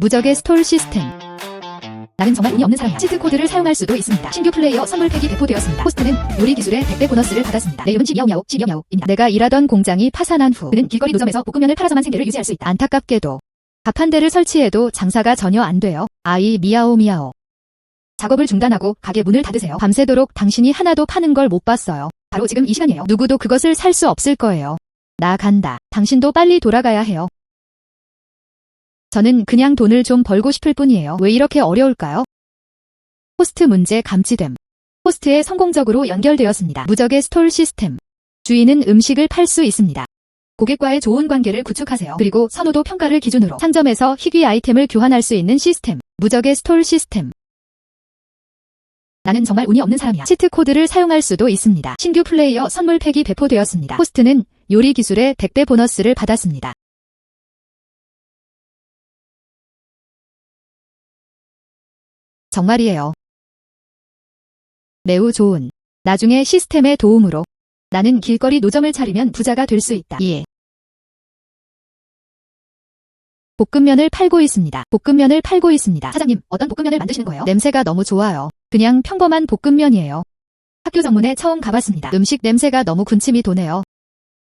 무적의 스톨 시스템. 나는 정말 운이 없는 사람이야. 치트 코드를 사용할 수도 있습니다. 신규 플레이어 선물팩이 배포되었습니다. 호스트는 요리 기술의 100배 보너스를 받았습니다. 내 이름은 시비야오입니다. 내가 일하던 공장이 파산한 후 그는 길거리 노점에서 볶음면을 팔아서만 생계를 유지할 수 있다. 안타깝게도 밥 한 대를 설치해도 장사가 전혀 안 돼요. 아이 미야오. 작업을 중단하고 가게 문을 닫으세요. 밤새도록 당신이 하나도 파는 걸 못 봤어요. 바로 지금 이 시간이에요. 누구도 그것을 살 수 없을 거예요. 나 간다. 당신도 빨리 돌아가야 해요. 저는 그냥 돈을 좀 벌고 싶을 뿐이에요. 왜 이렇게 어려울까요? 호스트 문제 감지됨. 호스트에 성공적으로 연결되었습니다. 무적의 스톨 시스템. 주인은 음식을 팔 수 있습니다. 고객과의 좋은 관계를 구축하세요. 그리고 선호도 평가를 기준으로 상점에서 희귀 아이템을 교환할 수 있는 시스템. 무적의 스톨 시스템. 나는 정말 운이 없는 사람이야. 치트 코드를 사용할 수도 있습니다. 신규 플레이어 선물팩이 배포되었습니다. 호스트는 요리 기술의 100배 보너스를 받았습니다. 정말이에요. 매우 좋은. 나중에 시스템의 도움으로 나는 길거리 노점을 차리면 부자가 될 수 있다. 예. 볶음면을 팔고 있습니다. 사장님, 어떤 볶음면을 만드시는 거예요? 냄새가 너무 좋아요. 그냥 평범한 볶음면이에요. 학교 정문에 처음 가봤습니다. 음식 냄새가 너무 군침이 도네요.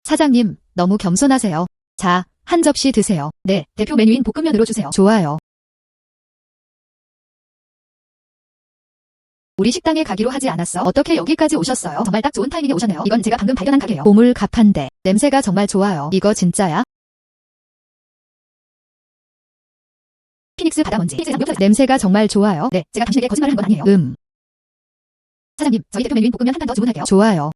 사장님, 너무 겸손하세요. 자, 한 접시 드세요. 네, 대표 메뉴인 볶음면으로 주세요. 좋아요. 우리 식당에 가기로 하지 않았어? 어떻게 여기까지 오셨어요? 정말 딱 좋은 타이밍에 오셨네요. 이건 제가 방금 발견한 가게예요. 보물 갑한데. 냄새가 정말 좋아요. 이거 진짜야? 피닉스 바다먼지. 냄새가 정말 좋아요. 네, 제가 당신에게 거짓말을 한 건 아니에요. 사장님, 저희 대표 메뉴인 볶음면 한 판 더 주문할게요. 좋아요.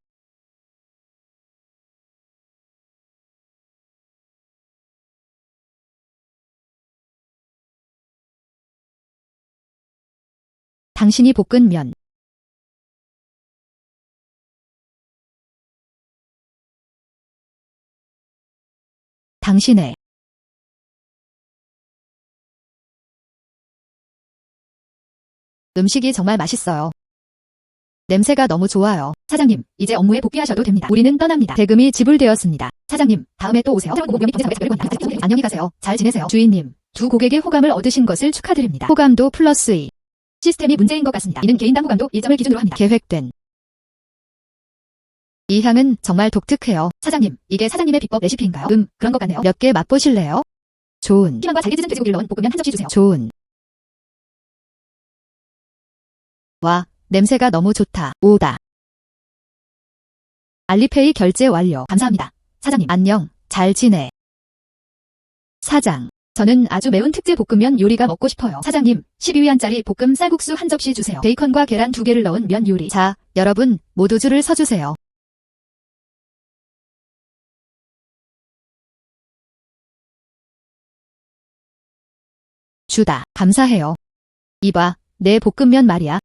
당신이 볶은 면. 당신의 음식이 정말 맛있어요. 냄새가 너무 좋아요. 사장님, 이제 업무에 복귀하셔도 됩니다. 우리는 떠납니다. 대금이 지불되었습니다. 사장님, 다음에 또 오세요. 안녕히 가세요. 잘 지내세요. 주인님, 두 고객의 호감을 얻으신 것을 축하드립니다. 호감도 플러스 2. 시스템이 문제인 것 같습니다. 이는 개인당 호감도 1점을 기준으로 합니다. 계획된. 이 향은 정말 독특해요. 사장님, 이게 사장님의 비법 레시피인가요? 그런 것 같네요. 몇 개 맛보실래요? 좋은. 피망과 잘게 찢은 돼지고기를 넣은 볶음면 한 접시 주세요. 좋은. 와, 냄새가 너무 좋다. 오다. 알리페이 결제 완료. 감사합니다. 사장님, 안녕. 잘 지내. 사장. 저는 아주 매운 특제 볶음면 요리가 먹고 싶어요. 사장님, 12위안짜리 볶음 쌀국수 한 접시 주세요. 베이컨과 계란 2개를 넣은 면 요리. 자, 여러분, 모두 줄을 서주세요. 주다. 감사해요. 이봐, 내 볶음면 말이야.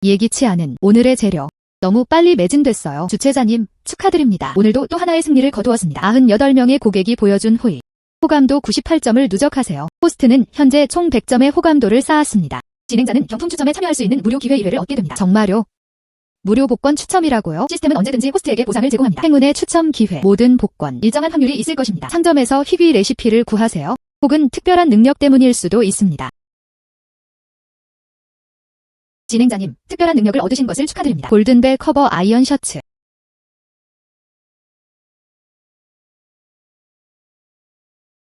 예기치 않은 오늘의 재료. 너무 빨리 매진됐어요. 주최자님, 축하드립니다. 오늘도 또 하나의 승리를 거두었습니다. 98명의 고객이 보여준 호의. 호감도 98점을 누적하세요. 호스트는 현재 총 100점의 호감도를 쌓았습니다. 진행자는 경품 추첨에 참여할 수 있는 무료 기회 1회를 얻게 됩니다. 정말요? 무료 복권 추첨이라고요? 시스템은 언제든지 호스트에게 보상을 제공합니다. 행운의 추첨 기회. 모든 복권. 일정한 확률이 있을 것입니다. 상점에서 희귀 레시피를 구하세요. 혹은 특별한 능력 때문일 수도 있습니다. 진행자님, 특별한 능력을 얻으신 것을 축하드립니다. 골든벨 커버 아이언 셔츠.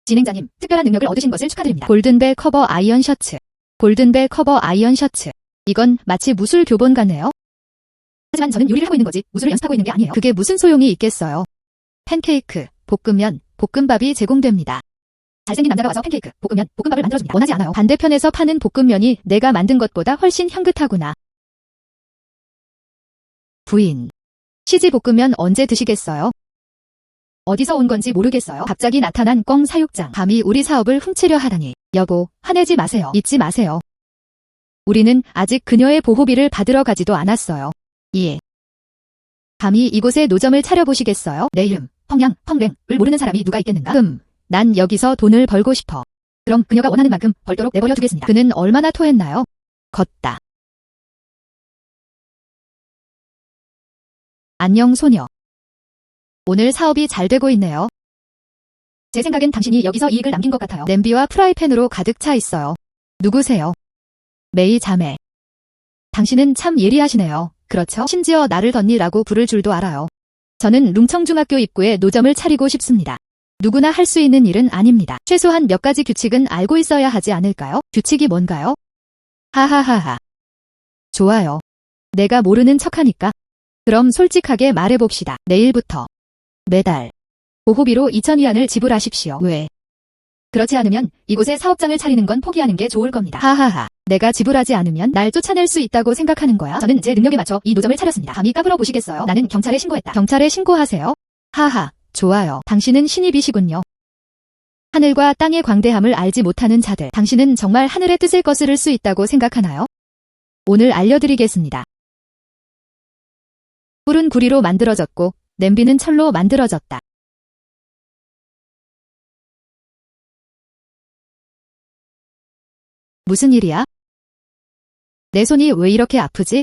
진행자님, 특별한 능력을 얻으신 것을 축하드립니다. 골든벨 커버 아이언 셔츠. 골든벨 커버 아이언 셔츠. 이건 마치 무술 교본 같네요. 하지만 저는 요리를 하고 있는 거지 무술을 연습하고 있는 게 아니에요. 그게 무슨 소용이 있겠어요. 팬케이크, 볶음면, 볶음밥이 제공됩니다. 잘생긴 남자가 와서 팬케이크, 볶음면, 볶음밥을 만들어줍니다. 원하지 않아요. 반대편에서 파는 볶음면이 내가 만든 것보다 훨씬 향긋하구나. 부인. 치즈 볶음면 언제 드시겠어요? 어디서 온 건지 모르겠어요. 갑자기 나타난 꽝 사육장. 감히 우리 사업을 훔치려 하다니. 여보, 화내지 마세요. 잊지 마세요. 우리는 아직 그녀의 보호비를 받으러 가지도 않았어요. 예. 감히 이곳에 노점을 차려보시겠어요? 내 이름, 펑랭을 모르는 사람이 누가 있겠는가? 난 여기서 돈을 벌고 싶어. 그럼 그녀가 원하는 만큼 벌도록 내버려 두겠습니다. 그는 얼마나 토했나요? 걷다. 안녕 소녀. 오늘 사업이 잘 되고 있네요. 제 생각엔 당신이 여기서 이익을 남긴 것 같아요. 냄비와 프라이팬으로 가득 차 있어요. 누구세요? 메이 자매. 당신은 참 예리하시네요. 그렇죠? 심지어 나를 덧니라고 부를 줄도 알아요. 저는 룽청중학교 입구에 노점을 차리고 싶습니다. 누구나 할 수 있는 일은 아닙니다. 최소한 몇 가지 규칙은 알고 있어야 하지 않을까요? 규칙이 뭔가요? 하하하하. 좋아요. 내가 모르는 척하니까. 그럼 솔직하게 말해봅시다. 내일부터 매달 보호비로 2,000위안을 지불하십시오. 왜? 그렇지 않으면 이곳에 사업장을 차리는 건 포기하는 게 좋을 겁니다. 하하하. 내가 지불하지 않으면 날 쫓아낼 수 있다고 생각하는 거야? 저는 제 능력에 맞춰 이 노점을 차렸습니다. 감히 까불어 보시겠어요? 나는 경찰에 신고했다. 경찰에 신고하세요? 하하. 좋아요. 당신은 신입이시군요. 하늘과 땅의 광대함을 알지 못하는 자들. 당신은 정말 하늘의 뜻을 거스를 수 있다고 생각하나요? 오늘 알려드리겠습니다. 뿔은 구리로 만들어졌고 냄비는 철로 만들어졌다. 무슨 일이야? 내 손이 왜 이렇게 아프지?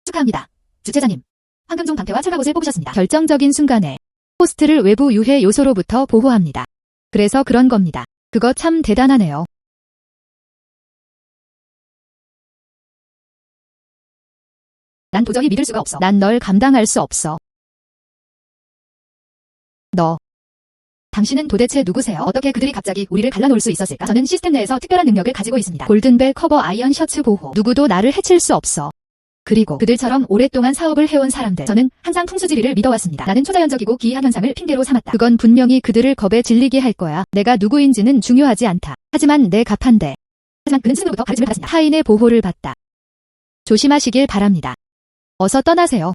축하합니다. 주최자님. 황금종 방패와 철갑옷을 뽑으셨습니다. 결정적인 순간에 호스트를 외부 유해 요소로부터 보호합니다. 그래서 그런 겁니다. 그거 참 대단하네요. 난 도저히 믿을 수가 없어. 난 널 감당할 수 없어. 너. 당신은 도대체 누구세요? 어떻게 그들이 갑자기 우리를 갈라놓을 수 있었을까? 저는 시스템 내에서 특별한 능력을 가지고 있습니다. 골든벨 커버 아이언 셔츠 보호. 누구도 나를 해칠 수 없어. 그리고 그들처럼 오랫동안 사업을 해온 사람들. 저는 항상 풍수지리를 믿어왔습니다. 나는 초자연적이고 기이한 현상을 핑계로 삼았다. 그건 분명히 그들을 겁에 질리게 할 거야. 내가 누구인지는 중요하지 않다. 하지만 내 갑한데. 하지만 그는 스승으로부터 가르침을 받았습니다. 타인의 보호를 받다. 조심하시길 바랍니다. 어서 떠나세요.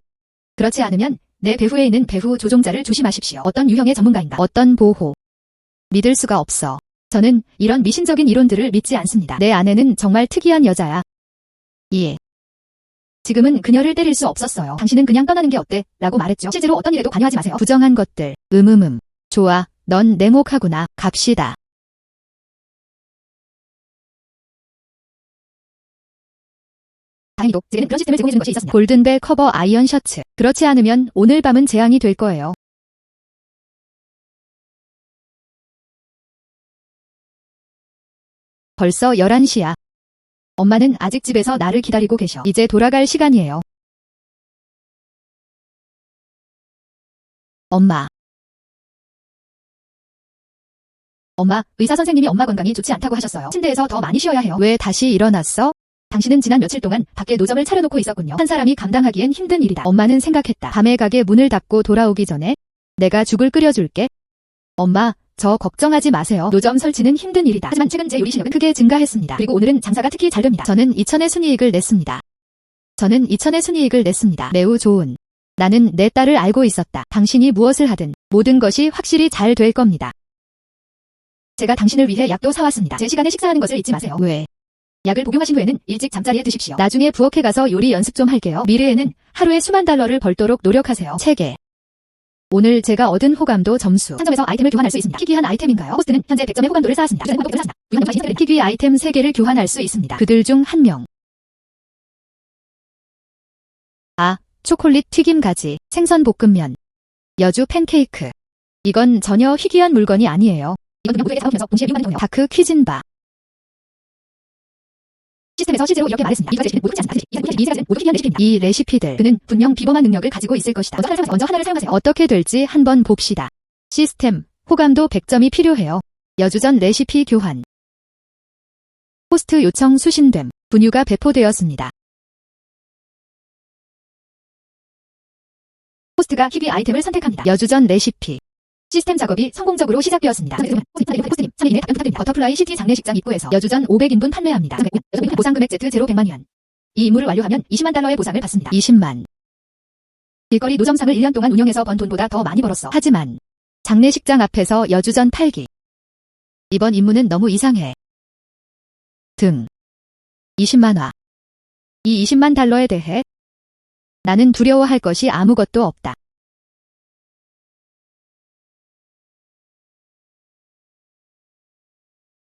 그렇지 않으면 내 배후에 있는 배후 조종자를 조심하십시오. 어떤 유형의 전문가인가? 어떤 보호? 믿을 수가 없어. 저는 이런 미신적인 이론들을 믿지 않습니다. 내 아내는 정말 특이한 여자야. 예. 지금은 그녀를 때릴 수 없었어요. 당신은 그냥 떠나는 게 어때? 라고 말했죠. 실제로 어떤 일에도 관여하지 마세요. 부정한 것들. 좋아. 넌 냉혹하구나. 갑시다. 다행히도 제게는 그런 시스템을 제공해주는 것이 있었습니다. 골든벨 커버 아이언 셔츠. 그렇지 않으면 오늘 밤은 재앙이 될 거예요. 벌써 11시야. 엄마는 아직 집에서 나를 기다리고 계셔. 이제 돌아갈 시간이에요. 엄마. 엄마, 의사 선생님이 엄마 건강이 좋지 않다고 하셨어요. 침대에서 더 많이 쉬어야 해요. 왜 다시 일어났어? 당신은 지난 며칠 동안 밖에 노점을 차려놓고 있었군요. 한 사람이 감당하기엔 힘든 일이다. 엄마는 생각했다. 밤에 가게 문을 닫고 돌아오기 전에 내가 죽을 끓여줄게. 엄마, 저 걱정하지 마세요. 노점 설치는 힘든 일이다. 하지만 최근 제 요리 실력은 크게 증가했습니다. 그리고 오늘은 장사가 특히 잘 됩니다. 저는 2천의 순이익을 냈습니다. 매우 좋은. 나는 내 딸을 알고 있었다. 당신이 무엇을 하든 모든 것이 확실히 잘 될 겁니다. 제가 당신을 위해 약도 사왔습니다. 제 시간에 식사하는 것을 잊지 마세요. 왜? 약을 복용하신 후에는 일찍 잠자리에 드십시오. 나중에 부엌에 가서 요리 연습 좀 할게요. 미래에는 하루에 수만 달러를 벌도록 노력하세요. 체계. 오늘 제가 얻은 호감도 점수. 상점에서 아이템을 교환할 수 있습니다. 희귀한 아이템인가요? 호스트는 현재 100점의 호감도를 쌓았습니다. 희귀 아이템 3개를 교환할 수 있습니다. 그들 중 한 명. 아, 초콜릿 튀김 가지, 생선 볶음면, 여주 팬케이크. 이건 전혀 희귀한 물건이 아니에요. 이건 그냥 모두에게 사오면서 동시에 미용하는 돈이요. 다크 퀴진바. 시스템에서 실제로 이렇게 말했습니다. 이 레시피는 모두 크지 않습니다. 이 세 가지는 모두 희귀한 레시피입니다. 이 레시피들. 그는 분명 비범한 능력을 가지고 있을 것이다. 먼저 하나를 사용하세요. 어떻게 될지 한번 봅시다. 시스템, 호감도 100점이 필요해요. 여주전 레시피 교환. 호스트 요청 수신됨. 분유가 배포되었습니다. 호스트가 희귀 아이템을 선택합니다. 여주전 레시피. 시스템 작업이 성공적으로 시작되었습니다. 호스트님, 3일에 답변 부탁드립니다. 버터플라이 시티 장례식장 입구에서 여주전 500인분 판매합니다. 보상 금액 Z 제로 100만 위안. 이 임무를 완료하면 20만 달러의 보상을 받습니다. 20만. 길거리 노점상을 1년 동안 운영해서 번 돈보다 더 많이 벌었어. 하지만 장례식장 앞에서 여주전 팔기. 이번 임무는 너무 이상해. 등. 20만화. 이 20만 달러에 대해 나는 두려워할 것이 아무것도 없다.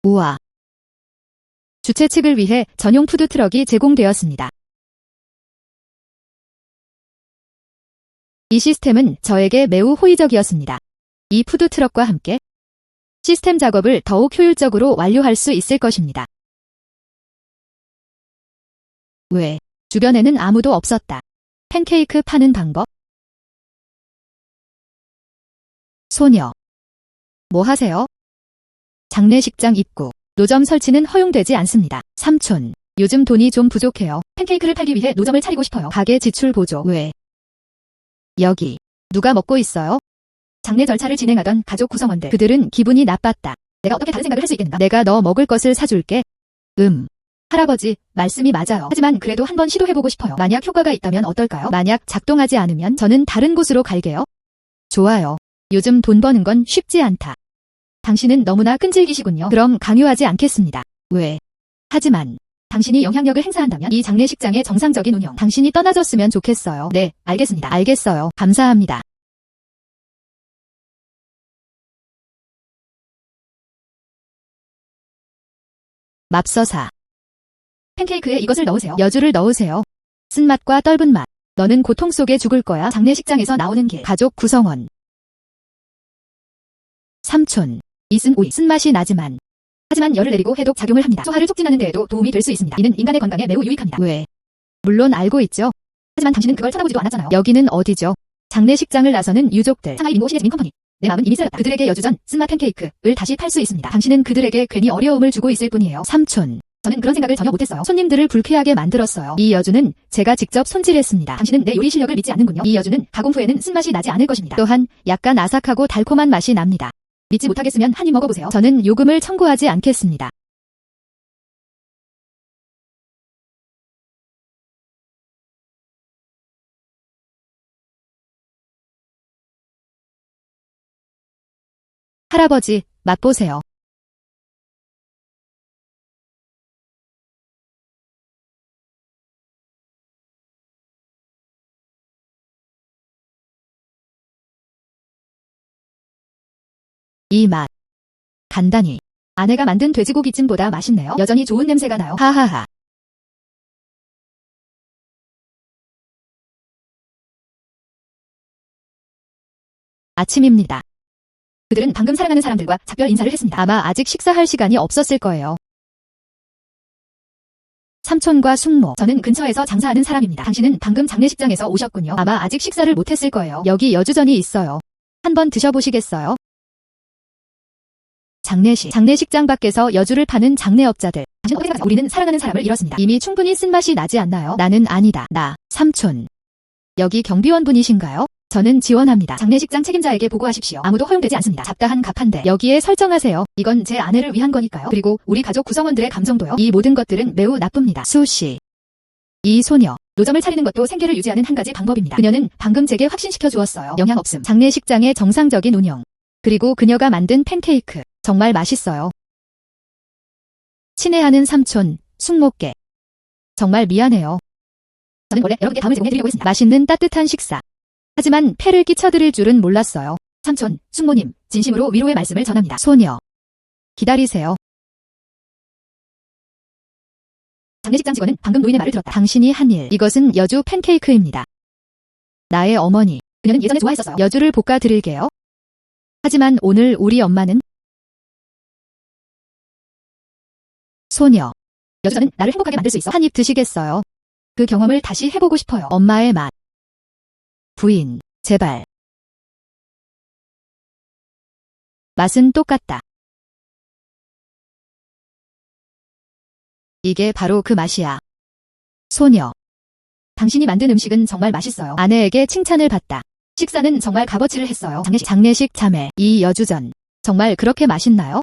우와. 주최 측을 위해 전용 푸드트럭이 제공되었습니다. 이 시스템은 저에게 매우 호의적이었습니다. 이 푸드트럭과 함께 시스템 작업을 더욱 효율적으로 완료할 수 있을 것입니다. 왜? 주변에는 아무도 없었다. 팬케이크 파는 방법? 소녀. 뭐 하세요? 장례식장 입구. 노점 설치는 허용되지 않습니다. 삼촌. 요즘 돈이 좀 부족해요. 팬케이크를 팔기 위해 노점을 차리고 싶어요. 가게 지출 보조. 왜? 여기. 누가 먹고 있어요? 장례 절차를 진행하던 가족 구성원들. 그들은 기분이 나빴다. 내가 어떻게 다른 생각을 할 수 있겠는가? 내가 너 먹을 것을 사줄게. 할아버지, 말씀이 맞아요. 하지만 그래도 한번 시도해보고 싶어요. 만약 효과가 있다면 어떨까요? 만약 작동하지 않으면 저는 다른 곳으로 갈게요. 좋아요. 요즘 돈 버는 건 쉽지 않다. 당신은 너무나 끈질기시군요. 그럼 강요하지 않겠습니다. 왜? 하지만 당신이 영향력을 행사한다면 이 장례식장의 정상적인 운영, 당신이 떠나줬으면 좋겠어요. 네, 알겠습니다. 알겠어요. 감사합니다. 맙서사. 팬케이크에 이것을 넣으세요. 여주를 넣으세요. 쓴맛과 떫은 맛. 너는 고통 속에 죽을 거야. 장례식장에서 나오는 게 가족 구성원. 삼촌. 이 쓴 오이. 쓴맛이 나지만. 하지만 열을 내리고 해독 작용을 합니다. 소화를 촉진하는 데에도 도움이 될 수 있습니다. 이는 인간의 건강에 매우 유익합니다. 왜? 물론 알고 있죠. 하지만 당신은 그걸 쳐다보지도 않았잖아요. 여기는 어디죠? 장례식장을 나서는 유족들. 상하이 민고 시내지민 컴퍼니. 내 마음은 이미 쓰였다. 그들에게 여주전 쓴맛 팬케이크를 다시 팔 수 있습니다. 당신은 그들에게 괜히 어려움을 주고 있을 뿐이에요. 삼촌. 저는 그런 생각을 전혀 못했어요. 손님들을 불쾌하게 만들었어요. 이 여주는 제가 직접 손질했습니다. 당신은 내 요리 실력을 믿지 않는군요. 이 여주는 가공 후에는 쓴맛이 나지 않을 것입니다. 또한 약간 아삭하고 달콤한 맛이 납니다. 믿지 못하겠으면 한 입 먹어보세요. 저는 요금을 청구하지 않겠습니다. 할아버지, 맛보세요. 이 맛. 간단히. 아내가 만든 돼지고기찜보다 맛있네요. 여전히 좋은 냄새가 나요. 하하하. 아침입니다. 그들은 방금 사랑하는 사람들과 작별 인사를 했습니다. 아마 아직 식사할 시간이 없었을 거예요. 삼촌과 숙모. 저는 근처에서 장사하는 사람입니다. 당신은 방금 장례식장에서 오셨군요. 아마 아직 식사를 못했을 거예요. 여기 여주전이 있어요. 한번 드셔보시겠어요? 장례식장 밖에서 여주를 파는 장례업자들. 당신 어떻게 생각하세요? 우리는 사랑하는 사람을 잃었습니다. 이미 충분히 쓴맛이 나지 않나요? 나는 아니다. 삼촌. 여기 경비원분이신가요? 저는 지원합니다. 장례식장 책임자에게 보고하십시오. 아무도 허용되지 않습니다. 잡다한 갑한데 여기에 설정하세요. 이건 제 아내를 위한 거니까요. 그리고 우리 가족 구성원들의 감정도요. 이 모든 것들은 매우 나쁩니다. 수씨. 이 소녀. 노점을 차리는 것도 생계를 유지하는 한 가지 방법입니다. 그녀는 방금 제게 확신시켜 주었어요. 영양 없음. 장례식장의 정상적인 운영. 그리고 그녀가 만든 팬케이크. 정말 맛있어요. 친애하는 삼촌, 숙모께. 정말 미안해요. 저는 원래 여러분께 다음을 제공해드리려고 했습니다. 맛있는 따뜻한 식사. 하지만 폐를 끼쳐드릴 줄은 몰랐어요. 삼촌, 숙모님, 진심으로 위로의 말씀을 전합니다. 소녀. 기다리세요. 장례식장 직원은 방금 노인의 말을 들었다. 당신이 한 일. 이것은 여주 팬케이크입니다. 나의 어머니. 그녀는 예전에 좋아했었어요. 여주를 볶아 드릴게요. 하지만 오늘 우리 엄마는 소녀. 여주전은 나를 행복하게 만들 수 있어. 한 입 드시겠어요? 그 경험을 다시 해보고 싶어요. 엄마의 맛. 부인, 제발. 맛은 똑같다. 이게 바로 그 맛이야. 소녀. 당신이 만든 음식은 정말 맛있어요. 아내에게 칭찬을 받다. 식사는 정말 값어치를 했어요. 장례식 참외. 이 여주전. 정말 그렇게 맛있나요?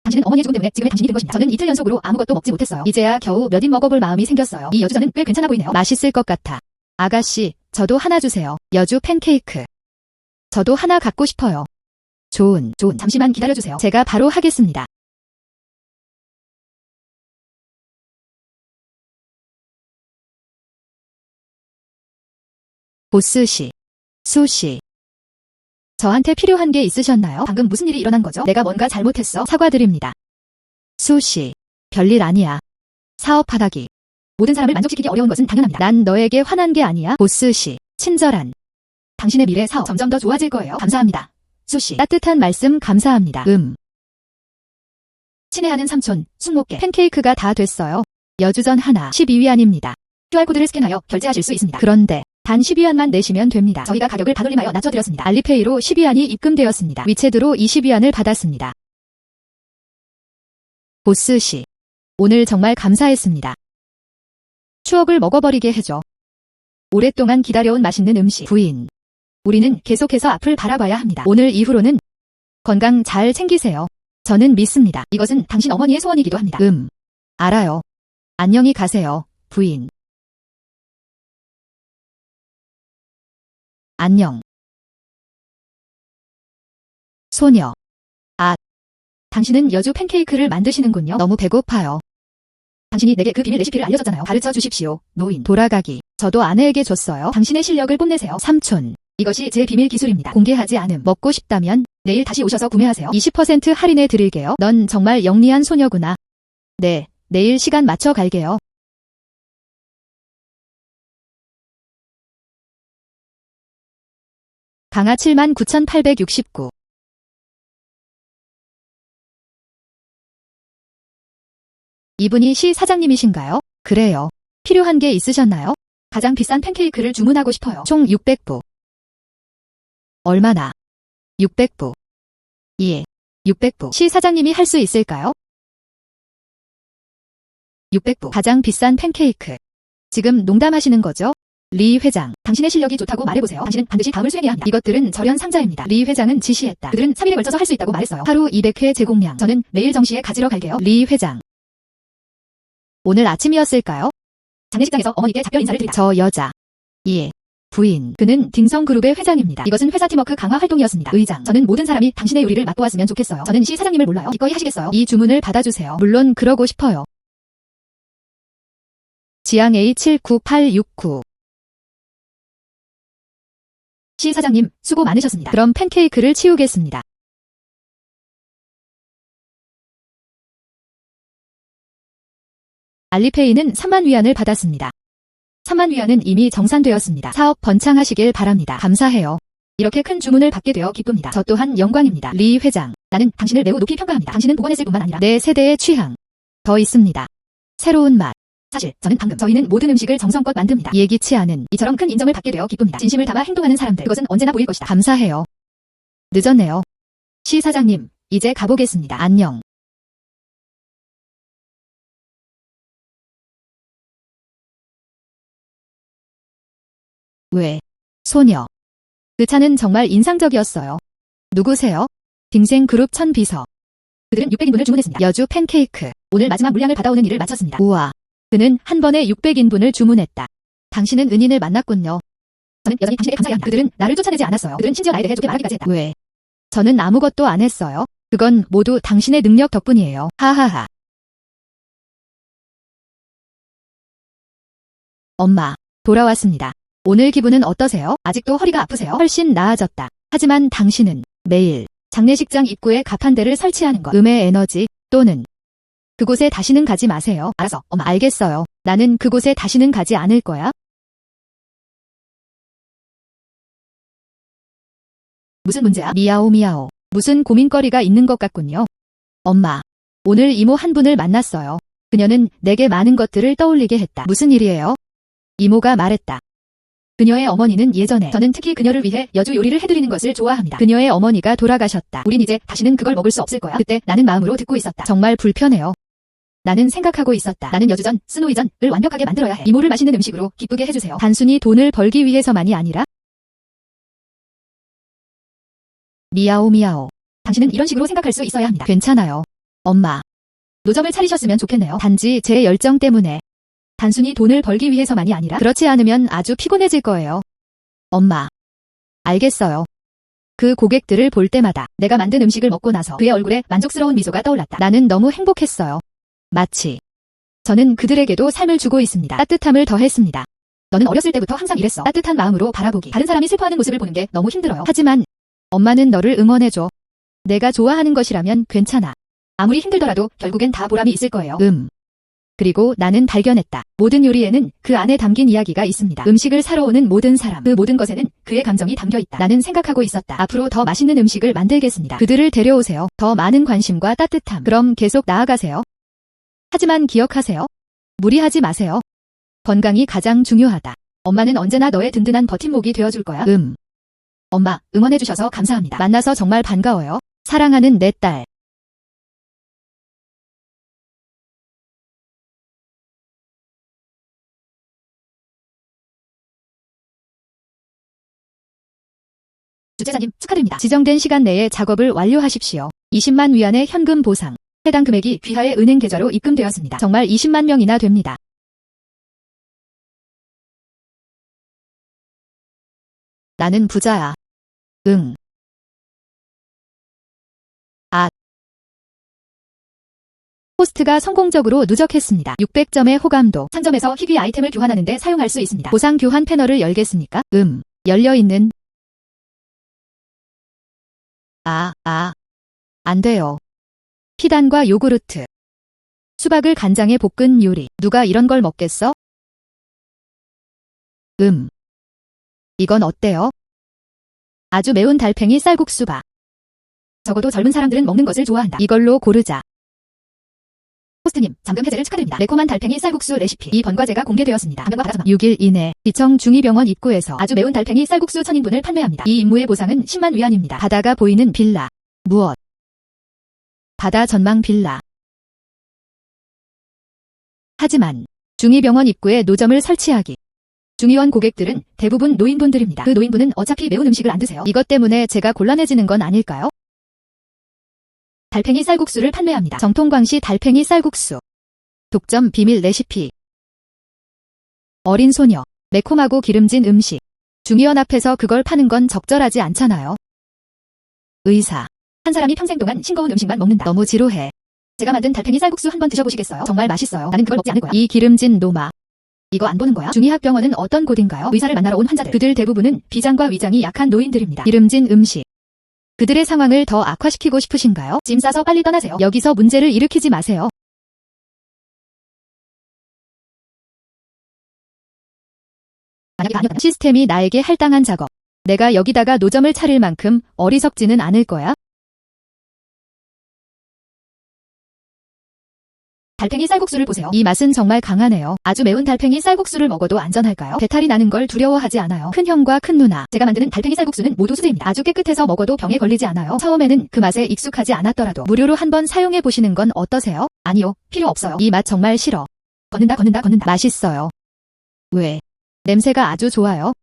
당신은 어머니의 죽음 때문에 지금의 당신이 된 것입니다. 저는 이틀 연속으로 아무것도 먹지 못했어요. 이제야 겨우 몇 입 먹어볼 마음이 생겼어요. 이 여주전은 꽤 괜찮아 보이네요. 맛있을 것 같아. 아가씨, 저도 하나 주세요. 여주 팬케이크. 저도 하나 갖고 싶어요. 좋은. 잠시만 기다려주세요. 제가 바로 하겠습니다. 보스씨. 수씨. 저한테 필요한 게 있으셨나요? 방금 무슨 일이 일어난 거죠? 내가 뭔가 잘못했어? 사과드립니다. 수씨. 별일 아니야. 사업하다기. 모든 사람을 만족시키기 어려운 것은 당연합니다. 난 너에게 화난 게 아니야. 보스씨, 친절한. 당신의 미래 사업 점점 더 좋아질 거예요. 감사합니다. 수씨, 따뜻한 말씀 감사합니다. 친애하는 삼촌, 숙모께 팬케이크가 다 됐어요. 여주전 하나, 12위안입니다. QR코드를 스캔하여 결제하실 수 있습니다. 그런데 단 12위안만 내시면 됩니다. 저희가 가격을 반올림하여 낮춰드렸습니다. 알리페이로 12위안이 입금되었습니다. 위챗으로 20위안을 받았습니다. 보스씨, 오늘 정말 감사했습니다. 추억을 먹어버리게 해줘. 오랫동안 기다려온 맛있는 음식. 부인, 우리는 계속해서 앞을 바라봐야 합니다. 오늘 이후로는 건강 잘 챙기세요. 저는 믿습니다. 이것은 당신 어머니의 소원이기도 합니다. 알아요. 안녕히 가세요, 부인. 안녕. 소녀. 아, 당신은 여주 팬케이크를 만드시는군요. 너무 배고파요. 당신이 내게 그 비밀 레시피를 알려줬잖아요. 가르쳐 주십시오. 노인. 돌아가기. 저도 아내에게 줬어요. 당신의 실력을 뽐내세요. 삼촌. 이것이 제 비밀 기술입니다. 공개하지 않음. 먹고 싶다면 내일 다시 오셔서 구매하세요. 20% 할인해 드릴게요. 넌 정말 영리한 소녀구나. 네, 내일 시간 맞춰 갈게요. 강화 79,869. 이분이 시 사장님이신가요? 그래요. 필요한 게 있으셨나요? 가장 비싼 팬케이크를 주문하고 싶어요. 총 600부. 얼마나? 600부. 예. 600부. 시 사장님이 할 수 있을까요? 600부. 가장 비싼 팬케이크. 지금 농담하시는 거죠? 리 회장, 당신의 실력이 좋다고 말해보세요. 당신은 반드시 다음을 수행해야 합니다. 이것들은 절연 상자입니다. 리 회장은 지시했다. 그들은 3일에 걸쳐서 할 수 있다고 말했어요. 하루 200회 제공량. 저는 내일 정시에 가지러 갈게요. 리 회장. 오늘 아침이었을까요? 장례식장에서 어머니께 작별 인사를 드립니다. 저 여자. 예. 부인. 그는 딩성그룹의 회장입니다. 이것은 회사 팀워크 강화 활동이었습니다. 의장. 저는 모든 사람이 당신의 요리를 맛보았으면 좋겠어요. 저는 시 사장님을 몰라요. 기꺼이 하시겠어요? 이 주문을 받아주세요. 물론 그러고 싶어요. 지향 A79869. 시 사장님, 수고 많으셨습니다. 그럼 팬케이크를 치우겠습니다. 알리페이는 3만 위안을 받았습니다. 3만 위안은 이미 정산되었습니다. 사업 번창하시길 바랍니다. 감사해요. 이렇게 큰 주문을 받게 되어 기쁩니다. 저 또한 영광입니다. 리 회장, 나는 당신을 매우 높이 평가합니다. 당신은 복원했을 뿐만 아니라 내 세대의 취향. 더 있습니다. 새로운 맛. 사실 저희는 모든 음식을 정성껏 만듭니다. 예기치 않은 이처럼 큰 인정을 받게 되어 기쁩니다. 진심을 담아 행동하는 사람들, 그것은 언제나 보일 것이다. 감사해요. 늦었네요. 시 사장님, 이제 가보겠습니다. 안녕. 왜? 소녀. 그 차는 정말 인상적이었어요. 누구세요? 딩생 그룹 천 비서. 그들은 600인분을 주문했습니다. 여주 팬케이크. 오늘 마지막 물량을 받아오는 일을 마쳤습니다. 우와. 그는 한 번에 600인분을 주문했다. 당신은 은인을 만났군요. 저는 여전히 당신에게 감사해야 합니다. 그들은 나를 쫓아내지 않았어요. 그들은 심지어 나에 대해 좋게 말하기까지 했다. 왜? 저는 아무것도 안 했어요. 그건 모두 당신의 능력 덕분이에요. 하하하. 엄마, 돌아왔습니다. 오늘 기분은 어떠세요? 아직도 허리가 아프세요? 훨씬 나아졌다. 하지만 당신은 매일 장례식장 입구에 가판대를 설치하는 것, 음의 에너지 또는 그곳에 다시는 가지 마세요. 알았어, 엄마. 알겠어요. 나는 그곳에 다시는 가지 않을 거야. 무슨 문제야? 미야오 미야오. 무슨 고민거리가 있는 것 같군요. 엄마, 오늘 이모 한 분을 만났어요. 그녀는 내게 많은 것들을 떠올리게 했다. 무슨 일이에요? 이모가 말했다. 그녀의 어머니는 예전에 저는 특히 그녀를 위해 여주 요리를 해드리는 것을 좋아합니다. 그녀의 어머니가 돌아가셨다. 우린 이제 다시는 그걸 먹을 수 없을 거야. 그때 나는 마음으로 듣고 있었다. 정말 불편해요. 나는 생각하고 있었다. 나는 여주전, 스노이전을 완벽하게 만들어야 해. 이모를 맛있는 음식으로 기쁘게 해주세요. 단순히 돈을 벌기 위해서만이 아니라 미야오 미야오. 당신은 이런 식으로 생각할 수 있어야 합니다. 괜찮아요. 엄마. 노점을 차리셨으면 좋겠네요. 단지 제 열정 때문에. 단순히 돈을 벌기 위해서만이 아니라 그렇지 않으면 아주 피곤해질 거예요. 엄마. 알겠어요. 그 고객들을 볼 때마다 내가 만든 음식을 먹고 나서 그의 얼굴에 만족스러운 미소가 떠올랐다. 나는 너무 행복했어요. 마치 저는 그들에게도 삶을 주고 있습니다. 따뜻함을 더했습니다. 너는 어렸을 때부터 항상 이랬어. 따뜻한 마음으로 바라보기. 다른 사람이 슬퍼하는 모습을 보는 게 너무 힘들어요. 하지만 엄마는 너를 응원해줘. 내가 좋아하는 것이라면 괜찮아. 아무리 힘들더라도 결국엔 다 보람이 있을 거예요. 그리고 나는 발견했다. 모든 요리에는 그 안에 담긴 이야기가 있습니다. 음식을 사러 오는 모든 사람, 그 모든 것에는 그의 감정이 담겨 있다. 나는 생각하고 있었다. 앞으로 더 맛있는 음식을 만들겠습니다. 그들을 데려오세요. 더 많은 관심과 따뜻함. 그럼 계속 나아가세요. 하지만 기억하세요. 무리하지 마세요. 건강이 가장 중요하다. 엄마는 언제나 너의 든든한 버팀목이 되어줄 거야. 엄마, 응원해주셔서 감사합니다. 만나서 정말 반가워요. 사랑하는 내 딸. 주최자님, 축하드립니다. 지정된 시간 내에 작업을 완료하십시오. 20만 위안의 현금 보상. 해당 금액이 귀하의 은행 계좌로 입금되었습니다. 정말 20만 명이나 됩니다. 나는 부자야. 응. 아. 호스트가 성공적으로 누적했습니다. 600점의 호감도. 상점에서 희귀 아이템을 교환하는데 사용할 수 있습니다. 보상 교환 패널을 열겠습니까? 열려있는. 안 돼요. 피단과 요구르트. 수박을 간장에 볶은 요리. 누가 이런 걸 먹겠어? 이건 어때요? 아주 매운 달팽이 쌀국수바. 적어도 젊은 사람들은 먹는 것을 좋아한다. 이걸로 고르자. 호스트님, 잠금 해제를 축하드립니다. 매콤한 달팽이 쌀국수 레시피. 이 번과제가 공개되었습니다. 감명과 바다 전화. 6일 이내 시청 중의병원 입구에서 아주 매운 달팽이 쌀국수 1000인분을 판매합니다. 이 임무의 보상은 10만 위안입니다. 바다가 보이는 빌라. 무엇? 바다 전망 빌라. 하지만 중의병원 입구에 노점을 설치하기. 중의원 고객들은 대부분 노인분들입니다. 그 노인분은 어차피 매운 음식을 안 드세요. 이것 때문에 제가 곤란해지는 건 아닐까요? 달팽이 쌀국수를 판매합니다. 정통광시 달팽이 쌀국수. 독점 비밀 레시피. 어린 소녀. 매콤하고 기름진 음식. 중의원 앞에서 그걸 파는 건 적절하지 않잖아요. 의사. 한 사람이 평생 동안 싱거운 음식만 먹는다. 너무 지루해. 제가 만든 달팽이 쌀국수 한번 드셔보시겠어요? 정말 맛있어요. 나는 그걸 먹지 않을 거야. 이 기름진 노마. 이거 안 보는 거야? 중의학병원은 어떤 곳인가요? 의사를 만나러 온 환자들. 그들 대부분은 비장과 위장이 약한 노인들입니다. 기름진 음식. 그들의 상황을 더 악화시키고 싶으신가요? 짐 싸서 빨리 떠나세요. 여기서 문제를 일으키지 마세요. 만약에 아니었다면 시스템이 나에게 할당한 작업. 내가 여기다가 노점을 차릴 만큼 어리석지는 않을 거야. 달팽이 쌀국수를 보세요. 이 맛은 정말 강하네요. 아주 매운 달팽이 쌀국수를 먹어도 안전할까요? 배탈이 나는 걸 두려워하지 않아요. 큰 형과 큰 누나. 제가 만드는 달팽이 쌀국수는 모두 수제입니다. 아주 깨끗해서 먹어도 병에 걸리지 않아요. 처음에는 그 맛에 익숙하지 않았더라도 무료로 한번 사용해 보시는 건 어떠세요? 아니요, 필요 없어요. 이 맛 정말 싫어. 걷는다. 맛있어요. 왜? 냄새가 아주 좋아요.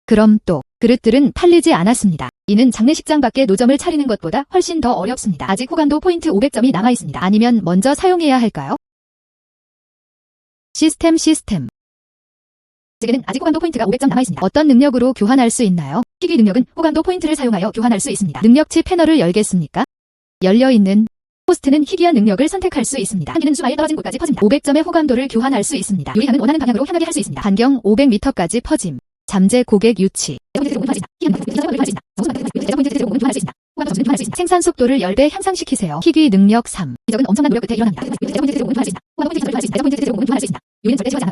그럼 또 그릇들은 팔리지 않았습니다. 이는 장례식장 밖에 노점을 차리는 것보다 훨씬 더 어렵습니다. 아직 호감도 포인트 500점이 남아있습니다. 아니면 먼저 사용해야 할까요? 시스템. 제게는 아직 호감도 포인트가 500점 남아있습니다. 어떤 능력으로 교환할 수 있나요? 희귀 능력은 호감도 포인트를 사용하여 교환할 수 있습니다. 능력치 패널을 열겠습니까? 열려있는. 호스트는 희귀한 능력을 선택할 수 있습니다. 향기는 수마일 떨어진 곳까지 퍼집니다. 500점의 호감도를 교환할 수 있습니다. 요리향은 원하는 방향으로 향하게 할 수 있습니다. 반경 500m까지 퍼짐. 잠재 고객 유치. 생산 속도를 10배 향상시키세요. 희귀 능력 3. 기적은 엄청난 노력 끝에 일어납니다.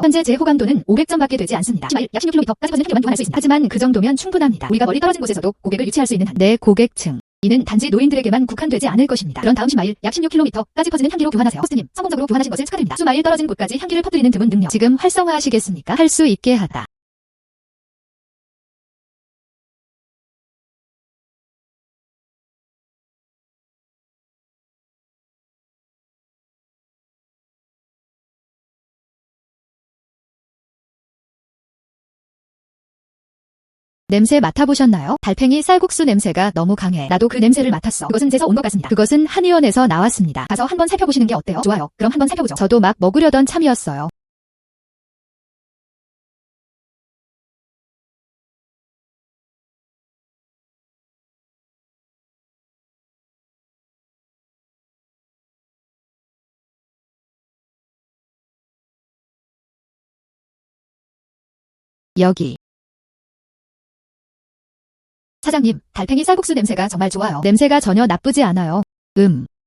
현재 제 호감도는 500점밖에 되지 않습니다. 약 16km까지 퍼지는 향기만 교환할 수 있습니다. 하지만 그 정도면 충분합니다. 우리가 멀리 떨어진 곳에서도 고객을 유치할 수 있는 한. 내 고객층. 이는 단지 노인들에게만 국한되지 않을 것입니다. 그런 다음 시마일 약 16km까지 퍼지는 향기로 교환하세요. 호스트님, 성공적으로 교환하신 것을 축하드립니다. 수마일 떨어진 곳까지 향기를 퍼뜨리는 드문 능력. 지금 활성화하시겠습니까? 할 수 있게 하다. 냄새 맡아보셨나요? 달팽이 쌀국수 냄새가 너무 강해. 나도 그 냄새를 맡았어. 그것은 제서 온 것 같습니다. 그것은 한의원에서 나왔습니다. 가서 한번 살펴보시는 게 어때요? 좋아요. 그럼 한번 살펴보죠. 저도 막 먹으려던 참이었어요. 여기. 사장님, 달팽이 쌀국수 냄새가 정말 좋아요. 냄새가 전혀 나쁘지 않아요.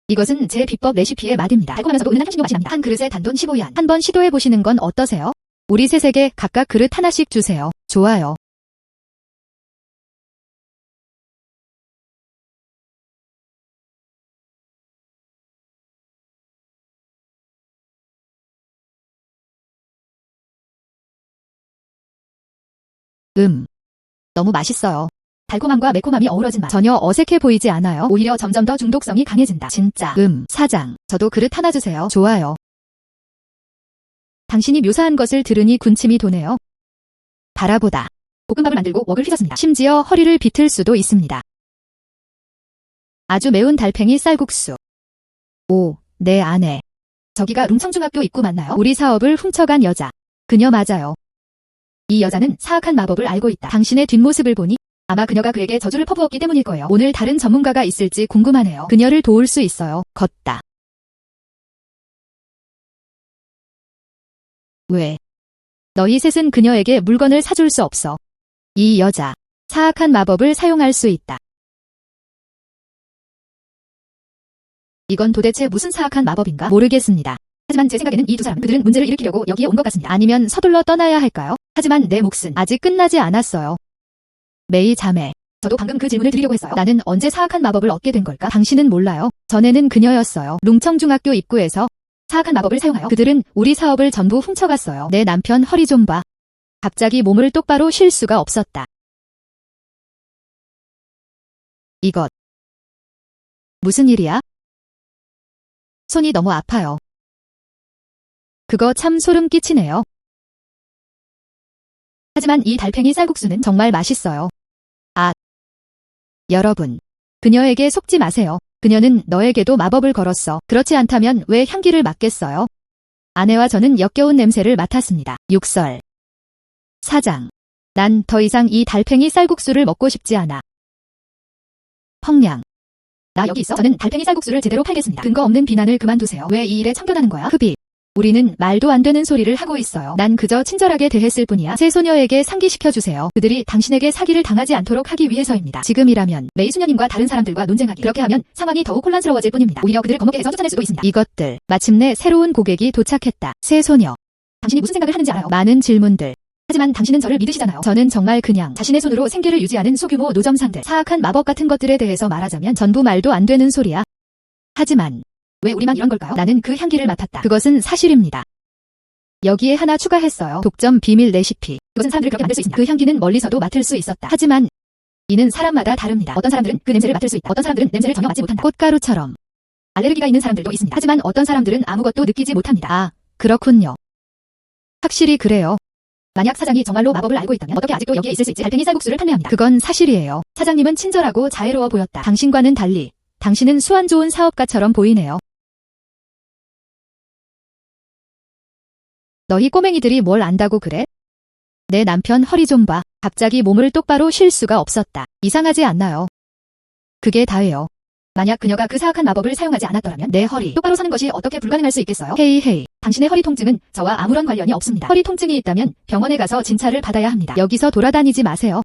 이것은 제 비법 레시피의 맛입니다. 달콤하면서도 은은한 향신료 맛이 납니다. 한 그릇에 단돈 15위안. 한번 시도해보시는 건 어떠세요? 우리 셋에게 각각 그릇 하나씩 주세요. 좋아요. 너무 맛있어요. 달콤함과 매콤함이 어우러진 맛. 전혀 어색해 보이지 않아요. 오히려 점점 더 중독성이 강해진다. 진짜. 사장. 저도 그릇 하나 주세요. 좋아요. 당신이 묘사한 것을 들으니 군침이 도네요. 바라보다. 볶음밥을 만들고 웍을 휘젓습니다. 심지어 허리를 비틀 수도 있습니다. 아주 매운 달팽이 쌀국수. 오, 내 아내. 저기가 룽청중학교 입구 맞나요? 우리 사업을 훔쳐간 여자. 그녀 맞아요. 이 여자는 사악한 마법을 알고 있다. 당신의 뒷모습을 보니 아마 그녀가 그에게 저주를 퍼부었기 때문일 거예요. 오늘 다른 전문가가 있을지 궁금하네요. 그녀를 도울 수 있어요. 걷다. 왜? 너희 셋은 그녀에게 물건을 사줄 수 없어. 이 여자, 사악한 마법을 사용할 수 있다. 이건 도대체 무슨 사악한 마법인가? 모르겠습니다. 하지만 제 생각에는 이 두 사람, 그들은 문제를 일으키려고 여기에 온 것 같습니다. 아니면 서둘러 떠나야 할까요? 하지만 내 몫은 아직 끝나지 않았어요. 메이 자매. 저도 방금 그 질문을 드리려고 했어요. 나는 언제 사악한 마법을 얻게 된 걸까? 당신은 몰라요. 전에는 그녀였어요. 룽청중학교 입구에서 사악한 마법을 사용하여 그들은 우리 사업을 전부 훔쳐갔어요. 내 남편 허리 좀 봐. 갑자기 몸을 똑바로 쉴 수가 없었다. 이것. 무슨 일이야? 손이 너무 아파요. 그거 참 소름 끼치네요. 하지만 이 달팽이 쌀국수는 정말 맛있어요. 아. 여러분. 그녀에게 속지 마세요. 그녀는 너에게도 마법을 걸었어. 그렇지 않다면 왜 향기를 맡겠어요? 아내와 저는 역겨운 냄새를 맡았습니다. 육설. 사장. 난 더 이상 이 달팽이 쌀국수를 먹고 싶지 않아. 펑냥. 나 여기 있어. 저는 달팽이 쌀국수를 제대로 팔겠습니다. 근거 없는 비난을 그만두세요. 왜 이 일에 참견하는 거야? 흡입. 우리는 말도 안 되는 소리를 하고 있어요. 난 그저 친절하게 대했을 뿐이야. 새 소녀에게 상기시켜주세요. 그들이 당신에게 사기를 당하지 않도록 하기 위해서입니다. 지금이라면 메이 수녀님과 다른 사람들과 논쟁하기. 그렇게 하면 상황이 더욱 혼란스러워질 뿐입니다. 오히려 그들을 겁먹게 해서 쫓아낼 수도 있습니다. 이것들. 마침내 새로운 고객이 도착했다. 새 소녀. 당신이 무슨 생각을 하는지 알아요? 많은 질문들. 하지만 당신은 저를 믿으시잖아요. 저는 정말 그냥 자신의 손으로 생계를 유지하는 소규모 노점상들, 사악한 마법 같은 것들에 대해서 말하자면 전부 말도 안 되는 소리야. 하지만 왜 우리만 이런 걸까요? 나는 그 향기를 맡았다. 그것은 사실입니다. 여기에 하나 추가했어요. 독점 비밀 레시피. 그것은 사람들을 그렇게 만들 수 있습니다. 그 향기는 멀리서도 맡을 수 있었다. 하지만 이는 사람마다 다릅니다. 어떤 사람들은 그 냄새를 맡을 수 있다. 어떤 사람들은 냄새를 전혀 맡지 못한다. 꽃가루처럼. 알레르기가 있는 사람들도 있습니다. 하지만 어떤 사람들은 아무것도 느끼지 못합니다. 아, 그렇군요. 확실히 그래요. 만약 사장이 정말로 마법을 알고 있다면 어떻게 아직도 여기에 있을 수 있지? 달팽이 쌀국수를 판매합니다. 그건 사실이에요. 사장님은 친절하고 자애로워 보였다. 당신과는 달리 당신은 수완 좋은 사업가처럼 보이네요. 너희 꼬맹이들이 뭘 안다고 그래? 내 남편 허리 좀 봐. 갑자기 몸을 똑바로 쉴 수가 없었다. 이상하지 않나요? 그게 다예요. 만약 그녀가 그 사악한 마법을 사용하지 않았더라면 내 허리 똑바로 서는 것이 어떻게 불가능할 수 있겠어요? 헤이. 당신의 허리 통증은 저와 아무런 관련이 없습니다. 허리 통증이 있다면 병원에 가서 진찰을 받아야 합니다. 여기서 돌아다니지 마세요.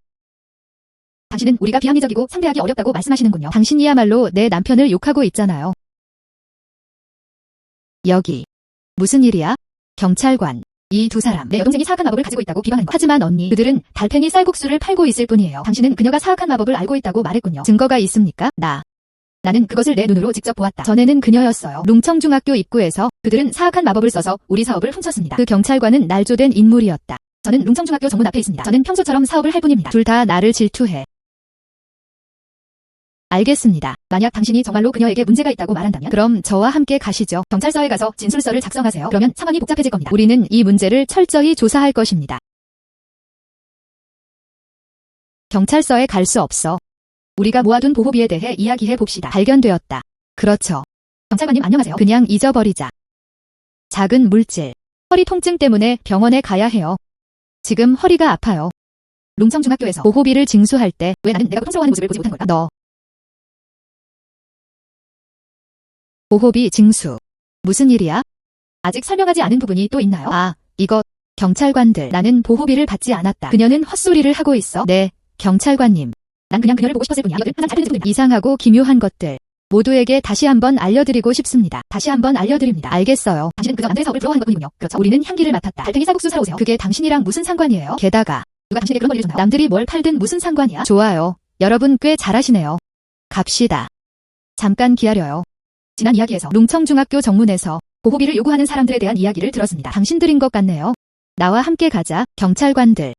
당신은 우리가 비합리적이고 상대하기 어렵다고 말씀하시는군요. 당신이야말로 내 남편을 욕하고 있잖아요. 여기. 무슨 일이야? 경찰관. 이 두 사람, 내 여동생이 사악한 마법을 가지고 있다고 비방한 거. 하지만 언니, 그들은 달팽이 쌀국수를 팔고 있을 뿐이에요. 당신은 그녀가 사악한 마법을 알고 있다고 말했군요. 증거가 있습니까? 나는 그것을 내 눈으로 직접 보았다. 전에는 그녀였어요. 룽청중학교 입구에서 그들은 사악한 마법을 써서 우리 사업을 훔쳤습니다. 그 경찰관은 날조된 인물이었다. 저는 룽청중학교 정문 앞에 있습니다. 저는 평소처럼 사업을 할 뿐입니다. 둘 다 나를 질투해. 알겠습니다. 만약 당신이 정말로 그녀에게 문제가 있다고 말한다면 그럼 저와 함께 가시죠. 경찰서에 가서 진술서를 작성하세요. 그러면 상황이 복잡해질 겁니다. 우리는 이 문제를 철저히 조사할 것입니다. 경찰서에 갈 수 없어. 우리가 모아둔 보호비에 대해 이야기해 봅시다. 발견되었다. 그렇죠. 경찰관님 안녕하세요. 그냥 잊어버리자. 작은 물질. 허리 통증 때문에 병원에 가야 해요. 지금 허리가 아파요. 룽청중학교에서 보호비를 징수할 때 왜 나는 내가 고통스러워하는 모습을 보지 못한 걸까? 너. 보호비 징수. 무슨 일이야? 아직 설명하지 않은 부분이 또 있나요? 아, 이거. 경찰관들. 나는 보호비를 받지 않았다. 그녀는 헛소리를 하고 있어. 네, 경찰관님. 난 그냥 그녀를 보고 싶었을 뿐이야. 이것들 항상 잘 들리는 분들입니다. 이상하고 기묘한 것들. 모두에게 다시 한번 알려드리고 싶습니다. 다시 한번 알려드립니다. 알겠어요. 당신은 그저 남들의 사업을 부러워하는 것뿐이군요. 그렇죠. 우리는 향기를 맡았다. 달팽이 쌀국수 사러 오세요. 그게 당신이랑 무슨 상관이에요? 게다가 누가 당신에게 그런 권리를 줬나요? 남들이 뭘 팔든 무슨 상관이야? 좋아요. 여러분 꽤 잘하시네요. 갑시다. 잠깐 기다려요. 지난 이야기에서 룽청중학교 정문에서 보호비를 요구하는 사람들에 대한 이야기를 들었습니다. 당신들인 것 같네요. 나와 함께 가자. 경찰관들.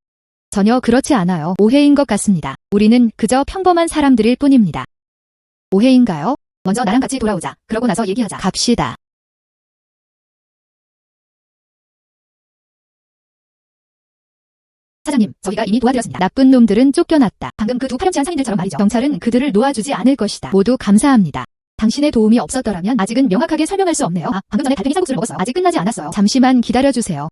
전혀 그렇지 않아요. 오해인 것 같습니다. 우리는 그저 평범한 사람들일 뿐입니다. 오해인가요? 먼저 나랑 같이 돌아오자. 그러고 나서 얘기하자. 갑시다. 사장님, 저희가 이미 도와드렸습니다. 나쁜 놈들은 쫓겨났다. 방금 그 두 파렴치한 상인들처럼 말이죠. 경찰은 그들을 놓아주지 않을 것이다. 모두 감사합니다. 당신의 도움이 없었더라면 아직은 명확하게 설명할 수 없네요. 방금 전에 달팽이 쌀국수를 먹었어요. 아직 끝나지 않았어요. 잠시만 기다려주세요.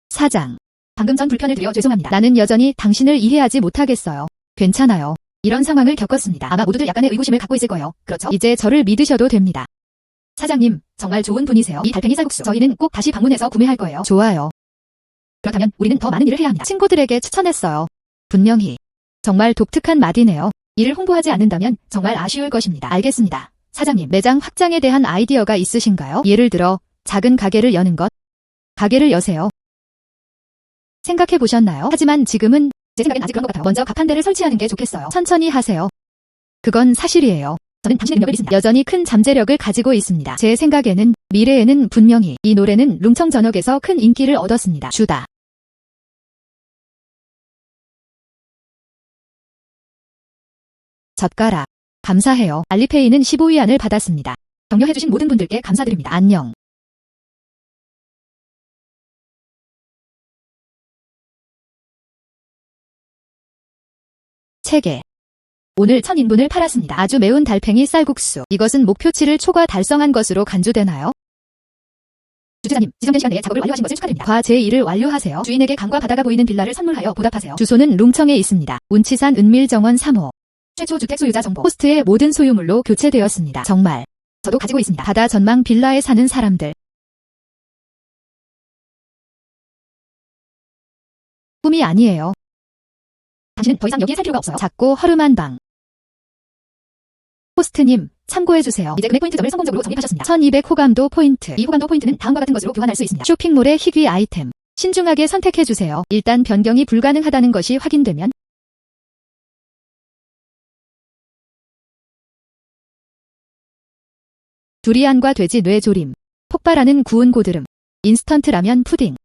사장. 방금 전 불편을 드려 죄송합니다. 나는 여전히 당신을 이해하지 못하겠어요. 괜찮아요. 이런 상황을 겪었습니다. 아마 모두들 약간의 의구심을 갖고 있을 거예요. 그렇죠? 이제 저를 믿으셔도 됩니다. 사장님, 정말 좋은 분이세요. 이 달팽이 쌀국수 저희는 꼭 다시 방문해서 구매할 거예요. 좋아요. 그렇다면 우리는 더 많은 일을 해야 합니다. 친구들에게 추천했어요. 분명히. 정말 독특한 맛이네요. 이를 홍보하지 않는다면 정말 아쉬울 것입니다. 알겠습니다. 사장님, 매장 확장에 대한 아이디어가 있으신가요? 예를 들어 작은 가게를 여는 것. 가게를 여세요. 생각해 보셨나요? 하지만 지금은 제 생각엔 아직 그런 것 같아요. 먼저 갑판 대를 설치하는 게 좋겠어요. 천천히 하세요. 그건 사실이에요. 저는 당신의 능력을 믿습니다. 여전히 큰 잠재력을 가지고 있습니다. 제 생각에는 미래에는 분명히 이 노래는 룽청 전역에서 큰 인기를 얻었습니다. 주다. 젓가락. 감사해요. 알리페이는 15위안을 받았습니다. 격려해주신 모든 분들께 감사드립니다. 안녕. 체계. 오늘 1000인분을 팔았습니다. 아주 매운 달팽이 쌀국수. 이것은 목표치를 초과 달성한 것으로 간주되나요? 주차장님, 지정된 시간 내에 작업을 완료하신 것을 축하드립니다. 과 제2를 완료하세요. 주인에게 강과 바다가 보이는 빌라를 선물하여 보답하세요. 주소는 룽청에 있습니다. 운치산 은밀정원 3호. 최초 주택 소유자 정보. 호스트의 모든 소유물로 교체되었습니다. 정말. 저도 가지고 있습니다. 바다 전망 빌라에 사는 사람들. 꿈이 아니에요. 당신은 더 이상 여기에 살 필요가 없어요. 작고 허름한 방. 호스트님, 참고해주세요. 이제 금액 포인트 점을 성공적으로 적립하셨습니다. 1200 호감도 포인트. 이 호감도 포인트는 다음과 같은 것으로 교환할 수 있습니다. 쇼핑몰의 희귀 아이템. 신중하게 선택해주세요. 일단 변경이 불가능하다는 것이 확인되면 두리안과 돼지 뇌조림. 폭발하는 구운 고드름. 인스턴트 라면 푸딩.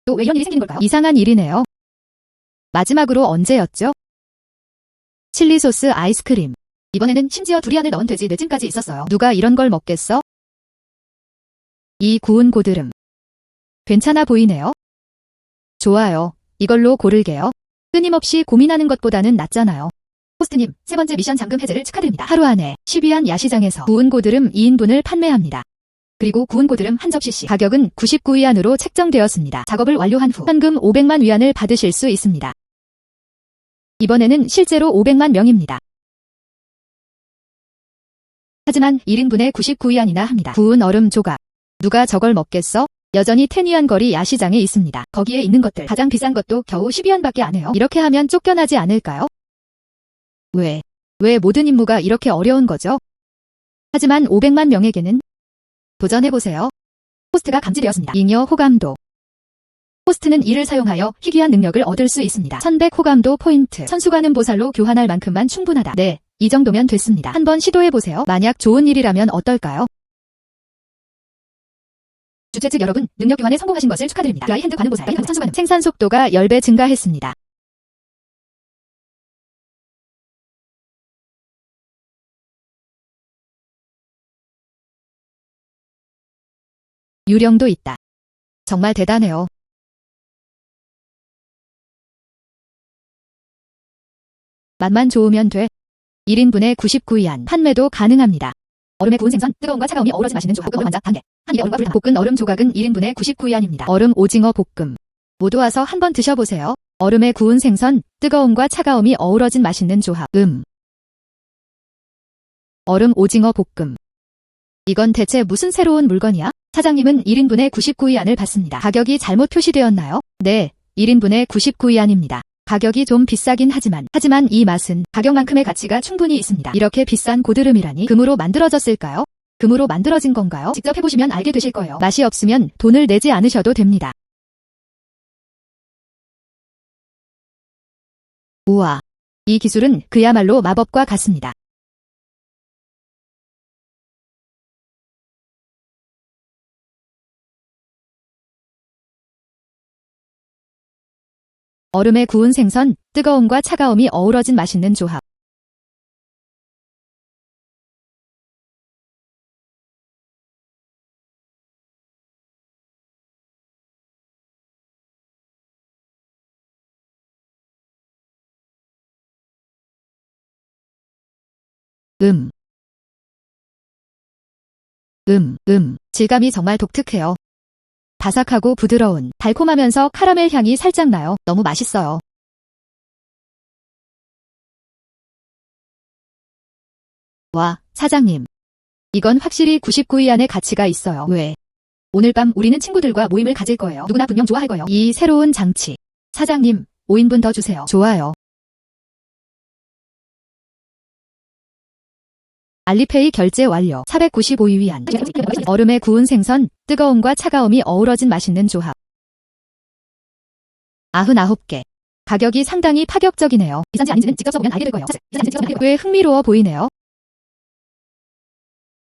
또 왜 이런 일이 생기는 걸까요? 이상한 일이네요. 마지막으로 언제였죠? 칠리소스 아이스크림. 이번에는 심지어 두리안을 넣은 돼지 뇌찜까지 있었어요. 누가 이런 걸 먹겠어? 이 구운 고드름. 괜찮아 보이네요. 좋아요. 이걸로 고를게요. 끊임없이 고민하는 것보다는 낫잖아요. 호스트님, 세 번째 미션 잔금 해제를 축하드립니다. 하루 안에 10위안 야시장에서 구운 고드름 2인분을 판매합니다. 그리고 구운 고드름 한 접시씩. 가격은 99위안으로 책정되었습니다. 작업을 완료한 후 현금 500만 위안을 받으실 수 있습니다. 이번에는 실제로 500만 명입니다. 하지만 1인분에 99위안이나 합니다. 구운 얼음 조각. 누가 저걸 먹겠어? 여전히 10위안 거리 야시장에 있습니다. 거기에 있는 것들 가장 비싼 것도 겨우 10위안밖에 안 해요. 이렇게 하면 쫓겨나지 않을까요? 왜 모든 임무가 이렇게 어려운 거죠? 하지만 500만 명에게는 도전해보세요. 호스트가 감지되었습니다. 잉여 호감도. 호스트는 이를 사용하여 희귀한 능력을 얻을 수 있습니다. 1100 호감도 포인트. 천수가는 보살로 교환할 만큼만 충분하다. 네, 이 정도면 됐습니다. 한번 시도해보세요. 만약 좋은 일이라면 어떨까요? 주최 측 여러분, 능력 교환에 성공하신 것을 축하드립니다. 드라이핸드 관음 보살, 천수가는 생산 속도가 10배 증가했습니다. 유령도 있다. 정말 대단해요. 맛만 좋으면 돼. 1인분에 99위안. 판매도 가능합니다. 얼음의 구운 생선, 뜨거움과 차가움이 어우러진 맛있는 조각. 볶은 얼음 완자, 단계. 한 입에 얼음과 불. 볶은 얼음 조각은 1인분에 99위안입니다. 얼음 오징어 볶음. 모두 와서 한번 드셔보세요. 얼음의 구운 생선, 뜨거움과 차가움이 어우러진 맛있는 조합. 얼음 오징어 볶음. 이건 대체 무슨 새로운 물건이야? 사장님은 1인분에 99위안을 받습니다. 가격이 잘못 표시되었나요? 네, 1인분에 99위안입니다. 가격이 좀 비싸긴 하지만 이 맛은 가격만큼의 가치가 충분히 있습니다. 이렇게 비싼 고드름이라니 금으로 만들어졌을까요? 금으로 만들어진 건가요? 직접 해보시면 알게 되실 거예요. 맛이 없으면 돈을 내지 않으셔도 됩니다. 우와! 이 기술은 그야말로 마법과 같습니다. 얼음에 구운 생선, 뜨거움과 차가움이 어우러진 맛있는 조합. 질감이 정말 독특해요. 바삭하고 부드러운, 달콤하면서 카라멜 향이 살짝 나요. 너무 맛있어요. 와, 사장님. 이건 확실히 99위안의 가치가 있어요. 왜? 오늘 밤 우리는 친구들과 모임을 가질 거예요. 누구나 분명 좋아할 거예요. 이 새로운 장치. 사장님, 5인분 더 주세요. 좋아요. 알리페이 결제 완료. 495위안. 얼음에 구운 생선, 뜨거움과 차가움이 어우러진 맛있는 조합. 99개. 가격이 상당히 파격적이네요. 비싼지 아닌지는 직접 써보면 알게 될 거예요. 꽤 흥미로워 보이네요.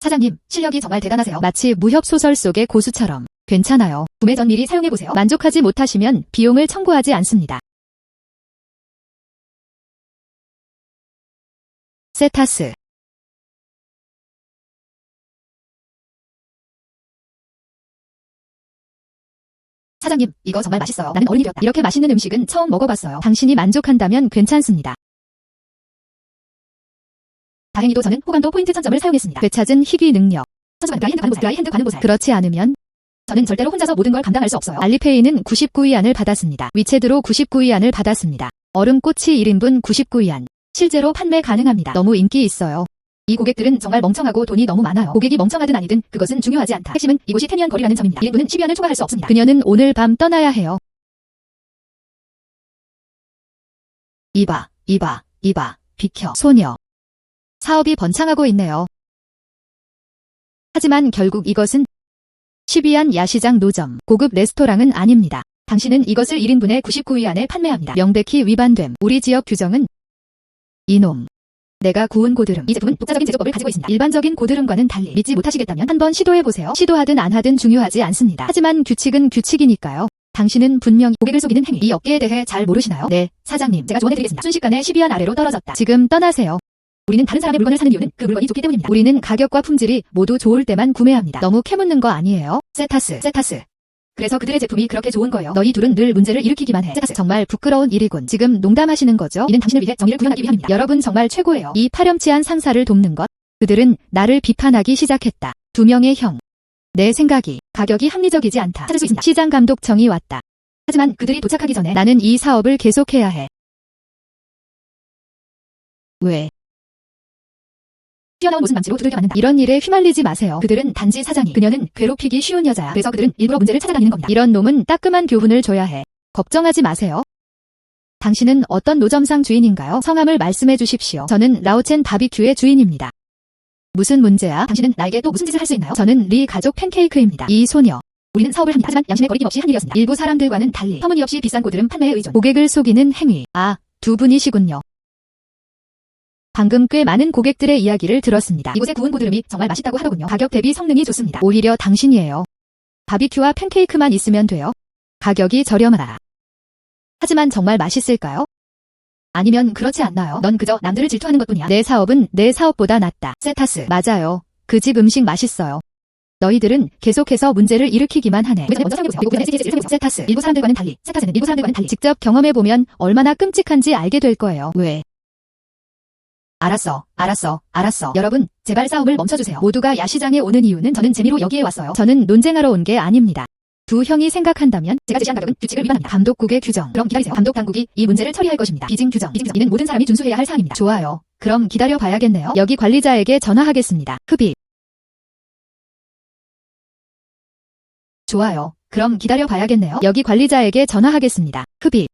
사장님, 실력이 정말 대단하세요. 마치 무협소설 속의 고수처럼. 괜찮아요. 구매 전 미리 사용해보세요. 만족하지 못하시면 비용을 청구하지 않습니다. 세타스. 사장님, 이거 정말 맛있어요. 나는 어른이 되었다. 이렇게 맛있는 음식은 처음 먹어봤어요. 당신이 만족한다면 괜찮습니다. 다행히도 저는 호감도 포인트 천점을 사용했습니다. 되찾은 희귀 능력. 드라이 핸드 가는 보살. 그렇지 않으면 저는 절대로 혼자서 모든 걸 감당할 수 없어요. 알리페이는 99위안을 받았습니다. 위챗으로 99위안을 받았습니다. 얼음꼬치 1인분 99위안. 실제로 판매 가능합니다. 너무 인기 있어요. 이 고객들은 정말 멍청하고 돈이 너무 많아요. 고객이 멍청하든 아니든 그것은 중요하지 않다. 핵심은 이곳이 테니안 거리라는 점입니다. 1인분은 12위안을 초과할 수 없습니다. 그녀는 오늘 밤 떠나야 해요. 이봐, 비켜, 소녀. 사업이 번창하고 있네요. 하지만 결국 이것은 10위안 야시장 노점, 고급 레스토랑은 아닙니다. 당신은 이것을 1인분에 99위안에 판매합니다. 명백히 위반됨. 우리 지역 규정은 이놈. 내가 구운 고드름. 이 제품은 독자적인 제조법을 가지고 있습니다. 일반적인 고드름과는 달리 믿지 못하시겠다면 한번 시도해보세요. 시도하든 안 하든 중요하지 않습니다. 하지만 규칙은 규칙이니까요. 당신은 분명히 고객을 속이는 행위. 이 업계에 대해 잘 모르시나요? 네, 사장님. 제가 조언해드리겠습니다. 순식간에 12위안 아래로 떨어졌다. 지금 떠나세요. 우리는 다른 사람의 물건을 사는 이유는 그 물건이 좋기 때문입니다. 우리는 가격과 품질이 모두 좋을 때만 구매합니다. 너무 캐묻는 거 아니에요? 세타스. 그래서 그들의 제품이 그렇게 좋은 거예요. 너희 둘은 늘 문제를 일으키기만 해. 세타스. 정말 부끄러운 일이군. 지금 농담하시는 거죠? 이는 당신을 위해 정의를 구현하기 위함입니다. 여러분 정말 최고예요. 이 파렴치한 상사를 돕는 것. 그들은 나를 비판하기 시작했다. 두 명의 형. 내 생각이 가격이 합리적이지 않다. 찾을 수 있습니다. 시장 감독청이 왔다. 하지만 그들이 도착하기 전에 나는 이 사업을 계속해야 해. 왜? 튀어나온 옷은 망치로 두들겨 맞는다. 이런 일에 휘말리지 마세요. 그들은 단지 사장이. 그녀는 괴롭히기 쉬운 여자야. 그래서 그들은 일부러 문제를 찾아다니는 겁니다. 이런 놈은 따끔한 교훈을 줘야 해. 걱정하지 마세요. 당신은 어떤 노점상 주인인가요? 성함을 말씀해 주십시오. 저는 라오첸 바비큐의 주인입니다. 무슨 문제야? 당신은 나에게 또 무슨 짓을 할 수 있나요? 저는 리 가족 팬케이크입니다. 이 소녀. 우리는 사업을 합니다. 하지만 양심의 거리낌 없이 한 일이었습니다. 일부 사람들과는 달리 터무니없이 비싼 고드름 판매에 의존. 고객을 속이는 행위. 아, 두 분이시군요. 방금 꽤 많은 고객들의 이야기를 들었습니다. 이곳의 구운 고드름이 정말 맛있다고 하더군요. 가격 대비 성능이 좋습니다. 오히려 당신이에요. 바비큐와 팬케이크만 있으면 돼요. 가격이 저렴하다. 하지만 정말 맛있을까요? 아니면 그렇지 않나요? 넌 그저 남들을 질투하는 것뿐이야. 내 사업은 내 사업보다 낫다. 세타스. 맞아요. 그 집 음식 맛있어요. 너희들은 계속해서 문제를 일으키기만 하네. 먼저 사용해보세요. 세타스. 일부 사람들과는 달리. 세타스는 일부 사람들과는 달리. 직접 경험해보면 얼마나 끔찍한지 알게 될 거예요. 왜? 알았어. 여러분, 제발 싸움을 멈춰주세요. 모두가 야시장에 오는 이유는 저는 재미로 여기에 왔어요. 저는 논쟁하러 온 게 아닙니다. 두 형이 생각한다면 제가 제시한 가격은 규칙을 위반합니다. 감독국의 규정. 그럼 기다리세요. 감독 당국이 이 문제를 처리할 것입니다. 비징 규정. 이는 모든 사람이 준수해야 할 사항입니다. 좋아요. 그럼 기다려 봐야겠네요. 여기 관리자에게 전화하겠습니다. 흡입. 좋아요. 그럼 기다려 봐야겠네요. 여기 관리자에게 전화하겠습니다. 흡입.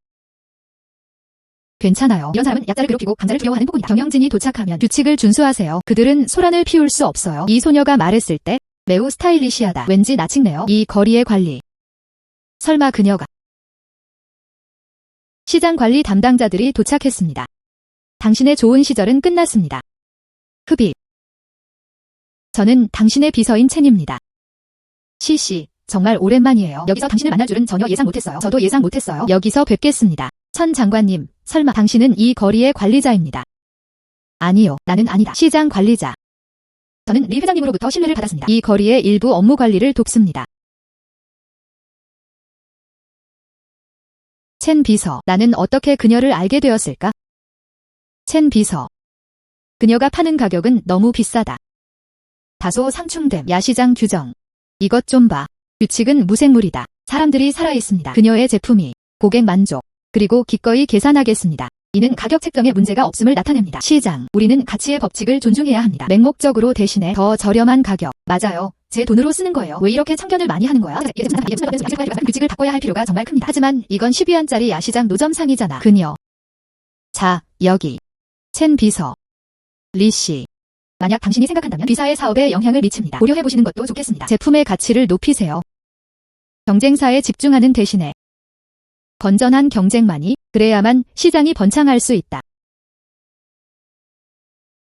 괜찮아요. 이런 사람은 약자를 괴롭히고 강자를 두려워하는 폭군이야. 경영진이 도착하면 규칙을 준수하세요. 그들은 소란을 피울 수 없어요. 이 소녀가 말했을 때 매우 스타일리시하다. 왠지 나칭네요. 이 거리의 관리. 설마 그녀가. 시장 관리 담당자들이 도착했습니다. 당신의 좋은 시절은 끝났습니다. 흡입. 저는 당신의 비서인 첸입니다. 시씨, 정말 오랜만이에요. 여기서 당신을 만날 줄은 전혀 예상 못했어요. 저도 예상 못했어요. 여기서 뵙겠습니다. 천 장관님, 설마 당신은 이 거리의 관리자입니다. 아니요, 나는 아니다. 시장 관리자. 저는 리 회장님으로부터 신뢰를 받았습니다. 이 거리의 일부 업무 관리를 돕습니다. 첸 비서, 나는 어떻게 그녀를 알게 되었을까? 첸 비서. 그녀가 파는 가격은 너무 비싸다. 다소 상충됨. 야시장 규정. 이것 좀 봐. 규칙은 무생물이다. 사람들이 살아있습니다. 그녀의 제품이 고객 만족. 그리고 기꺼이 계산하겠습니다. 이는 가격 책정에 문제가 없음을 나타냅니다. 시장, 우리는 가치의 법칙을 존중해야 합니다. 맹목적으로 대신에 더 저렴한 가격. 맞아요. 제 돈으로 쓰는 거예요. 왜 이렇게 참견을 많이 하는 거야? 규칙을 바꿔야 할 필요가 정말 큽니다. 하지만 이건 12안짜리 야시장 노점상이잖아. 그녀. 자, 여기. 첸 비서. 리 씨. 만약 당신이 생각한다면 비사의 사업에 영향을 미칩니다. 고려해보시는 것도 좋겠습니다. 제품의 가치를 높이세요. 경쟁사에 집중하는 대신에 건전한 경쟁만이, 그래야만 시장이 번창할 수 있다.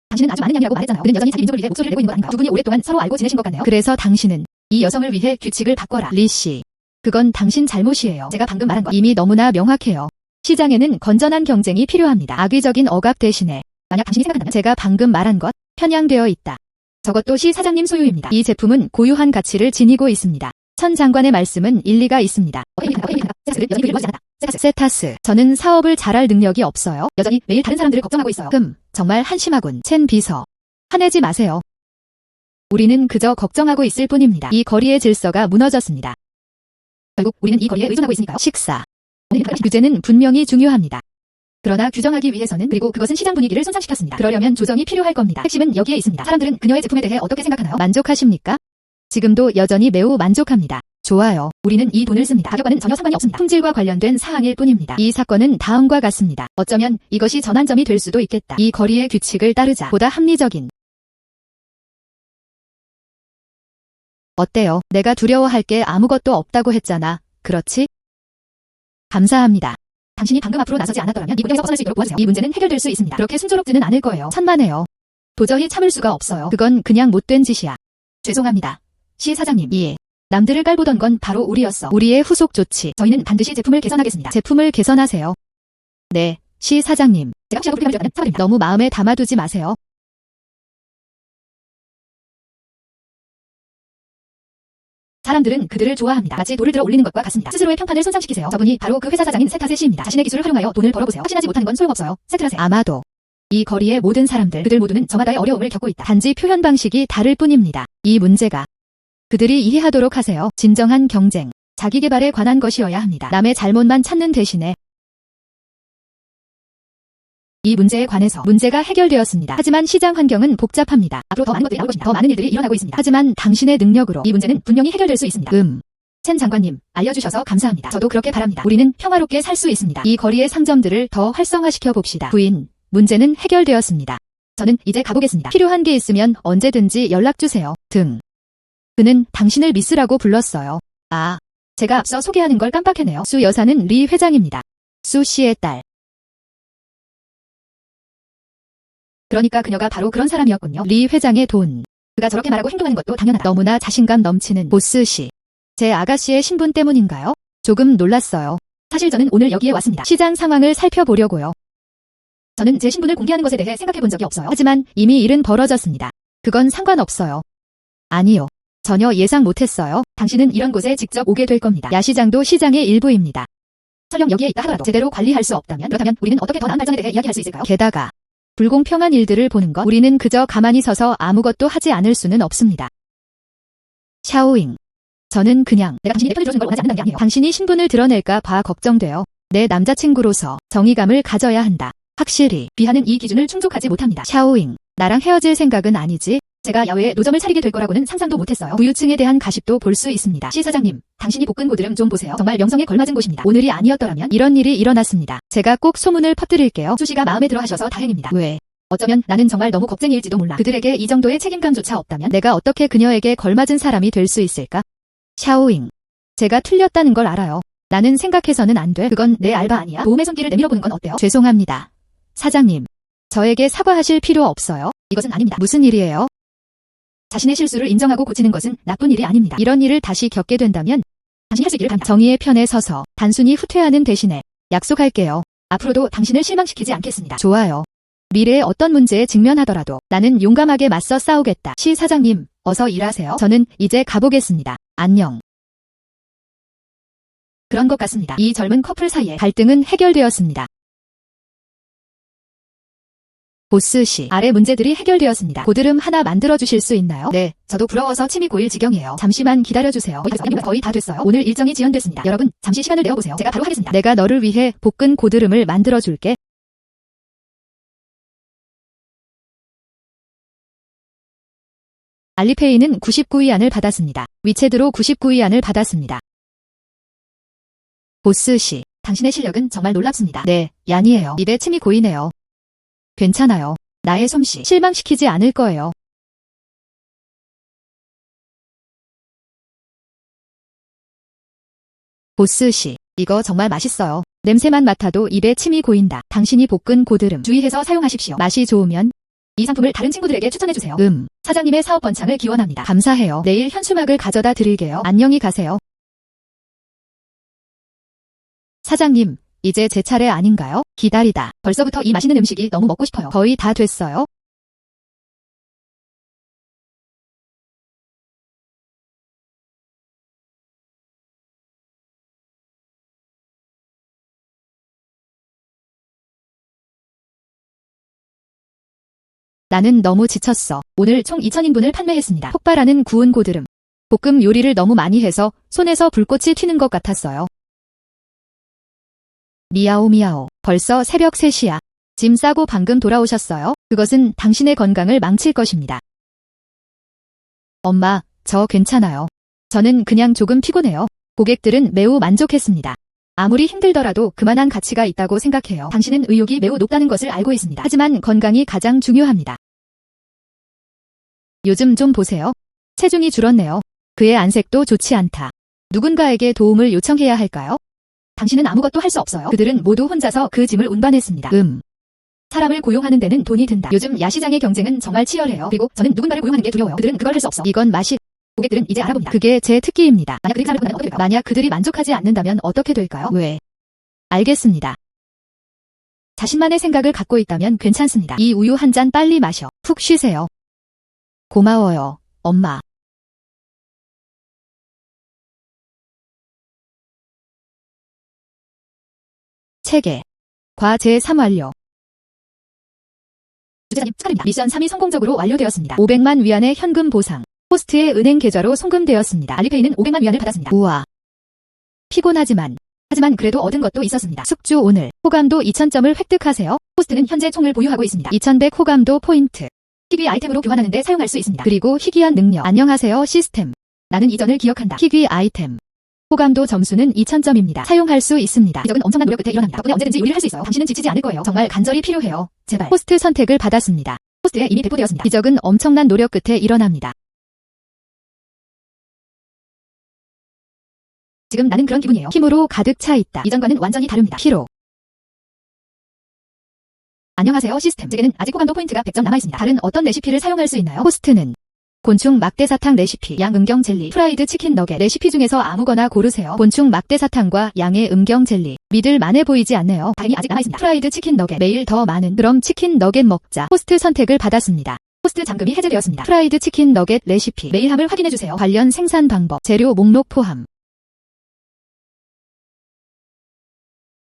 당신은 아주 많은 양이라고 말했잖아요. 그는 여전히 자기 민족을 위해 목소리를 내고 있는 것 아닌가. 두 분이 오랫동안 서로 알고 지내신 것 같네요. 그래서 당신은 이 여성을 위해 규칙을 바꿔라. 리 씨. 그건 당신 잘못이에요. 제가 방금 말한 건 이미 너무나 명확해요. 시장에는 건전한 경쟁이 필요합니다. 악의적인 억압 대신에 만약 당신이 생각한다면 제가 방금 말한 것 편향되어 있다. 저것도 시 사장님 소유입니다. 이 제품은 고유한 가치를 지니고 있습니다. 천 장관의 말씀은 일리가 있습니다. 세타스, 저는 사업을 잘할 능력이 없어요. 여전히 매일 다른 사람들을 걱정하고 있어요. 정말 한심하군. 첸 비서. 화내지 마세요. 우리는 그저 걱정하고 있을 뿐입니다. 이 거리의 질서가 무너졌습니다. 결국 우리는 이 거리에 의존하고 있으니까요. 식사. 규제는 분명히 중요합니다. 그러나 규정하기 위해서는, 그리고 그것은 시장 분위기를 손상시켰습니다. 그러려면 조정이 필요할 겁니다. 핵심은 여기에 있습니다. 사람들은 그녀의 제품에 대해 어떻게 생각하나요? 만족하십니까? 지금도 여전히 매우 만족합니다. 좋아요. 우리는 이 돈을 씁니다. 가격과는 전혀 상관이 없습니다. 품질과 관련된 사항일 뿐입니다. 이 사건은 다음과 같습니다. 어쩌면 이것이 전환점이 될 수도 있겠다. 이 거리의 규칙을 따르자. 보다 합리적인. 어때요? 내가 두려워할 게 아무것도 없다고 했잖아. 그렇지? 감사합니다. 당신이 방금 앞으로 나서지 않았더라면 이 문제에서 벗어날 수 있도록 도와주세요. 이 문제는 해결될 수 있습니다. 그렇게 순조롭지는 않을 거예요. 천만에요. 도저히 참을 수가 없어요. 그건 그냥 못된 짓이야. 죄송합니다. 시 사장님. 예. 남들을 깔보던 건 바로 우리였어. 우리의 후속 조치. 저희는 반드시 제품을 개선하겠습니다. 제품을 개선하세요. 네, 시 사장님. 제가 혹시라도 불편을 주었다면 사과드립니다. 너무 마음에 담아두지 마세요. 사람들은 그들을 좋아합니다. 마치 돌을 들어 올리는 것과 같습니다. 스스로의 평판을 손상시키세요. 저분이 바로 그 회사 사장인 세타세 씨입니다. 자신의 기술을 활용하여 돈을 벌어보세요. 확신하지 못하는 건 소용없어요. 세트라세. 아마도 이 거리의 모든 사람들, 그들 모두는 저마다의 어려움을 겪고 있다. 단지 표현 방식이 다를 뿐입니다. 이 문제가 그들이 이해하도록 하세요. 진정한 경쟁, 자기 개발에 관한 것이어야 합니다. 남의 잘못만 찾는 대신에 이 문제에 관해서 문제가 해결되었습니다. 하지만 시장 환경은 복잡합니다. 앞으로 더 많은 것들이 나올 것입니다. 더 많은 일들이 일어나고 있습니다. 하지만 당신의 능력으로 이 문제는 분명히 해결될 수 있습니다. 첸 장관님, 알려주셔서 감사합니다. 저도 그렇게 바랍니다. 우리는 평화롭게 살 수 있습니다. 이 거리의 상점들을 더 활성화시켜 봅시다. 부인, 문제는 해결되었습니다. 저는 이제 가보겠습니다. 필요한 게 있으면 언제든지 연락주세요. 그는 당신을 미스라고 불렀어요. 아, 제가 앞서 소개하는 걸 깜빡했네요. 수 여사는 리 회장입니다. 수 씨의 딸. 그러니까 그녀가 바로 그런 사람이었군요. 리 회장의 돈. 그가 저렇게 말하고 행동하는 것도 당연하다. 너무나 자신감 넘치는 보스씨. 제 아가씨의 신분 때문인가요? 조금 놀랐어요. 사실 저는 오늘 여기에 왔습니다. 시장 상황을 살펴보려고요. 저는 제 신분을 공개하는 것에 대해 생각해 본 적이 없어요. 하지만 이미 일은 벌어졌습니다. 그건 상관없어요. 아니요. 전혀 예상 못했어요. 당신은 이런 곳에 직접 오게 될 겁니다. 야시장도 시장의 일부입니다. 설령 여기에 있다 하더라도 제대로 관리할 수 없다면, 그렇다면 우리는 어떻게 더 나은 발전에 대해 이야기할 수 있을까요? 게다가 불공평한 일들을 보는 것, 우리는 그저 가만히 서서 아무것도 하지 않을 수는 없습니다. 샤오잉. 저는 그냥 내가 당신이 내 편을 들어준 걸 원하지 않는다는 게 아니에요. 당신이 신분을 드러낼까 봐 걱정돼요. 내 남자친구로서 정의감을 가져야 한다. 확실히 비하는 이 기준을 충족하지 못합니다. 샤오잉. 나랑 헤어질 생각은 아니지? 제가 야외에 노점을 차리게 될 거라고는 상상도 못했어요. 부유층에 대한 가십도 볼 수 있습니다. 시 사장님, 당신이 볶은 고드름 좀 보세요. 정말 명성에 걸맞은 곳입니다. 오늘이 아니었더라면 이런 일이 일어났습니다. 제가 꼭 소문을 퍼뜨릴게요. 수시가 마음에 들어 하셔서 다행입니다. 왜? 어쩌면 나는 정말 너무 겁쟁이일지도 몰라. 그들에게 이 정도의 책임감조차 없다면 내가 어떻게 그녀에게 걸맞은 사람이 될 수 있을까? 샤오잉. 제가 틀렸다는 걸 알아요. 나는 생각해서는 안 돼. 그건 내 알바 아니야. 도움의 손길을 내밀어 보는 건 어때요? 죄송합니다. 사장님. 저에게 사과하실 필요 없어요. 이것은 아닙니다. 무슨 일이에요? 자신의 실수를 인정하고 고치는 것은 나쁜 일이 아닙니다. 이런 일을 다시 겪게 된다면 당신이 할 수 있기를 바랍니다. 정의의 편에 서서 단순히 후퇴하는 대신에 약속할게요. 앞으로도 당신을 실망시키지 않겠습니다. 좋아요. 미래에 어떤 문제에 직면하더라도 나는 용감하게 맞서 싸우겠다. 시 사장님, 어서 일하세요. 저는 이제 가보겠습니다. 안녕. 그런 것 같습니다. 이 젊은 커플 사이의 갈등은 해결되었습니다. 보스씨, 아래 문제들이 해결되었습니다. 고드름 하나 만들어주실 수 있나요? 네, 저도 부러워서 침이 고일 지경이에요. 잠시만 기다려주세요. 거의 다 됐어요. 오늘 일정이 지연됐습니다. 여러분, 잠시 시간을 내어보세요. 제가 바로 하겠습니다. 내가 너를 위해 볶은 고드름을 만들어줄게. 알리페이는 99위안을 받았습니다. 위챗으로 99위안을 받았습니다. 보스씨, 당신의 실력은 정말 놀랍습니다. 네, 얀이에요. 입에 침이 고이네요. 괜찮아요. 나의 솜씨 실망시키지 않을 거예요. 보스씨, 이거 정말 맛있어요. 냄새만 맡아도 입에 침이 고인다. 당신이 볶은 고드름 주의해서 사용하십시오. 맛이 좋으면 이 상품을 다른 친구들에게 추천해주세요. 사장님의 사업 번창을 기원합니다. 감사해요. 내일 현수막을 가져다 드릴게요. 안녕히 가세요. 사장님, 이제 제 차례 아닌가요? 기다리다. 벌써부터 이 맛있는 음식이 너무 먹고 싶어요. 거의 다 됐어요. 나는 너무 지쳤어. 오늘 총 2,000인분을 판매했습니다. 폭발하는 구운 고드름. 볶음 요리를 너무 많이 해서 손에서 불꽃이 튀는 것 같았어요. 미야오 미야오. 벌써 새벽 3시야. 짐 싸고 방금 돌아오셨어요? 그것은 당신의 건강을 망칠 것입니다. 엄마, 저 괜찮아요. 저는 그냥 조금 피곤해요. 고객들은 매우 만족했습니다. 아무리 힘들더라도 그만한 가치가 있다고 생각해요. 당신은 의욕이 매우 높다는 것을 알고 있습니다. 하지만 건강이 가장 중요합니다. 요즘 좀 보세요. 체중이 줄었네요. 그의 안색도 좋지 않다. 누군가에게 도움을 요청해야 할까요? 당신은 아무것도 할 수 없어요. 그들은 모두 혼자서 그 짐을 운반했습니다. 사람을 고용하는 데는 돈이 든다. 요즘 야시장의 경쟁은 정말 치열해요. 그리고 저는 누군가를 고용하는 게 두려워요. 그들은 그걸 할 수 없어. 이건 맛이... 고객들은 이제 알아봅니다. 그게 제 특기입니다. 만약 그들이 사람을 고용하면 어떻게 될까요? 만약 그들이 만족하지 않는다면 어떻게 될까요? 왜? 알겠습니다. 자신만의 생각을 갖고 있다면 괜찮습니다. 이 우유 한 잔 빨리 마셔. 푹 쉬세요. 고마워요, 엄마. 체계. 과제 3 완료. 주제자님 축하드립니다. 미션 3이 성공적으로 완료되었습니다. 500만 위안의 현금 보상. 호스트의 은행 계좌로 송금되었습니다. 알리페이는 500만 위안을 받았습니다. 우와. 피곤하지만 그래도 얻은 것도 있었습니다. 숙주 오늘. 호감도 2000점을 획득하세요. 호스트는 현재 총을 보유하고 있습니다. 2100 호감도 포인트. 희귀 아이템으로 교환하는데 사용할 수 있습니다. 그리고 희귀한 능력. 안녕하세요 시스템. 나는 이전을 기억한다. 희귀 아이템. 호감도 점수는 2000점입니다. 사용할 수 있습니다. 기적은 엄청난 노력 끝에 일어납니다. 덕분에 언제든지 요리를 할 수 있어요. 당신은 지치지 않을 거예요. 정말 간절히 필요해요. 제발. 호스트 선택을 받았습니다. 호스트에 이미 배포되었습니다. 기적은 엄청난 노력 끝에 일어납니다. 지금 나는 그런 기분이에요. 힘으로 가득 차 있다. 이전과는 완전히 다릅니다. 피로. 안녕하세요 시스템. 제게는 아직 호감도 포인트가 100점 남아있습니다. 다른 어떤 레시피를 사용할 수 있나요? 호스트는 곤충 막대사탕 레시피, 양 음경 젤리, 프라이드 치킨 너겟 레시피 중에서 아무거나 고르세요. 곤충 막대사탕과 양의 음경 젤리. 믿을 만해 보이지 않네요. 다행히 아직 남아있습니다. 프라이드 치킨 너겟. 매일 더 많은. 그럼 치킨 너겟 먹자. 호스트 선택을 받았습니다. 호스트 잠금이 해제되었습니다. 프라이드 치킨 너겟 레시피. 메일함을 확인해주세요. 관련 생산 방법. 재료 목록 포함.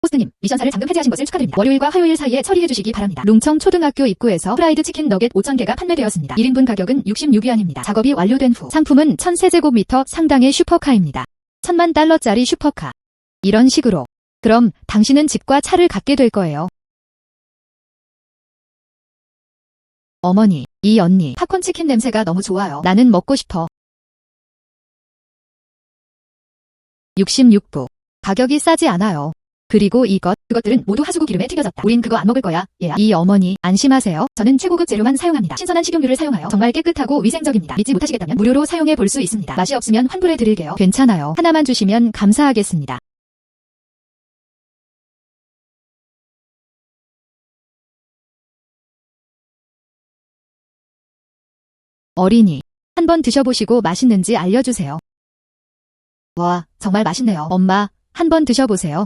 호스트님, 미션사를 잠금 해제하신 것을 축하드립니다. 월요일과 화요일 사이에 처리해주시기 바랍니다. 룽청 초등학교 입구에서 프라이드 치킨 너겟 5,000개가 판매되었습니다. 1인분 가격은 66위안입니다. 작업이 완료된 후 상품은 1000세제곱미터 상당의 슈퍼카입니다. 1000만 달러짜리 슈퍼카. 이런 식으로. 그럼 당신은 집과 차를 갖게 될 거예요. 어머니, 이 언니, 팝콘 치킨 냄새가 너무 좋아요. 나는 먹고 싶어. 66부. 가격이 싸지 않아요. 그리고 그것들은 모두 하수구 기름에 튀겨졌다. 우린 그거 안 먹을 거야, 얘야. 이 어머니, 안심하세요. 저는 최고급 재료만 사용합니다. 신선한 식용유를 사용하여 정말 깨끗하고 위생적입니다. 믿지 못하시겠다면 무료로 사용해 볼 수 있습니다. 맛이 없으면 환불해 드릴게요. 괜찮아요. 하나만 주시면 감사하겠습니다. 어린이, 한번 드셔보시고 맛있는지 알려주세요. 와, 정말 맛있네요. 엄마, 한번 드셔보세요.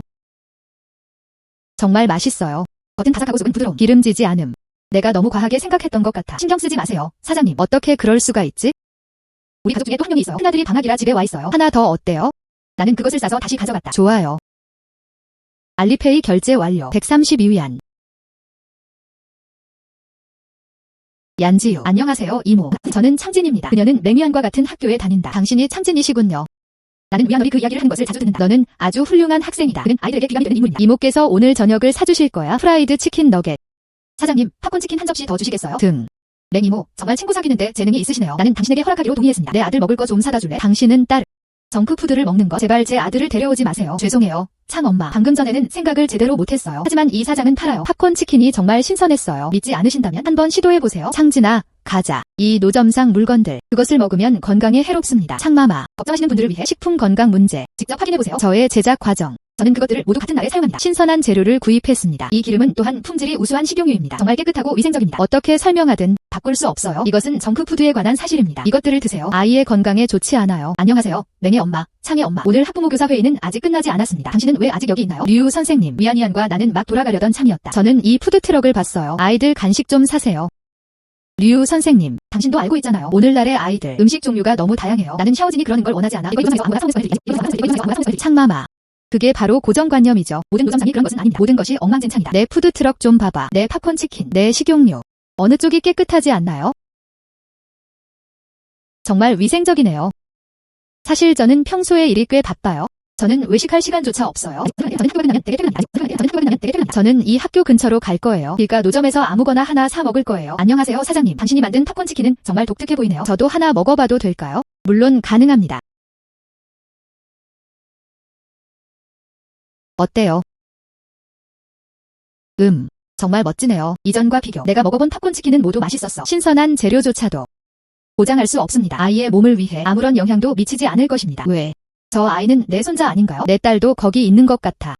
정말 맛있어요. 겉은 바삭하고 속은 부드러움. 기름지지 않음. 내가 너무 과하게 생각했던 것 같아. 신경 쓰지 마세요, 사장님. 어떻게 그럴 수가 있지? 우리 가족 중에 또 한 명이 있어요. 큰아들이 방학이라 집에 와 있어요. 하나 더 어때요? 나는 그것을 싸서 다시 가져갔다. 좋아요. 알리페이 결제 완료. 132위안. 얀지유. 안녕하세요, 이모. 저는 창진입니다. 그녀는 맹위안과 같은 학교에 다닌다. 당신이 창진이시군요. 나는 위안어리 그 이야기를 하는 것을 자주 듣는다. 너는 아주 훌륭한 학생이다. 그는 아이들에게 귀감이 되는 인물입니다. 이모께서 오늘 저녁을 사주실 거야. 프라이드 치킨 너겟. 사장님, 팝콘 치킨 한 접시 더 주시겠어요? 등. 맹이모, 정말 친구 사귀는데 재능이 있으시네요. 나는 당신에게 허락하기로 동의했습니다. 내 아들 먹을 거 좀 사다 줄래? 당신은 딸. 정크푸드를 먹는 거 제발 제 아들을 데려오지 마세요. 죄송해요. 참 엄마. 방금 전에는 생각을 제대로 못했어요. 하지만 이 사장은 팔아요. 팝콘 치킨이 정말 신선했어요. 믿지 않으신다면 한번 시도해보세요. 창진아, 가자. 이 노점상 물건들. 그것을 먹으면 건강에 해롭습니다. 창마마. 걱정하시는 분들을 위해 식품 건강 문제. 직접 확인해보세요. 저의 제작 과정. 저는 그것들을 모두 같은 날에 사용합니다. 신선한 재료를 구입했습니다. 이 기름은 또한 품질이 우수한 식용유입니다. 정말 깨끗하고 위생적입니다. 어떻게 설명하든 바꿀 수 없어요. 이것은 정크푸드에 관한 사실입니다. 이것들을 드세요. 아이의 건강에 좋지 않아요. 안녕하세요. 맹의 엄마, 창의 엄마. 오늘 학부모 교사 회의는 아직 끝나지 않았습니다. 당신은 왜 아직 여기 있나요? 류 선생님, 위안이안과 나는 막 돌아가려던 참이었다. 저는 이 푸드트럭을 봤어요. 아이들 간식 좀 사세요. 류 선생님, 당신도 알고 있잖아요. 오늘날의 아이들, 음식 종류가 너무 다양해요. 나는 샤오진이 그러는 걸 원하지 않아. 창마마. 그게 바로 고정관념이죠. 모든 노점상이 그런 것은 아닙니다. 모든 것이 엉망진창이다. 내 푸드트럭 좀 봐봐. 내 팝콘 치킨, 내 식용유. 어느 쪽이 깨끗하지 않나요? 정말 위생적이네요. 사실 저는 평소에 일이 꽤 바빠요. 저는 외식할 시간조차 없어요. 저는 이 학교 근처로 갈 거예요. 그러니까 노점에서 아무거나 하나 사 먹을 거예요. 안녕하세요, 사장님. 당신이 만든 팝콘 치킨은 정말 독특해 보이네요. 저도 하나 먹어봐도 될까요? 물론 가능합니다. 어때요? 정말 멋지네요. 이전과 비교. 내가 먹어본 팝콘 치킨은 모두 맛있었어. 신선한 재료조차도 보장할 수 없습니다. 아이의 몸을 위해 아무런 영향도 미치지 않을 것입니다. 왜? 저 아이는 내 손자 아닌가요? 내 딸도 거기 있는 것 같아.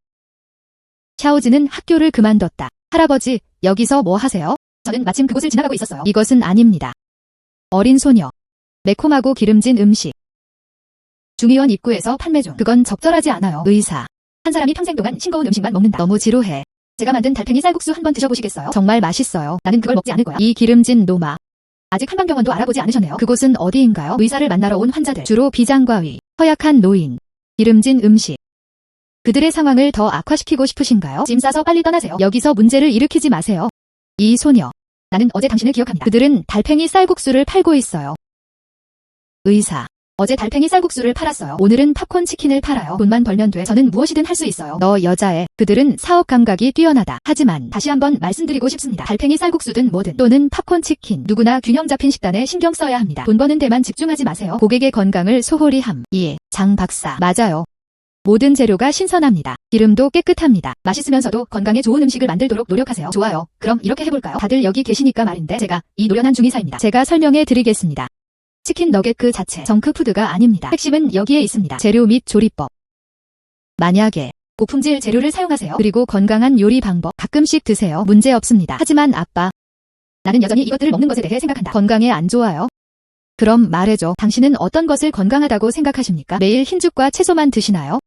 샤오지는 학교를 그만뒀다. 할아버지, 여기서 뭐 하세요? 저는 마침 그곳을 지나가고 있었어요. 이것은 아닙니다. 어린 소녀. 매콤하고 기름진 음식. 중의원 입구에서 판매 중. 그건 적절하지 않아요. 의사. 한 사람이 평생 동안 싱거운 음식만 먹는다. 너무 지루해. 제가 만든 달팽이 쌀국수 한번 드셔보시겠어요? 정말 맛있어요. 나는 그걸 먹지 않을 거야. 이 기름진 노마. 아직 한방병원도 알아보지 않으셨네요. 그곳은 어디인가요? 의사를 만나러 온 환자들. 주로 비장과위, 허약한 노인, 기름진 음식. 그들의 상황을 더 악화시키고 싶으신가요? 짐 싸서 빨리 떠나세요. 여기서 문제를 일으키지 마세요. 이 소녀. 나는 어제 당신을 기억합니다. 그들은 달팽이 쌀국수를 팔고 있어요. 의사. 어제 달팽이 쌀국수를 팔았어요. 오늘은 팝콘 치킨을 팔아요. 돈만 벌면 돼. 저는 무엇이든 할 수 있어요. 너 여자애. 그들은 사업 감각이 뛰어나다. 하지만 다시 한번 말씀드리고 싶습니다. 달팽이 쌀국수든 뭐든 또는 팝콘 치킨. 누구나 균형 잡힌 식단에 신경 써야 합니다. 돈 버는 데만 집중하지 마세요. 고객의 건강을 소홀히 함. 예, 장 박사. 맞아요. 모든 재료가 신선합니다. 기름도 깨끗합니다. 맛있으면서도 건강에 좋은 음식을 만들도록 노력하세요. 좋아요. 그럼 이렇게 해볼까요? 다들 여기 계시니까 말인데 제가 이 노련한 중의사입니다. 제가 설명해 드리겠습니다. 치킨 너겟 그 자체 정크푸드가 아닙니다. 핵심은 여기에 있습니다. 재료 및 조리법. 만약에 고품질 재료를 사용하세요. 그리고 건강한 요리 방법 가끔씩 드세요. 문제 없습니다. 하지만 아빠, 나는 여전히 이것들을 먹는 것에 대해 생각한다. 건강에 안 좋아요? 그럼 말해줘. 당신은 어떤 것을 건강하다고 생각하십니까? 매일 흰죽과 채소만 드시나요?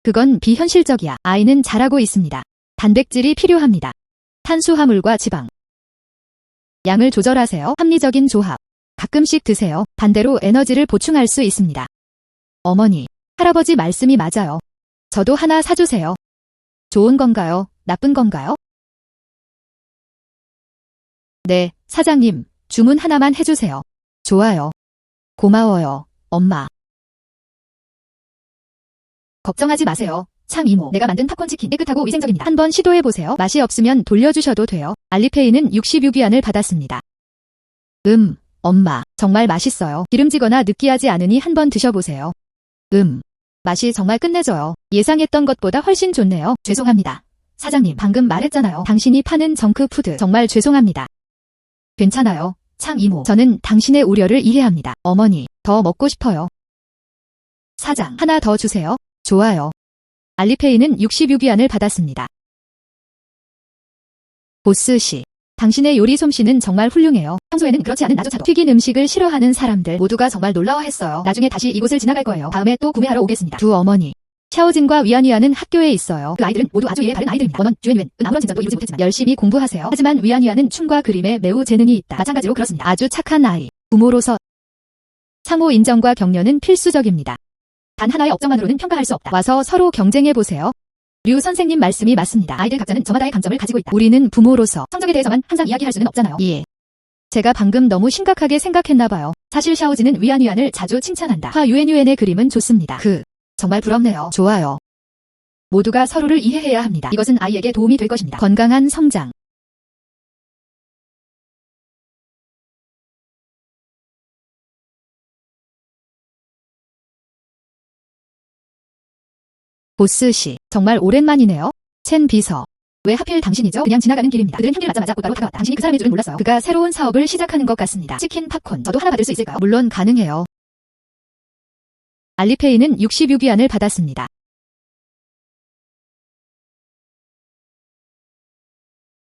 그건 비현실적이야. 아이는 잘하고 있습니다. 단백질이 필요합니다. 탄수화물과 지방. 양을 조절하세요. 합리적인 조합. 가끔씩 드세요. 반대로 에너지를 보충할 수 있습니다. 어머니, 할아버지 말씀이 맞아요. 저도 하나 사주세요. 좋은 건가요? 나쁜 건가요? 네, 사장님, 주문 하나만 해주세요. 좋아요. 고마워요, 엄마. 걱정하지 마세요. 참 이모, 내가 만든 팝콘 치킨 깨끗하고 위생적입니다. 한번 시도해보세요. 맛이 없으면 돌려주셔도 돼요. 알리페이는 66위안을 받았습니다. 엄마, 정말 맛있어요. 기름지거나 느끼하지 않으니 한번 드셔보세요. 맛이 정말 끝내줘요. 예상했던 것보다 훨씬 좋네요. 죄송합니다. 사장님, 방금 말했잖아요. 당신이 파는 정크푸드. 정말 죄송합니다. 괜찮아요. 창 이모, 저는 당신의 우려를 이해합니다. 어머니, 더 먹고 싶어요. 사장, 하나 더 주세요. 좋아요. 알리페이는 66위안을 받았습니다. 보스씨, 당신의 요리 솜씨는 정말 훌륭해요. 평소에는 그렇지 않은 나조차도 튀긴 음식을 싫어하는 사람들 모두가 정말 놀라워했어요. 나중에 다시 이곳을 지나갈 거예요. 다음에 또 구매하러 오겠습니다. 두 어머니, 샤오진과 위안위안은 학교에 있어요. 그 아이들은 모두 아주 예의 바른 아이들입니다. 원원, 주엔유엔, 아무런 진전도 이루지 못했지만 열심히 공부하세요. 하지만 위안위안은 춤과 그림에 매우 재능이 있다. 마찬가지로 그렇습니다. 아주 착한 아이. 부모로서 상호 인정과 격려는 필수적입니다. 단 하나의 업적만으로는 평가할 수 없다. 와서 서로 경쟁해보세요. 류 선생님 말씀이 맞습니다. 아이들 각자는 저마다의 강점을 가지고 있다. 우리는 부모로서 성적에 대해서만 항상 이야기할 수는 없잖아요. 예. 제가 방금 너무 심각하게 생각했나봐요. 사실 샤오지는 위안위안을 자주 칭찬한다. 유엔유엔의 그림은 좋습니다. 정말 부럽네요. 좋아요. 모두가 서로를 이해해야 합니다. 이것은 아이에게 도움이 될 것입니다. 건강한 성장. 보스씨, 정말 오랜만이네요. 첸 비서. 왜 하필 당신이죠? 그냥 지나가는 길입니다. 그들은 향기를 맡자마자 곧바로 다가왔다. 당신이 그 사람일 줄은 몰랐어요. 그가 새로운 사업을 시작하는 것 같습니다. 치킨 팝콘. 저도 하나 받을 수 있을까요? 물론 가능해요. 알리페이는 66위안을 받았습니다.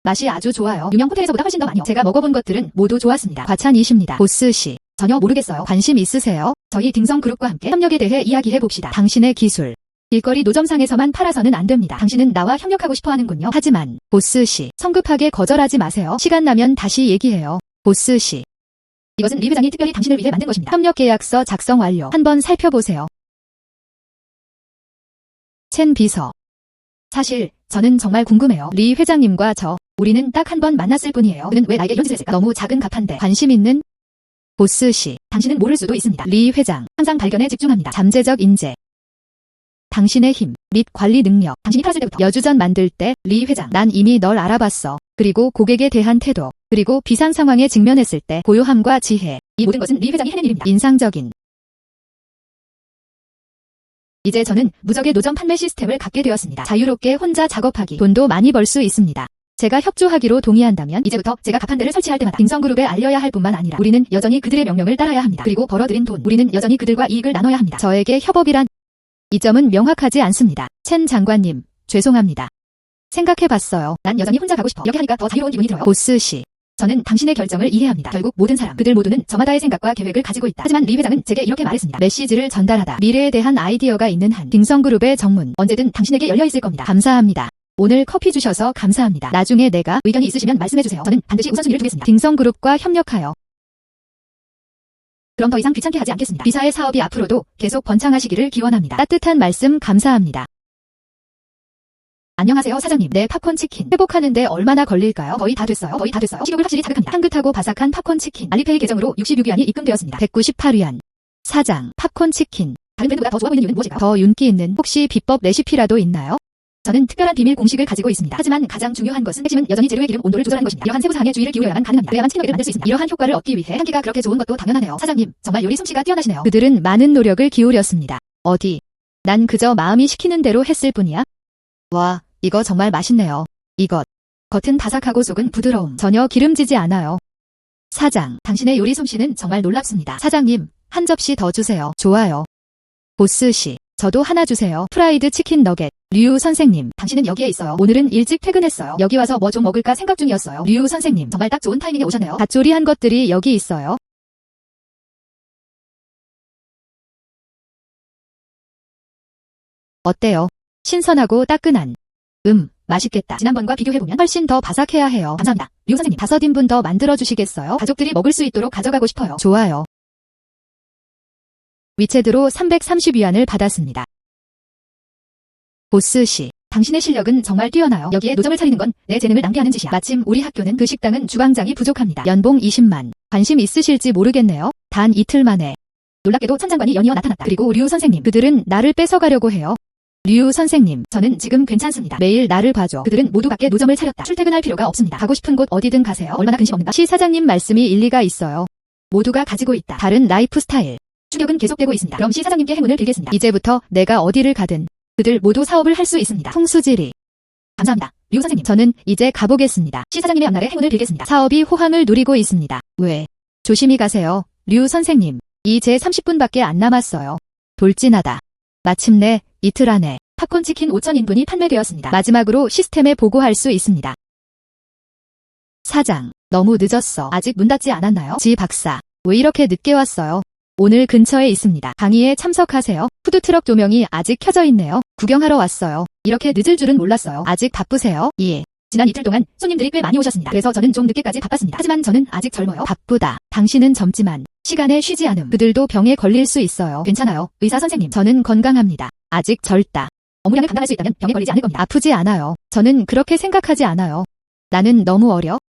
맛이 아주 좋아요. 유명 호텔에서보다 훨씬 더 많이요. 제가 먹어본 것들은 모두 좋았습니다. 과찬이십니다. 보스씨, 전혀 모르겠어요. 관심 있으세요? 저희 딩성그룹과 함께 협력에 대해 이야기해봅시다. 당신의 기술. 길거리 노점상에서만 팔아서는 안 됩니다. 당신은 나와 협력하고 싶어 하는군요. 하지만 보스씨, 성급하게 거절하지 마세요. 시간 나면 다시 얘기해요. 보스씨, 이것은 리 회장이 특별히 당신을 위해 만든 것입니다. 협력계약서 작성 완료. 한번 살펴보세요. 첸 비서. 사실 저는 정말 궁금해요. 리 회장님과 우리는 딱 한 번 만났을 뿐이에요. 그는 왜 나에게 이런 짓을 했을까? 너무 작은 갑한데 관심 있는 보스씨, 당신은 모를 수도 있습니다. 리 회장, 항상 발견에 집중합니다. 잠재적 인재. 당신의 힘 및 관리 능력. 당신이 팔았을 때부터 여주전 만들 때 리 회장, 난 이미 널 알아봤어. 그리고 고객에 대한 태도, 그리고 비상 상황에 직면했을 때 고요함과 지혜. 이 모든 것은 리 회장이 해낸 일입니다. 인상적인. 이제 저는 무적의 노점 판매 시스템을 갖게 되었습니다. 자유롭게 혼자 작업하기, 돈도 많이 벌 수 있습니다. 제가 협조하기로 동의한다면 이제부터 제가 가판대를 설치할 때마다 딩성그룹에 알려야 할 뿐만 아니라 우리는 여전히 그들의 명령을 따라야 합니다. 그리고 벌어들인 돈, 우리는 여전히 그들과 이익을 나눠야 합니다. 저에게 협업이란 이 점은 명확하지 않습니다. 첸 장관님, 죄송합니다. 생각해봤어요. 난 여전히 혼자 가고 싶어. 이렇게 하니까 더 자유로운 기분이 들어요. 보스씨, 저는 당신의 결정을 이해합니다. 결국 모든 사람, 그들 모두는 저마다의 생각과 계획을 가지고 있다. 하지만 리 회장은 제게 이렇게 말했습니다. 메시지를 전달하다. 미래에 대한 아이디어가 있는 한 딩성그룹의 정문 언제든 당신에게 열려있을 겁니다. 감사합니다. 오늘 커피 주셔서 감사합니다. 나중에 내가 의견이 있으시면 말씀해주세요. 저는 반드시 우선순위를 두겠습니다. 딩성그룹과 협력하여. 그럼 더 이상 귀찮게 하지 않겠습니다. 비사의 사업이 앞으로도 계속 번창하시기를 기원합니다. 따뜻한 말씀 감사합니다. 안녕하세요 사장님. 네, 팝콘 치킨 회복하는데 얼마나 걸릴까요? 거의 다 됐어요. 식욕을 확실히 자극합니다. 향긋하고 바삭한 팝콘 치킨. 알리페이 계정으로 66위안이 입금되었습니다. 198위안. 사장, 팝콘 치킨. 다른 브랜드보다 더 좋아 보이는 이유는 무엇일까요? 더 윤기 있는 혹시 비법 레시피라도 있나요? 저는 특별한 비밀 공식을 가지고 있습니다. 하지만 가장 중요한 것은 핵심은 여전히 재료의 기름 온도를 조절하는 것입니다. 이러한 세부 사항에 주의를 기울여야만 가능합니다. 그래야만 치킨 요리를 만들 수 있습니다. 이러한 효과를 얻기 위해 향기가 그렇게 좋은 것도 당연하네요. 사장님, 정말 요리 솜씨가 뛰어나시네요. 그들은 많은 노력을 기울였습니다. 어디? 난 그저 마음이 시키는 대로 했을 뿐이야. 와, 이거 정말 맛있네요. 이것. 겉은 바삭하고 속은 부드러움. 전혀 기름지지 않아요. 사장, 당신의 요리 솜씨는 정말 놀랍습니다. 사장님, 한 접시 더 주세요. 좋아요. 보스씨, 저도 하나 주세요. 프라이드 치킨 너겟. 류 선생님, 당신은 여기에 있어요. 오늘은 일찍 퇴근했어요. 여기 와서 뭐 좀 먹을까 생각 중이었어요. 류 선생님, 정말 딱 좋은 타이밍에 오셨네요. 갓 조리한 것들이 여기 있어요. 어때요? 신선하고 따끈한. 맛있겠다. 지난번과 비교해보면 훨씬 더 바삭해야 해요. 감사합니다. 류 선생님, 5인분 더 만들어주시겠어요? 가족들이 먹을 수 있도록 가져가고 싶어요. 좋아요. 위챗으로 330위안을 받았습니다. 보스씨, 당신의 실력은 정말 뛰어나요. 여기에 노점을 차리는 건 내 재능을 낭비하는 짓이야. 마침 우리 학교는 그 식당은 주방장이 부족합니다. 연봉 20만. 관심 있으실지 모르겠네요. 단 이틀 만에. 놀랍게도 천 장관이 연이어 나타났다. 그리고 류 선생님, 그들은 나를 뺏어가려고 해요. 류 선생님, 저는 지금 괜찮습니다. 매일 나를 봐줘. 그들은 모두 밖에 노점을 차렸다. 출퇴근할 필요가 없습니다. 가고 싶은 곳 어디든 가세요. 얼마나 근심 없는가? 시 사장님 말씀이 일리가 있어요. 모두가 가지고 있다. 다른 라이프 스타일. 추격은 계속되고 있습니다. 그럼 시 사장님께 행운을 빌겠습니다. 이제부터 내가 어디를 가든 그들 모두 사업을 할 수 있습니다. 풍수지리. 감사합니다. 류 선생님, 저는 이제 가보겠습니다. 시 사장님의 앞날에 행운을 빌겠습니다. 사업이 호황을 누리고 있습니다. 왜? 조심히 가세요. 류 선생님, 이제 30분밖에 안 남았어요. 돌진하다. 마침내 이틀 안에 팝콘치킨 5,000인분이 판매되었습니다. 마지막으로 시스템에 보고할 수 있습니다. 사장, 너무 늦었어. 아직 문 닫지 않았나요? 지 박사, 왜 이렇게 늦게 왔어요? 오늘 근처에 있습니다. 강의에 참석하세요. 푸드트럭 조명이 아직 켜져 있네요. 구경하러 왔어요. 이렇게 늦을 줄은 몰랐어요. 아직 바쁘세요? 예. 지난 이틀 동안 손님들이 꽤 많이 오셨습니다. 그래서 저는 좀 늦게까지 바빴습니다. 하지만 저는 아직 젊어요. 바쁘다. 당신은 젊지만 시간에 쉬지 않음. 그들도 병에 걸릴 수 있어요. 괜찮아요. 의사 선생님, 저는 건강합니다. 아직 젊다. 업무량을 감당할 수 있다면 병에 걸리지 않을 겁니다. 아프지 않아요. 저는 그렇게 생각하지 않아요. 나는 너무 어려.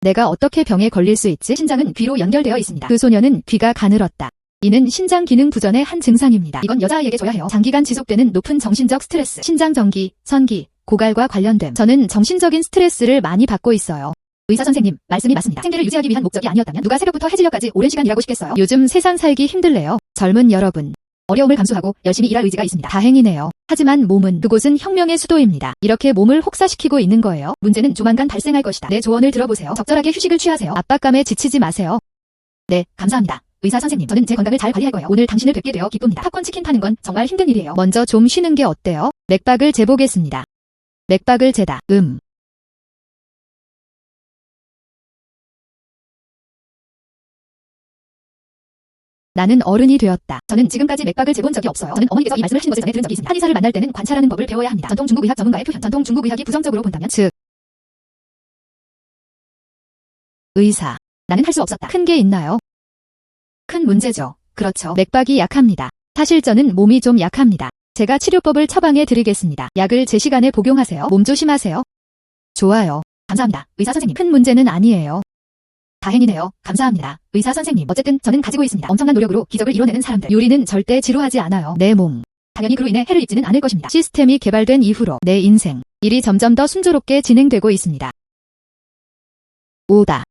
내가 어떻게 병에 걸릴 수 있지? 신장은 귀로 연결되어 있습니다. 그 소녀는 귀가 가늘었다. 이는 신장 기능 부전의 한 증상입니다. 이건 여자아이에게 줘야 해요. 장기간 지속되는 높은 정신적 스트레스, 신장 전기, 선기, 고갈과 관련됨. 저는 정신적인 스트레스를 많이 받고 있어요. 의사 선생님, 말씀이 맞습니다. 생계를 유지하기 위한 목적이 아니었다면 누가 새벽부터 해질녘까지 오랜 시간 일하고 싶겠어요? 요즘 세상 살기 힘들래요. 젊은 여러분, 어려움을 감수하고 열심히 일할 의지가 있습니다. 다행이네요. 하지만 몸은 그곳은 혁명의 수도입니다. 이렇게 몸을 혹사시키고 있는 거예요. 문제는 조만간 발생할 것이다. 내 조언을 들어보세요. 적절하게 휴식을 취하세요. 압박감에 지치지 마세요. 네, 감사합니다. 의사 선생님, 저는 제 건강을 잘 관리할 거예요. 오늘 당신을 뵙게 되어 기쁩니다. 팝콘 치킨 파는 건 정말 힘든 일이에요. 먼저 좀 쉬는 게 어때요? 맥박을 재보겠습니다. 맥박을 재다. 나는 어른이 되었다. 저는 지금까지 맥박을 재본 적이 없어요. 저는 어머니께서 이 말씀을 하신 것을 전해 들은 적이 있습니다. 한의사를 만날 때는 관찰하는 법을 배워야 합니다. 전통 중국 의학 전문가의 표현. 전통 중국 의학이 부정적으로 본다면 즉 의사. 나는 할 수 없었다. 큰 게 있나요? 큰 문제죠. 그렇죠. 맥박이 약합니다. 사실 저는 몸이 좀 약합니다. 제가 치료법을 처방해 드리겠습니다. 약을 제 시간에 복용하세요. 몸 조심하세요. 좋아요. 감사합니다. 의사 선생님, 큰 문제는 아니에요. 다행이네요. 감사합니다. 의사 선생님, 어쨌든 저는 가지고 있습니다. 엄청난 노력으로 기적을 이뤄내는 사람들. 요리는 절대 지루하지 않아요. 내 몸. 당연히 그로 인해 해를 입지는 않을 것입니다. 시스템이 개발된 이후로 내 인생, 일이 점점 더 순조롭게 진행되고 있습니다. 오다.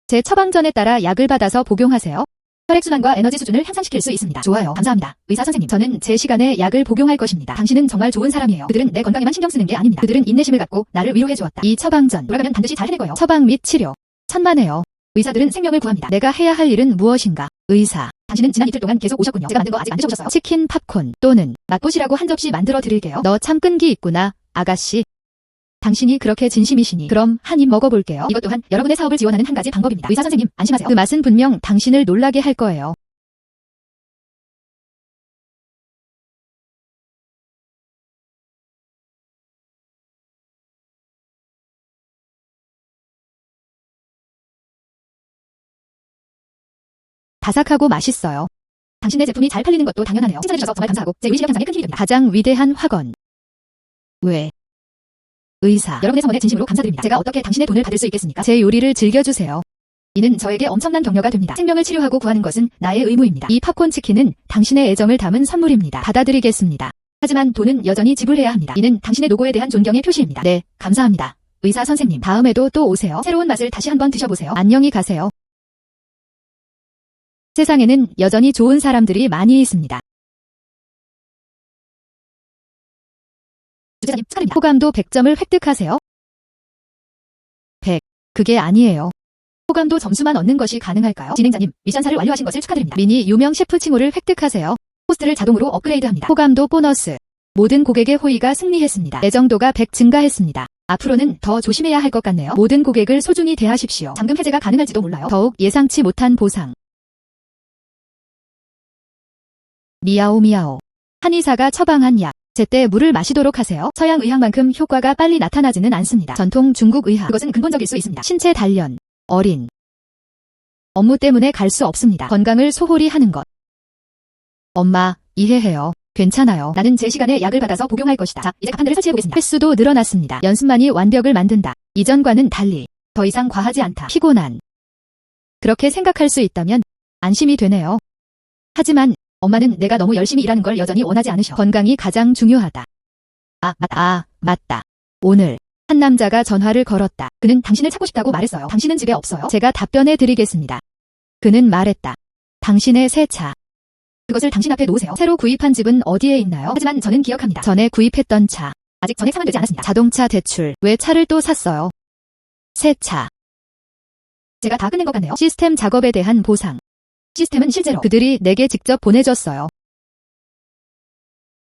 제 처방전에 따라 약을 받아서 복용하세요. 혈액순환과 에너지 수준을 향상시킬 수 있습니다. 좋아요. 감사합니다. 의사 선생님, 저는 제 시간에 약을 복용할 것입니다. 당신은 정말 좋은 사람이에요. 그들은 내 건강에만 신경 쓰는 게 아닙니다. 그들은 인내심을 갖고 나를 위로해 주었다. 이 처방전, 돌아가면 반드시 잘 해낼 거예요. 처방 및 치료. 천만에요. 의사들은 생명을 구합니다. 내가 해야 할 일은 무엇인가? 의사. 당신은 지난 이틀 동안 계속 오셨군요. 제가 만든 거 아직 안 드셔보셨어요? 치킨, 팝콘 또는 맛보시라고 한 접시 만들어 드릴게요. 너 참 끈기 있구나, 아가씨. 당신이 그렇게 진심이시니 그럼 한 입 먹어볼게요. 이것 또한 여러분의 사업을 지원하는 한 가지 방법입니다. 의사 선생님, 안심하세요. 그 맛은 분명 당신을 놀라게 할 거예요. 바삭하고 맛있어요. 당신의 제품이 잘 팔리는 것도 당연하네요. 칭찬해주셔서 정말 감사하고 제 의지 향상에 큰 힘이 됩니다. 가장 위대한 학원. 왜? 의사. 여러분의 성원에 진심으로 감사드립니다. 제가 어떻게 당신의 돈을 받을 수 있겠습니까? 제 요리를 즐겨주세요. 이는 저에게 엄청난 격려가 됩니다. 생명을 치료하고 구하는 것은 나의 의무입니다. 이 팝콘 치킨은 당신의 애정을 담은 선물입니다. 받아드리겠습니다. 하지만 돈은 여전히 지불해야 합니다. 이는 당신의 노고에 대한 존경의 표시입니다. 네, 감사합니다. 의사 선생님, 다음에도 또 오세요. 새로운 맛을 다시 한번 드셔보세요. 안녕히 가세요. 세상에는 여전히 좋은 사람들이 많이 있습니다. 주제자님, 축하드립니다. 호감도 100점을 획득하세요. 100. 그게 아니에요. 호감도 점수만 얻는 것이 가능할까요? 진행자님, 미션사를 완료하신 것을 축하드립니다. 미니 유명 셰프 칭호를 획득하세요. 호스트를 자동으로 업그레이드합니다. 호감도 보너스. 모든 고객의 호의가 승리했습니다. 애정도가 100 증가했습니다. 앞으로는 더 조심해야 할 것 같네요. 모든 고객을 소중히 대하십시오. 잠금 해제가 가능할지도 몰라요. 더욱 예상치 못한 보상. 미야오 미야오. 한의사가 처방한 약. 제때 물을 마시도록 하세요. 서양 의학만큼 효과가 빨리 나타나지는 않습니다. 전통 중국 의학. 그것은 근본적일 수 있습니다. 신체 단련. 어린. 업무 때문에 갈 수 없습니다. 건강을 소홀히 하는 것. 엄마, 이해해요. 괜찮아요. 나는 제 시간에 약을 받아서 복용할 것이다. 자, 이제 가판들을 설치해보겠습니다. 횟수도 늘어났습니다. 연습만이 완벽을 만든다. 이전과는 달리 더 이상 과하지 않다. 피곤한. 그렇게 생각할 수 있다면 안심이 되네요. 하지만 엄마는 내가 너무 열심히 일하는 걸 여전히 원하지 않으셔. 건강이 가장 중요하다. 맞다. 오늘 한 남자가 전화를 걸었다. 그는 당신을 찾고 싶다고 말했어요. 당신은 집에 없어요? 제가 답변해 드리겠습니다. 그는 말했다. 당신의 새 차. 그것을 당신 앞에 놓으세요. 새로 구입한 집은 어디에 있나요? 하지만 저는 기억합니다. 전에 구입했던 차. 아직 전액 상환되지 않았습니다. 자동차 대출. 왜 차를 또 샀어요? 새 차. 제가 다 끝낸 것 같네요. 시스템 작업에 대한 보상. 시스템은 실제로 그들이 내게 직접 보내줬어요.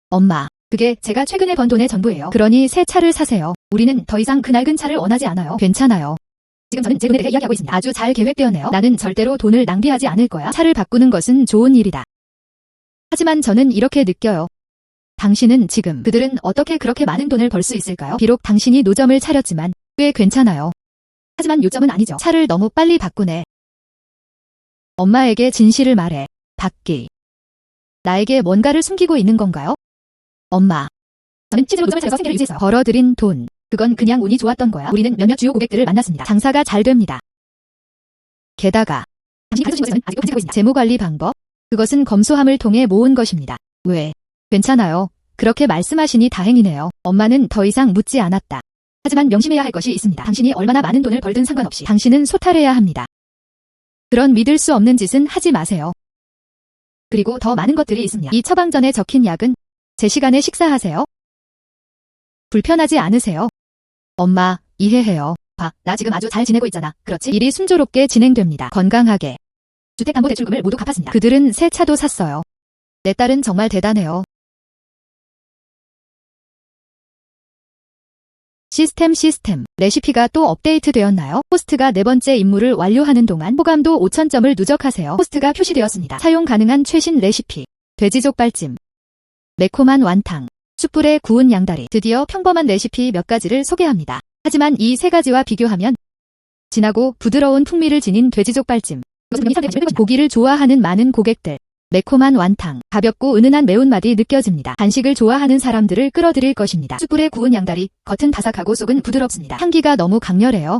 엄마, 그게 제가 최근에 번 돈의 전부예요. 그러니 새 차를 사세요. 우리는 더 이상 그 낡은 차를 원하지 않아요. 괜찮아요. 지금 저는 제 돈에 대해 이야기하고 있습니다. 아주 잘 계획되었네요. 나는 절대로 돈을 낭비하지 않을 거야. 차를 바꾸는 것은 좋은 일이다. 하지만 저는 이렇게 느껴요. 당신은 지금 그들은 어떻게 그렇게 많은 돈을 벌 수 있을까요? 비록 당신이 노점을 차렸지만 꽤 괜찮아요. 하지만 요점은 아니죠. 차를 너무 빨리 바꾸네. 엄마에게 진실을 말해. 받기. 나에게 뭔가를 숨기고 있는 건가요? 엄마. 저는 실제로 노점을 차려서 생계를 유지했어요. 벌어들인 돈. 그건 그냥 운이 좋았던 거야. 우리는 몇몇 주요 고객들을 만났습니다. 장사가 잘 됩니다. 게다가 당신이 가르쳐준 것을 저는 아직도 간직하고 있습니다. 재무관리 방법. 그것은 검소함을 통해 모은 것입니다. 왜? 괜찮아요. 그렇게 말씀하시니 다행이네요. 엄마는 더 이상 묻지 않았다. 하지만 명심해야 할 것이 있습니다. 당신이 얼마나 많은 돈을 벌든 상관없이 당신은 소탈해야 합니다. 그런 믿을 수 없는 짓은 하지 마세요. 그리고 더 많은 것들이 있습니다. 이 처방전에 적힌 약은 제 시간에 식사하세요. 불편하지 않으세요? 엄마, 이해해요. 봐, 나 지금 아주 잘 지내고 있잖아. 그렇지? 일이 순조롭게 진행됩니다. 건강하게. 주택담보대출금을 모두 갚았습니다. 그들은 새 차도 샀어요. 내 딸은 정말 대단해요. 시스템. 레시피가 또 업데이트 되었나요? 호스트가 네 번째 임무를 완료하는 동안 호감도 5000점을 누적하세요. 호스트가 표시되었습니다. 사용 가능한 최신 레시피. 돼지족발찜. 매콤한 완탕. 숯불에 구운 양다리. 드디어 평범한 레시피 몇 가지를 소개합니다. 하지만 이 세 가지와 비교하면 진하고 부드러운 풍미를 지닌 돼지족발찜. 고기를 좋아하는 많은 고객들. 매콤한 완탕, 가볍고 은은한 매운맛이 느껴집니다. 간식을 좋아하는 사람들을 끌어들일 것입니다. 숯불에 구운 양다리, 겉은 바삭하고 속은 부드럽습니다. 향기가 너무 강렬해요.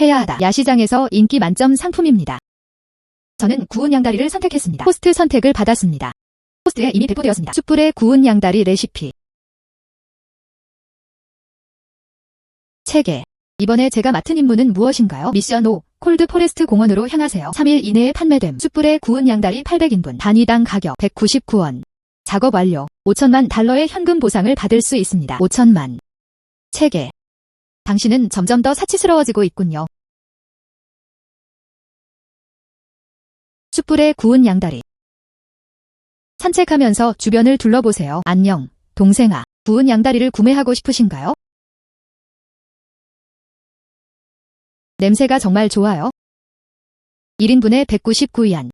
해야 하다. 야시장에서 인기 만점 상품입니다. 저는 구운 양다리를 선택했습니다. 호스트 선택을 받았습니다. 호스트에 이미 배포되었습니다. 숯불에 구운 양다리 레시피. 체계. 이번에 제가 맡은 임무는 무엇인가요? 미션 5. 콜드 포레스트 공원으로 향하세요. 3일 이내에 판매됨. 숯불에 구운 양다리 800인분. 단위당 가격 199원. 작업 완료. 5천만 달러의 현금 보상을 받을 수 있습니다. 5천만. 체계. 당신은 점점 더 사치스러워지고 있군요. 숯불에 구운 양다리. 산책하면서 주변을 둘러보세요. 안녕, 동생아. 구운 양다리를 구매하고 싶으신가요? 냄새가 정말 좋아요. 1인분에 199위안.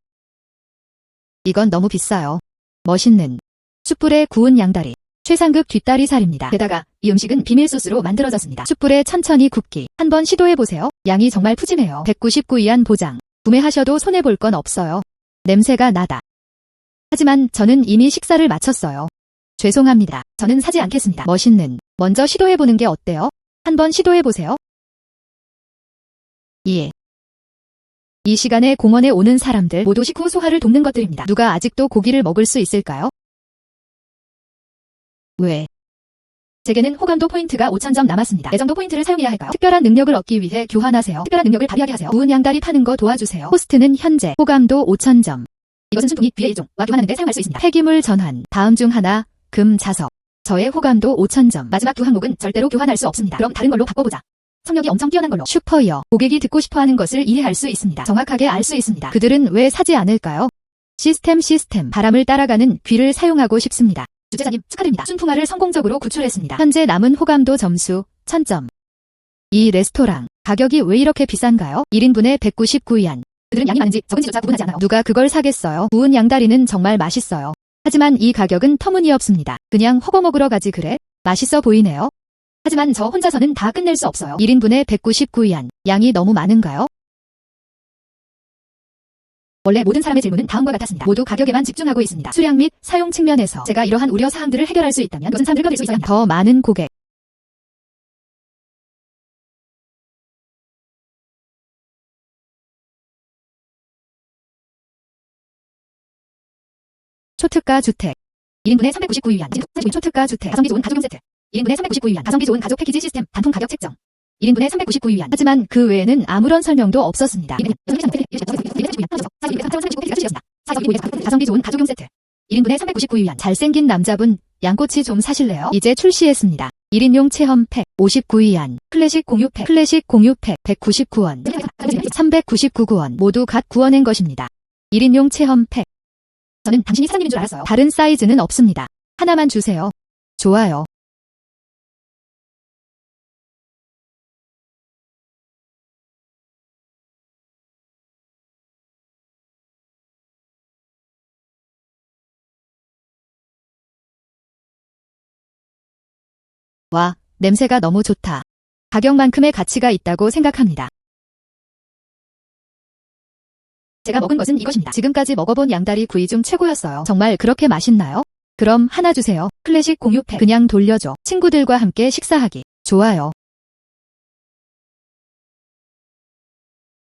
이건 너무 비싸요. 멋있는 숯불에 구운 양다리. 최상급 뒷다리살입니다. 게다가 이 음식은 비밀 소스로 만들어졌습니다. 숯불에 천천히 굽기. 한번 시도해보세요. 양이 정말 푸짐해요. 199위안 보장. 구매하셔도 손해볼 건 없어요. 냄새가 나다. 하지만 저는 이미 식사를 마쳤어요. 죄송합니다. 저는 사지 않겠습니다. 멋있는. 먼저 시도해보는 게 어때요? 한번 시도해보세요. 예. 이 시간에 공원에 오는 사람들 모두 식후 소화를 돕는 것들입니다. 누가 아직도 고기를 먹을 수 있을까요? 왜? 제게는 호감도 포인트가 5000점 남았습니다. 애정도 포인트를 사용해야 할까요? 특별한 능력을 얻기 위해 교환하세요. 특별한 능력을 발휘하게 하세요. 구운 양다리 파는 거 도와주세요. 호스트는 현재 호감도 5000점. 이것은 순둥이 귀의 일종과 교환하는 데 사용할 수 있습니다. 폐기물 전환. 다음 중 하나. 금 자석. 저의 호감도 5000점. 마지막 두 항목은 절대로 교환할 수 없습니다. 그럼 다른 걸로 바꿔보자. 성력이 엄청 뛰어난 걸로. 슈퍼이어. 고객이 듣고 싶어하는 것을 이해할 수 있습니다. 정확하게 알 수 있습니다. 그들은 왜 사지 않을까요? 시스템. 바람을 따라가는 귀를 사용하고 싶습니다. 주최자님 축하드립니다. 순풍화를 성공적으로 구출했습니다. 현재 남은 호감도 점수 1000점. 이 레스토랑 가격이 왜 이렇게 비싼가요? 1인분에 199위안. 그들은 양이 많은지 적은지조차 구분하지 않아요. 누가 그걸 사겠어요? 구운 양다리는 정말 맛있어요. 하지만 이 가격은 터무니없습니다. 그냥 허거 먹으러 가지 그래? 맛있어 보이네요. 하지만 저 혼자서는 다 끝낼 수 없어요. 1인분에 199위안. 양이 너무 많은가요? 원래 모든 사람의 질문은 다음과 같았습니다. 모두 가격에만 집중하고 있습니다. 수량 및 사용 측면에서 제가 이러한 우려 사항들을 해결할 수 있다면 그것은 사람들을 끌어들일 수 있어야 합니다. 더 많은 고객. 초특가 주택 1인분에 399위안 초특가 주택 가성비 좋은 가족용 세트 1인분에 399위안 가성비 좋은 가족 패키지 시스템 단통 가격 책정 1인분에 399위안 하지만 그 외에는 아무런 설명도 없었습니다. 가성비 좋은 가족용 세트 1인분에 399위안 잘생긴 남자분 양꼬치 좀 사실래요? 이제 출시했습니다. 1인용 체험팩 59위안 클래식 공유팩 199원 399원 모두 갓 구워낸 것입니다. 1인용 체험팩 저는 당신이 사장님인 줄 알았어요. 다른 사이즈는 없습니다. 하나만 주세요. 좋아요. 와, 냄새가 너무 좋다. 가격만큼의 가치가 있다고 생각합니다. 제가 먹은 것은 이것입니다. 지금까지 먹어본 양다리 구이 중 최고였어요. 정말 그렇게 맛있나요? 그럼 하나 주세요. 클래식 공유팩 그냥 돌려줘. 친구들과 함께 식사하기. 좋아요.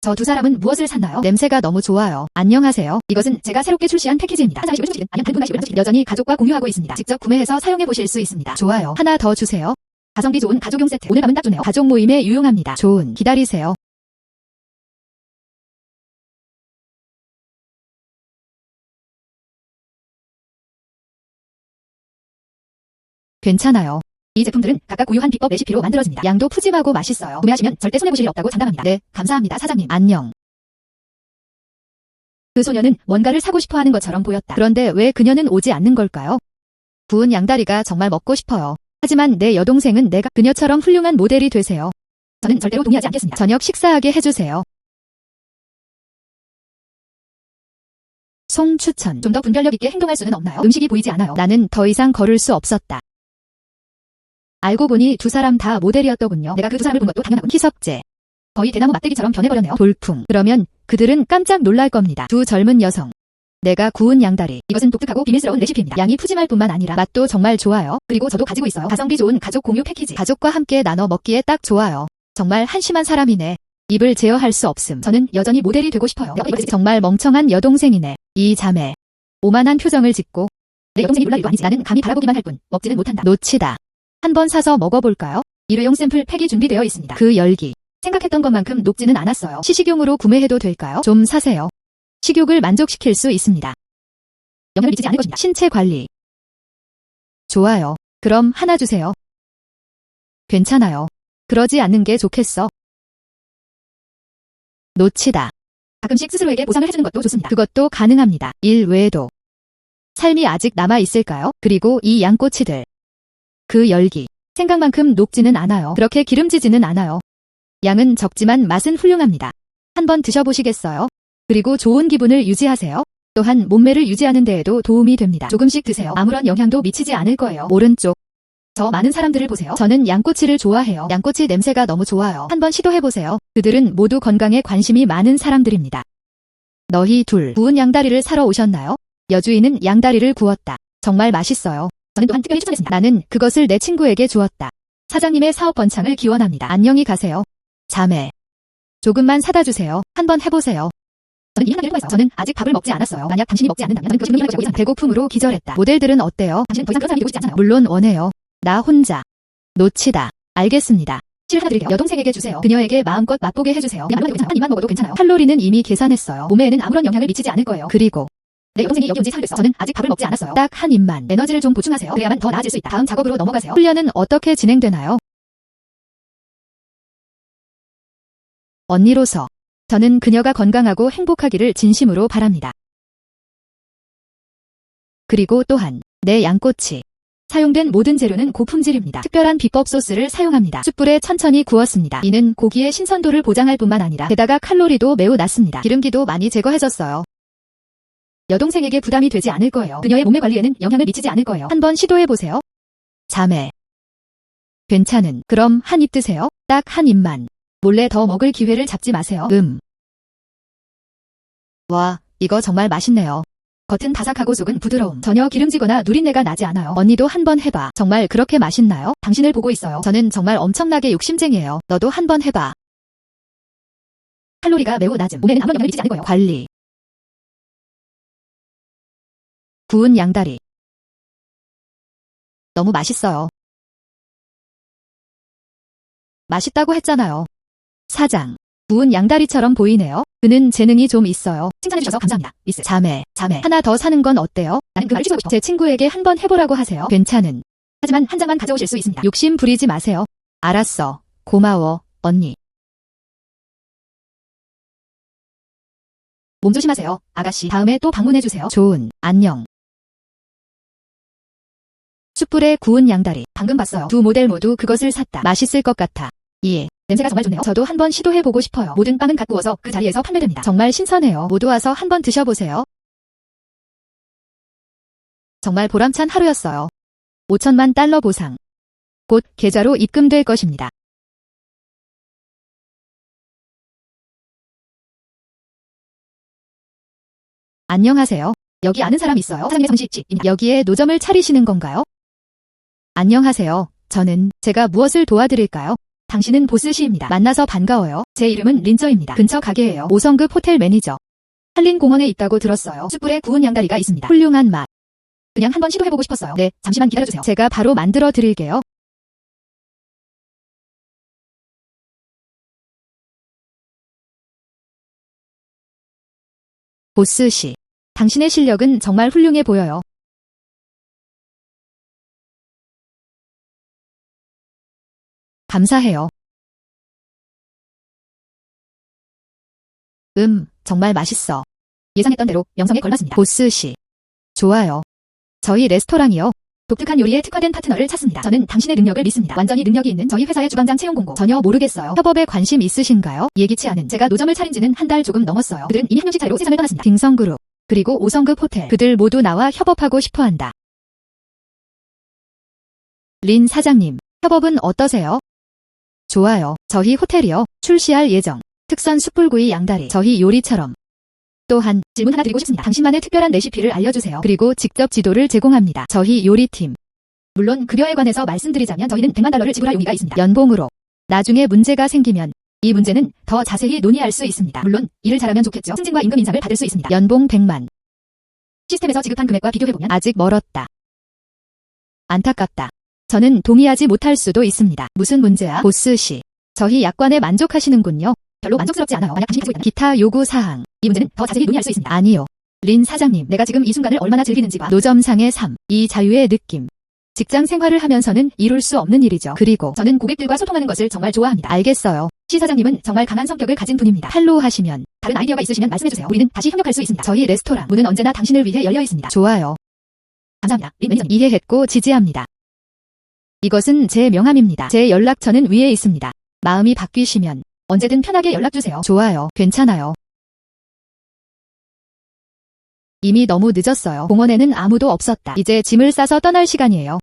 저 두 사람은 무엇을 샀나요? 냄새가 너무 좋아요. 안녕하세요. 이것은 제가 새롭게 출시한 패키지입니다. 여전히 가족과 공유하고 있습니다. 직접 구매해서 사용해보실 수 있습니다. 좋아요. 하나 더 주세요. 가성비 좋은 가족용 세트. 오늘 밤은 딱 좋네요. 가족 모임에 유용합니다. 좋은. 기다리세요. 괜찮아요. 이 제품들은 각각 고유한 비법 레시피로 만들어집니다. 양도 푸짐하고 맛있어요. 구매하시면 절대 손해보실 일 없다고 장담합니다. 네, 감사합니다 사장님. 안녕. 그 소녀는 뭔가를 사고 싶어 하는 것처럼 보였다. 그런데 왜 그녀는 오지 않는 걸까요? 구운 양다리가 정말 먹고 싶어요. 하지만 내 여동생은 내가 그녀처럼 훌륭한 모델이 되세요. 저는 절대로 동의하지 않겠습니다. 저녁 식사하게 해주세요. 송 추천. 좀 더 분별력 있게 행동할 수는 없나요? 음식이 보이지 않아요. 나는 더 이상 걸을 수 없었다. 알고 보니 두 사람 다 모델이었더군요. 내가 그 두 사람을 본 것도 당연하군. 희석제. 거의 대나무 막대기처럼 변해버렸네요. 돌풍. 그러면 그들은 깜짝 놀랄 겁니다. 두 젊은 여성. 내가 구운 양다리. 이것은 독특하고 비밀스러운 레시피입니다. 양이 푸짐할 뿐만 아니라 맛도 정말 좋아요. 그리고 저도 가지고 있어요. 가성비 좋은 가족 공유 패키지. 가족과 함께 나눠 먹기에 딱 좋아요. 정말 한심한 사람이네. 입을 제어할 수 없음. 저는 여전히 모델이 되고 싶어요. 정말 멍청한 여동생이네. 이 자매. 오만한 표정을 짓고. 내 여동생이 놀랄 일도 아니지. 나는 감히 바라보기만 할 뿐. 먹지는 못한다. 놓치다. 한번 사서 먹어볼까요? 일회용 샘플 팩이 준비되어 있습니다. 그 열기. 생각했던 것만큼 녹지는 않았어요. 시식용으로 구매해도 될까요? 좀 사세요. 식욕을 만족시킬 수 있습니다. 영양을 미치지 않을 것입니다. 신체 관리. 좋아요. 그럼 하나 주세요. 괜찮아요. 그러지 않는 게 좋겠어. 놓치다. 가끔씩 스스로에게 보상을 해주는 것도 좋습니다. 그것도 가능합니다. 일 외에도. 삶이 아직 남아있을까요? 그리고 이 양꼬치들. 그 열기. 생각만큼 녹지는 않아요. 그렇게 기름지지는 않아요. 양은 적지만 맛은 훌륭합니다. 한번 드셔보시겠어요? 그리고 좋은 기분을 유지하세요. 또한 몸매를 유지하는 데에도 도움이 됩니다. 조금씩 드세요. 아무런 영향도 미치지 않을 거예요. 오른쪽. 저 많은 사람들을 보세요. 저는 양꼬치를 좋아해요. 양꼬치 냄새가 너무 좋아요. 한번 시도해보세요. 그들은 모두 건강에 관심이 많은 사람들입니다. 너희 둘 구운 양다리를 사러 오셨나요? 여주인은 양다리를 구웠다. 정말 맛있어요. 저는 또한 특별히 추천했습니다. 나는 그것을 내 친구에게 주었다. 사장님의 사업 번창을 기원합니다. 안녕히 가세요. 자매. 조금만 사다 주세요. 한번 해보세요. 저는 이 한마디를 통해서 저는 아직 밥을 먹지 않았어요. 만약 당신이 먹지 않는다면 그것이 분명히 하고 있습니다. 배고픔으로 기절했다. 모델들은 어때요? 당신은 더 이상 그런 사람이 되고 싶지 않잖아요. 물론 원해요. 나 혼자. 놓치다. 알겠습니다. 실 하나 드릴게요. 여동생에게 주세요. 그녀에게 마음껏 맛보게 해주세요. 한 입만 먹어도 괜찮아요. 칼로리는 이미 계산했어요. 몸에는 아무런 영향을 미치지 않을 거예요. 그리고 내 여동생이 여기 온지 사흘 됐어. 저는 아직 밥을 먹지 않았어요. 딱 한 입만. 에너지를 좀 보충하세요. 그래야만 더 나아질 수 있다. 다음 작업으로 넘어가세요. 훈련은 어떻게 진행되나요? 언니로서 저는 그녀가 건강하고 행복하기를 진심으로 바랍니다. 그리고 또한 내 양꼬치. 사용된 모든 재료는 고품질입니다. 특별한 비법 소스를 사용합니다. 숯불에 천천히 구웠습니다. 이는 고기의 신선도를 보장할 뿐만 아니라 게다가 칼로리도 매우 낮습니다. 기름기도 많이 제거해졌어요. 여동생에게 부담이 되지 않을 거예요. 그녀의 몸매 관리에는 영향을 미치지 않을 거예요. 한번 시도해보세요. 자매. 괜찮은. 그럼 한 입 드세요. 딱 한 입만. 몰래 더 먹을 기회를 잡지 마세요. 와, 이거 정말 맛있네요. 겉은 바삭하고 속은 부드러움. 전혀 기름지거나 누린내가 나지 않아요. 언니도 한번 해봐. 정말 그렇게 맛있나요? 당신을 보고 있어요. 저는 정말 엄청나게 욕심쟁이에요. 너도 한번 해봐. 칼로리가 매우 낮음. 몸에는 아무런 영향을 미치지 않을 거예요. 관리. 구운 양다리. 너무 맛있어요. 맛있다고 했잖아요. 사장. 구운 양다리처럼 보이네요. 그는 재능이 좀 있어요. 칭찬해주셔서 감사합니다. 미스. 자매. 하나 더 사는 건 어때요? 나는 그 말을 취소하고 싶어. 제 친구에게 한번 해보라고 하세요. 괜찮은. 하지만 한 장만 가져오실 수 있습니다. 욕심 부리지 마세요. 알았어. 고마워, 언니. 몸 조심하세요, 아가씨. 다음에 또 방문해주세요. 좋은. 안녕. 숯불에 구운 양다리. 방금 봤어요. 두 모델 모두 그것을 샀다. 맛있을 것 같아. 예. 냄새가 정말 좋네요. 저도 한번 시도해보고 싶어요. 모든 빵은 갓 구워서 그 자리에서 판매됩니다. 정말 신선해요. 모두 와서 한번 드셔보세요. 정말 보람찬 하루였어요. 5천만 달러 보상. 곧 계좌로 입금될 것입니다. 안녕하세요. 여기 아는 사람 있어요? 사장님의 정식 씨입니다. 여기에 노점을 차리시는 건가요? 안녕하세요. 제가 무엇을 도와드릴까요? 당신은 보스 씨입니다. 만나서 반가워요. 제 이름은 린저입니다. 근처 가게예요. 5성급 호텔 매니저. 한린공원에 있다고 들었어요. 숯불에 구운 양다리가 있습니다. 훌륭한 맛. 그냥 한번 시도해보고 싶었어요. 네, 잠시만 기다려주세요. 제가 바로 만들어 드릴게요. 보스 씨. 당신의 실력은 정말 훌륭해 보여요. 감사해요. 정말 맛있어. 예상했던 대로 명성에 걸맞습니다. 보스 씨. 좋아요. 저희 레스토랑이요. 독특한 요리에 특화된 파트너를 찾습니다. 저는 당신의 능력을 믿습니다. 완전히 능력이 있는 저희 회사의 주방장 채용 공고. 전혀 모르겠어요. 협업에 관심 있으신가요? 예기치 않은. 제가 노점을 차린 지는 한 달 조금 넘었어요. 그들은 이미 한 명씩 차례로 세상을 떠났습니다. 등성그룹. 그리고 5성급 호텔. 그들 모두 나와 협업하고 싶어한다. 린 사장님. 협업은 어떠세요? 좋아요. 저희 호텔이요. 출시할 예정. 특선 숯불구이 양다리. 저희 요리처럼. 또한 질문 하나 드리고 싶습니다. 당신만의 특별한 레시피를 알려주세요. 그리고 직접 지도를 제공합니다. 저희 요리팀. 물론 급여에 관해서 말씀드리자면 저희는 100만 달러를 지불할 용의가 있습니다. 연봉으로. 나중에 문제가 생기면 이 문제는 더 자세히 논의할 수 있습니다. 물론 일을 잘하면 좋겠죠. 승진과 임금 인상을 받을 수 있습니다. 연봉 100만. 시스템에서 지급한 금액과 비교해보면 아직 멀었다. 안타깝다. 저는 동의하지 못할 수도 있습니다. 무슨 문제야? 보스 씨. 저희 약관에 만족하시는군요. 별로 만족스럽지 않아요. 만약 당신이 가지고 있다면 기타 요구 사항. 이 문제는 더 자세히 논의할 수 있습니다. 아니요. 린 사장님, 내가 지금 이 순간을 얼마나 즐기는지 봐. 노점상의 삶. 이 자유의 느낌. 직장 생활을 하면서는 이룰 수 없는 일이죠. 그리고 저는 고객들과 소통하는 것을 정말 좋아합니다. 알겠어요. 시 사장님은 정말 강한 성격을 가진 분입니다. 팔로우하시면 다른 아이디어가 있으시면 말씀해주세요. 우리는 다시 협력할 수 있습니다. 저희 레스토랑 문은 언제나 당신을 위해 열려 있습니다. 좋아요. 감사합니다. 린 매니저님. 이해했고 지지합니다. 이것은 제 명함입니다. 제 연락처는 위에 있습니다. 마음이 바뀌시면 언제든 편하게 연락주세요. 좋아요. 괜찮아요. 이미 너무 늦었어요. 공원에는 아무도 없었다. 이제 짐을 싸서 떠날 시간이에요.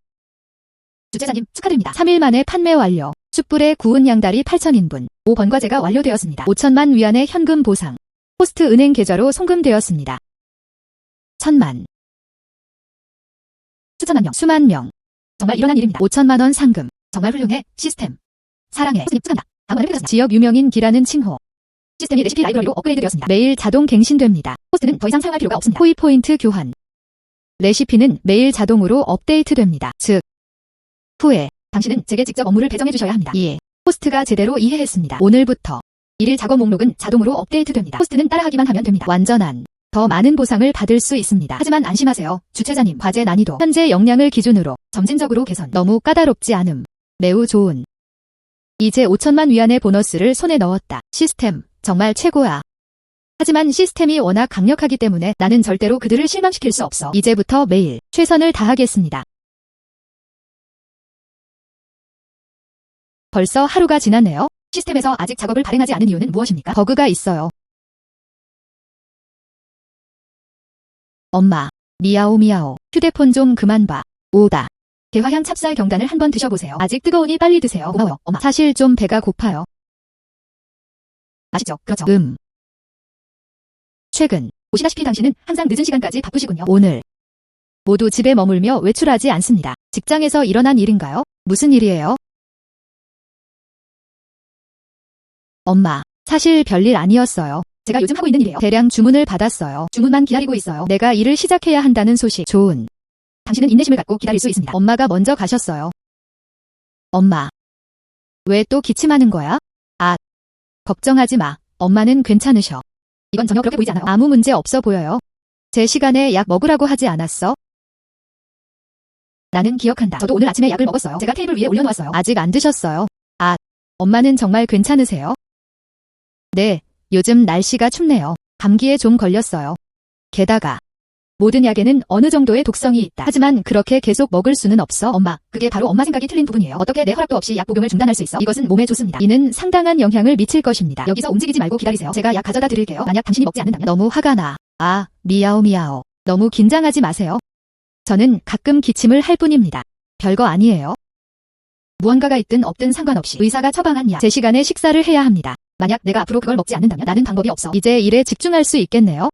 주최자님, 축하드립니다. 3일 만에 판매 완료. 숯불에 구운 양다리 8,000인분. 5번과제가 완료되었습니다. 5천만 위안의 현금 보상. 호스트 은행 계좌로 송금되었습니다. 1,000만. 수천만 명. 수만 명. 정말 일어난 일입니다. 5천만 원 상금. 정말 훌륭해. 시스템. 사랑해. 호스님 축하합니다. 다음은 회피되었습니다. 지역 유명인 기라는 칭호. 시스템이 레시피 라이브러리로 업그레이드 되었습니다. 매일 자동 갱신됩니다. 호스트는 더 이상 사용할 필요가 없습니다. 호의 포인트 교환. 레시피는 매일 자동으로 업데이트됩니다. 즉, 후에 당신은 제게 직접 업무를 배정해 주셔야 합니다. 예. 호스트가 제대로 이해했습니다. 오늘부터 일일 작업 목록은 자동으로 업데이트됩니다. 호스트는 따라하기만 하면 됩니다. 완전한 더 많은 보상을 받을 수 있습니다. 하지만 안심하세요. 주최자님, 과제 난이도 현재 역량을 기준으로 점진적으로 개선. 너무 까다롭지 않음. 매우 좋은. 이제 5천만 위안의 보너스를 손에 넣었다. 시스템, 정말 최고야. 하지만 시스템이 워낙 강력하기 때문에 나는 절대로 그들을 실망시킬 수 없어. 이제부터 매일 최선을 다하겠습니다. 벌써 하루가 지났네요. 시스템에서 아직 작업을 발행하지 않은 이유는 무엇입니까? 버그가 있어요. 엄마, 미야오 미야오. 휴대폰 좀 그만 봐. 오다. 대화향 찹쌀 경단을 한번 드셔보세요. 아직 뜨거우니 빨리 드세요. 고마워요, 엄마. 사실 좀 배가 고파요. 맛있죠? 그렇죠. 최근 보시다시피 당신은 항상 늦은 시간까지 바쁘시군요. 오늘 모두 집에 머물며 외출하지 않습니다. 직장에서 일어난 일인가요? 무슨 일이에요? 엄마, 사실 별일 아니었어요. 제가 요즘 하고 있는 일이에요. 대량 주문을 받았어요. 주문만 기다리고 있어요. 내가 일을 시작해야 한다는 소식. 좋은. 당신은 인내심을 갖고 기다릴 수 있습니다. 엄마가 먼저 가셨어요. 엄마. 왜 또 기침하는 거야? 아. 걱정하지 마. 엄마는 괜찮으셔. 이건 전혀 그렇게 보이지 않아요. 아무 문제 없어 보여요. 제 시간에 약 먹으라고 하지 않았어? 나는 기억한다. 저도 오늘 아침에 약을 먹었어요. 제가 테이블 위에 올려놓았어요. 아직 안 드셨어요. 아. 엄마는 정말 괜찮으세요? 네. 요즘 날씨가 춥네요. 감기에 좀 걸렸어요. 게다가 모든 약에는 어느 정도의 독성이 있다. 하지만 그렇게 계속 먹을 수는 없어. 엄마, 그게 바로 엄마 생각이 틀린 부분이에요. 어떻게 내 허락도 없이 약 복용을 중단할 수 있어? 이것은 몸에 좋습니다. 이는 상당한 영향을 미칠 것입니다. 여기서 움직이지 말고 기다리세요. 제가 약 가져다 드릴게요. 만약 당신이 먹지 않는다면. 너무 화가 나. 아, 미야오 미야오. 너무 긴장하지 마세요. 저는 가끔 기침을 할 뿐입니다. 별거 아니에요. 무언가가 있든 없든 상관없이 의사가 처방한 약. 제 시간에 식사를 해야 합니다. 만약 내가 앞으로 그걸 먹지 않는다면 나는 방법이 없어. 이제 일에 집중할 수 있겠네요.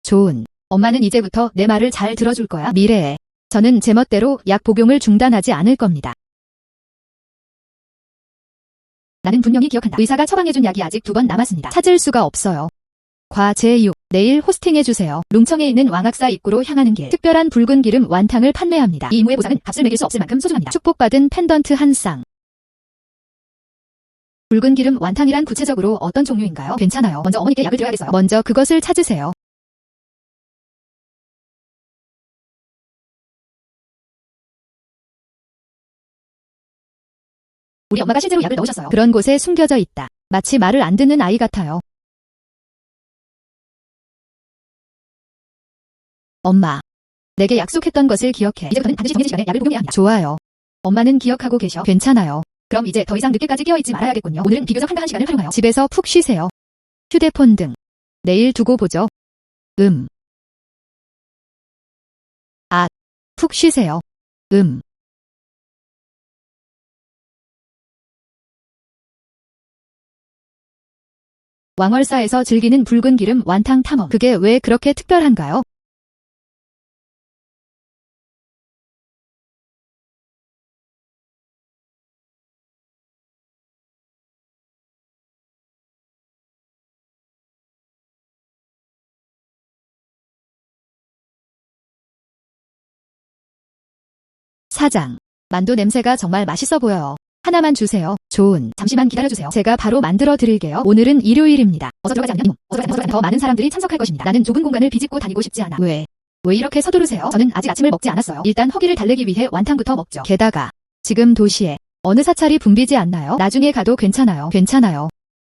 좋은. 엄마는 이제부터 내 말을 잘 들어줄 거야. 미래에. 저는 제 멋대로 약 복용을 중단하지 않을 겁니다. 나는 분명히 기억한다. 의사가 처방해준 약이 아직 2번 남았습니다. 찾을 수가 없어요. 과제6. 내일 호스팅해주세요. 룽청에 있는 왕악사 입구로 향하는 길. 특별한 붉은 기름 완탕을 판매합니다. 이 임무의 보상은 값을 매길 수 없을 만큼 소중합니다. 축복받은 펜던트 한 쌍. 붉은 기름 완탕이란 구체적으로 어떤 종류인가요? 괜찮아요. 먼저 어머니께 약을 드려야겠어요. 먼저 그것을 찾으세요. 우리 엄마가 실제로 약을 넣으셨어요. 그런 곳에 숨겨져 있다. 마치 말을 안 듣는 아이 같아요. 엄마. 내게 약속했던 것을 기억해. 이제부터는 반드시 정해진 시간에 약을 복용해야 합니다. 좋아요. 엄마는 기억하고 계셔. 괜찮아요. 그럼 이제 더 이상 늦게까지 깨어있지 말아야겠군요. 오늘은 비교적 한가한 시간을 활용하여 집에서 푹 쉬세요. 휴대폰 등. 내일 두고 보죠. 아. 푹 쉬세요. 왕월사에서 즐기는 붉은 기름 완탕 탐험. 그게 왜 그렇게 특별한가요? 사장. 만두 냄새가 정말 맛있어 보여요. 하나만 주세요. 좋은. 잠시만 기다려주세요. 제가 바로 만들어 드릴게요. 오늘은 일요일입니다. 어서 들어가지 않으면 더 많은 사람들이 참석할 것입니다. 나는 좁은 공간을 비집고 다니고 싶지 않아. 왜 이렇게 서두르세요? 저는 아직 아침을 먹지 않았어요. 일단 허기를 달래기 위해 완탕부터 먹죠. 게다가 지금 도시에 어느 사찰이 붐비지 않나요? 나중에 가도 괜찮아요.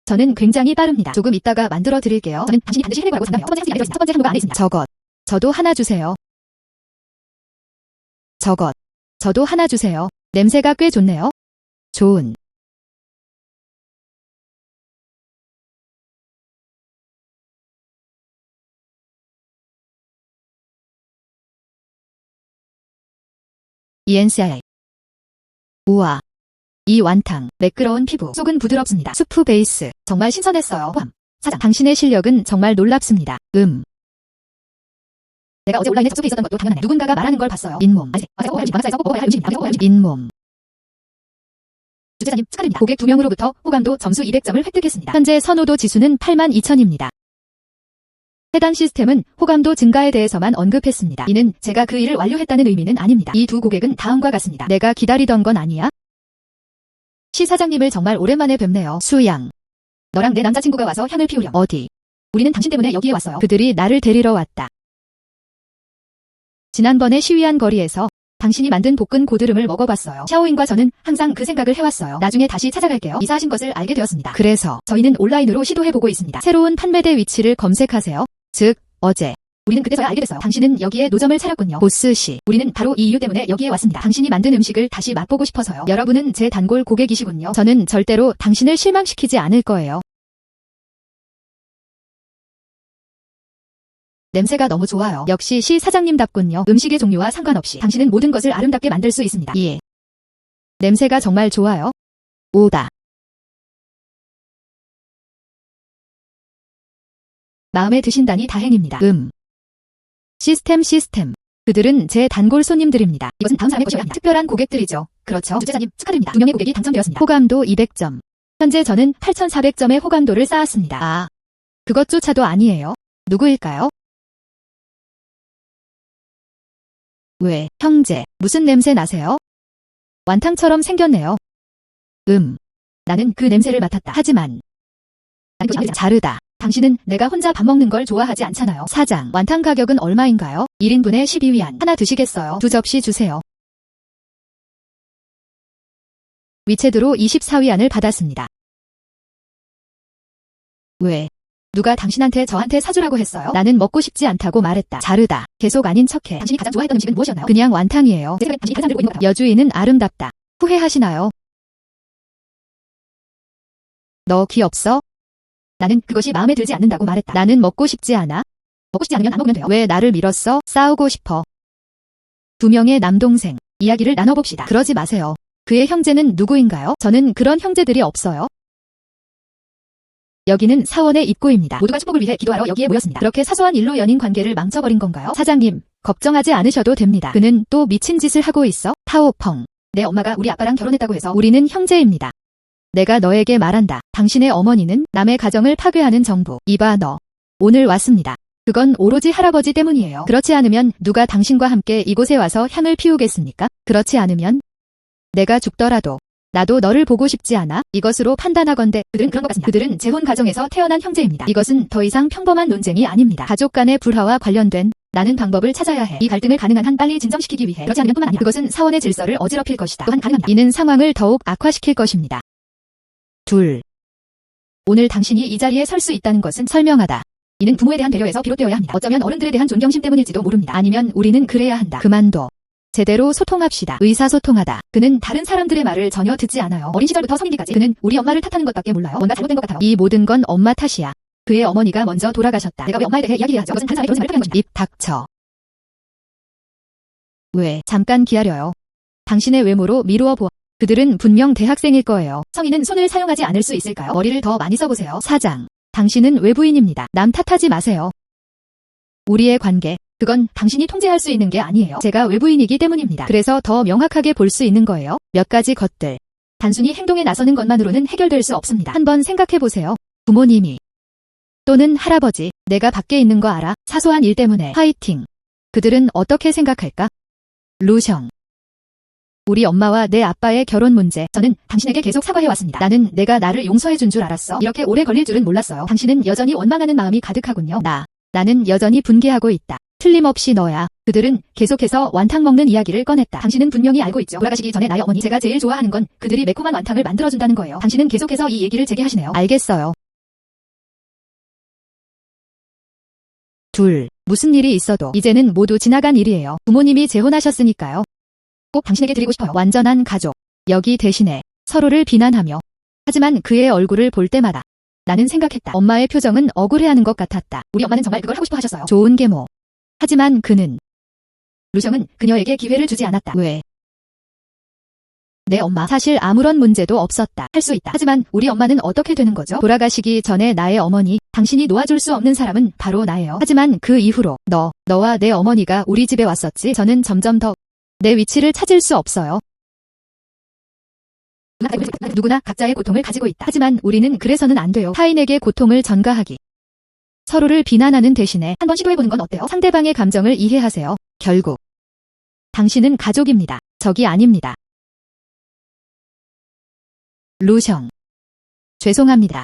저는 굉장히 빠릅니다. 조금 있다가 만들어 드릴게요. 저는 당신이 반드시 해낼 거라고 생각해요. 첫 번째 항목이 첫 번째 항목가 안에 있습니다. 저것. 저도 하나 주세요. 저것. 저도 하나 주세요. 냄새가 꽤 좋네요. 좋은. ENCI. 우와. 이 완탕, 매끄러운 피부, 속은 부드럽습니다. 수프 베이스, 정말 신선했어요. 사장, 당신의 실력은 정말 놀랍습니다. 내가 어제 온라인에 접속해 있었던 것도 당연하네. 누군가가 말하는 걸 봤어요. 잇몸. 왕사에서 꼭 먹어야 할 음식입니다. 잇몸. 주최자님 축하드립니다. 고객 2명으로부터 호감도 점수 200점을 획득했습니다. 현재 선호도 지수는 82,000입니다. 해당 시스템은 호감도 증가에 대해서만 언급했습니다. 이는 제가 그 일을 완료했다는 의미는 아닙니다. 이 두 고객은 다음과 같습니다. 내가 기다리던 건 아니야? 시 사장님을 정말 오랜만에 뵙네요. 수양. 너랑 내 남자친구가 와서 향을 피우렴. 어디? 우리는 당신 때문에 여기에 왔어요. 그들이 나를 데리러 왔다. 지난번에 시위한 거리에서 당신이 만든 볶은 고드름을 먹어봤어요. 샤오인과 저는 항상 그 생각을 해왔어요. 나중에 다시 찾아갈게요. 이사하신 것을 알게 되었습니다. 그래서 저희는 온라인으로 시도해보고 있습니다. 새로운 판매대 위치를 검색하세요. 즉, 어제. 우리는 그때서야 알게 됐어요. 당신은 여기에 노점을 차렸군요. 보스씨. 우리는 바로 이 이유 때문에 여기에 왔습니다. 당신이 만든 음식을 다시 맛보고 싶어서요. 여러분은 제 단골 고객이시군요. 저는 절대로 당신을 실망시키지 않을 거예요. 냄새가 너무 좋아요. 역시 시 사장님답군요. 음식의 종류와 상관없이 당신은 모든 것을 아름답게 만들 수 있습니다. 예. 냄새가 정말 좋아요. 오다. 마음에 드신다니 다행입니다. 시스템. 그들은 제 단골 손님들입니다. 이것은 다음 사람의 것이어야 합니다. 특별한 고객들이죠. 그렇죠. 주최자님 축하드립니다. 2명의 고객이 당첨되었습니다. 호감도 200점. 현재 저는 8,400점의 호감도를 쌓았습니다. 아. 그것조차도 아니에요. 누구일까요? 왜, 형제, 무슨 냄새 나세요? 완탕처럼 생겼네요. 나는 그 냄새를 맡았다. 하지만 자르다. 당신은 내가 혼자 밥 먹는 걸 좋아하지 않잖아요. 사장, 완탕 가격은 얼마인가요? 1인분에 12위안. 하나 드시겠어요? 2접시 주세요. 위챗으로 24위안을 받았습니다. 왜? 누가 당신한테 저한테 사주라고 했어요? 나는 먹고 싶지 않다고 말했다. 자르다. 계속 아닌 척해. 당신이 가장 좋아했던 음식은 무엇이었나요? 그냥 완탕이에요. 제 생각엔 당신이 가장 들고 있는 것 같아요. 여주인은 아름답다. 후회하시나요? 너 귀엽어? 나는 그것이 마음에 들지 않는다고 말했다. 나는 먹고 싶지 않아. 먹고 싶지 않으면 안 먹으면 돼요. 왜 나를 밀었어? 싸우고 싶어. 2명의 남동생. 이야기를 나눠봅시다. 그러지 마세요. 그의 형제는 누구인가요? 저는 그런 형제들이 없어요. 여기는 사원의 입구입니다. 모두가 축복을 위해 기도하러 여기에 모였습니다. 그렇게 사소한 일로 연인 관계를 망쳐버린 건가요? 사장님, 걱정하지 않으셔도 됩니다. 그는 또 미친 짓을 하고 있어? 타오펑. 내 엄마가 우리 아빠랑 결혼했다고 해서 우리는 형제입니다. 내가 너에게 말한다. 당신의 어머니는 남의 가정을 파괴하는 정부. 이봐 너. 오늘 왔습니다. 그건 오로지 할아버지 때문이에요. 그렇지 않으면 누가 당신과 함께 이곳에 와서 향을 피우겠습니까? 그렇지 않으면 내가 죽더라도 나도 너를 보고 싶지 않아? 이것으로 판단하건대 그들은 그런 것 같습니다. 그들은 재혼 가정에서 태어난 형제입니다. 이것은 더 이상 평범한 논쟁이 아닙니다. 가족 간의 불화와 관련된 나는 방법을 찾아야 해. 이 갈등을 가능한 한 빨리 진정시키기 위해. 그렇지 않으면 뿐만 아니라 그것은 사원의 질서를 어지럽힐 것이다. 또한 가능합니다. 이는 상황을 더욱 악화시킬 것입니다. 둘. 오늘 당신이 이 자리에 설 수 있다는 것은 설명하다. 이는 부모에 대한 배려에서 비롯되어야 합니다. 어쩌면 어른들에 대한 존경심 때문일지도 모릅니다. 아니면 우리는 그래야 한다. 그만둬. 제대로 소통합시다. 의사소통하다. 그는 다른 사람들의 말을 전혀 듣지 않아요. 어린 시절부터 성인기까지 그는 우리 엄마를 탓하는 것밖에 몰라요. 뭔가 잘못된 것 같아요. 이 모든 건 엄마 탓이야. 그의 어머니가 먼저 돌아가셨다. 내가 왜 엄마에 대해 이야기해야 하죠? 그것은 다른 사람이 그런 생각을 표현하는 것입니다. 입 닥쳐. 왜? 잠깐 기다려요. 당신의 외모로 미루어 보아. 그들은 분명 대학생일 거예요. 성인은 손을 사용하지 않을 수 있을까요? 머리를 더 많이 써보세요. 사장. 당신은 외부인입니다. 남 탓하지 마세요. 우리의 관계. 그건 당신이 통제할 수 있는 게 아니에요. 제가 외부인이기 때문입니다. 그래서 더 명확하게 볼 수 있는 거예요. 몇 가지 것들. 단순히 행동에 나서는 것만으로는 해결될 수 없습니다. 한번 생각해보세요. 부모님이 또는 할아버지, 내가 밖에 있는 거 알아? 사소한 일 때문에 화이팅. 그들은 어떻게 생각할까? 루셩. 우리 엄마와 내 아빠의 결혼 문제. 저는 당신에게 계속 사과해왔습니다. 나는 내가 나를 용서해준 줄 알았어. 이렇게 오래 걸릴 줄은 몰랐어요. 당신은 여전히 원망하는 마음이 가득하군요. 나는 여전히 분개하고 있다. 틀림없이 너야. 그들은 계속해서 완탕 먹는 이야기를 꺼냈다. 당신은 분명히 알고 있죠. 돌아가시기 전에 나의 어머니 제가 제일 좋아하는 건 그들이 매콤한 완탕을 만들어준다는 거예요. 당신은 계속해서 이 얘기를 제기하시네요. 알겠어요. 둘. 무슨 일이 있어도 이제는 모두 지나간 일이에요. 부모님이 재혼하셨으니까요. 꼭 당신에게 드리고 싶어요. 완전한 가족. 여기 대신에 서로를 비난하며. 하지만 그의 얼굴을 볼 때마다 나는 생각했다. 엄마의 표정은 억울해하는 것 같았다. 우리 엄마는 정말 그걸 하고 싶어 하셨어요. 좋은 계모. 하지만 그는 루셩은 그녀에게 기회를 주지 않았다. 왜? 내 엄마 사실 아무런 문제도 없었다. 할 수 있다. 하지만 우리 엄마는 어떻게 되는 거죠? 돌아가시기 전에 나의 어머니, 당신이 놓아줄 수 없는 사람은 바로 나예요. 하지만 그 이후로 너와 내 어머니가 우리 집에 왔었지. 저는 점점 더 내 위치를 찾을 수 없어요. 누구나 각자의 고통을 가지고 있다. 하지만 우리는 그래서는 안 돼요. 타인에게 고통을 전가하기. 서로를 비난하는 대신에 한번 시도해보는 건 어때요? 상대방의 감정을 이해하세요. 결국 당신은 가족입니다. 적이 아닙니다. 루셩. 죄송합니다.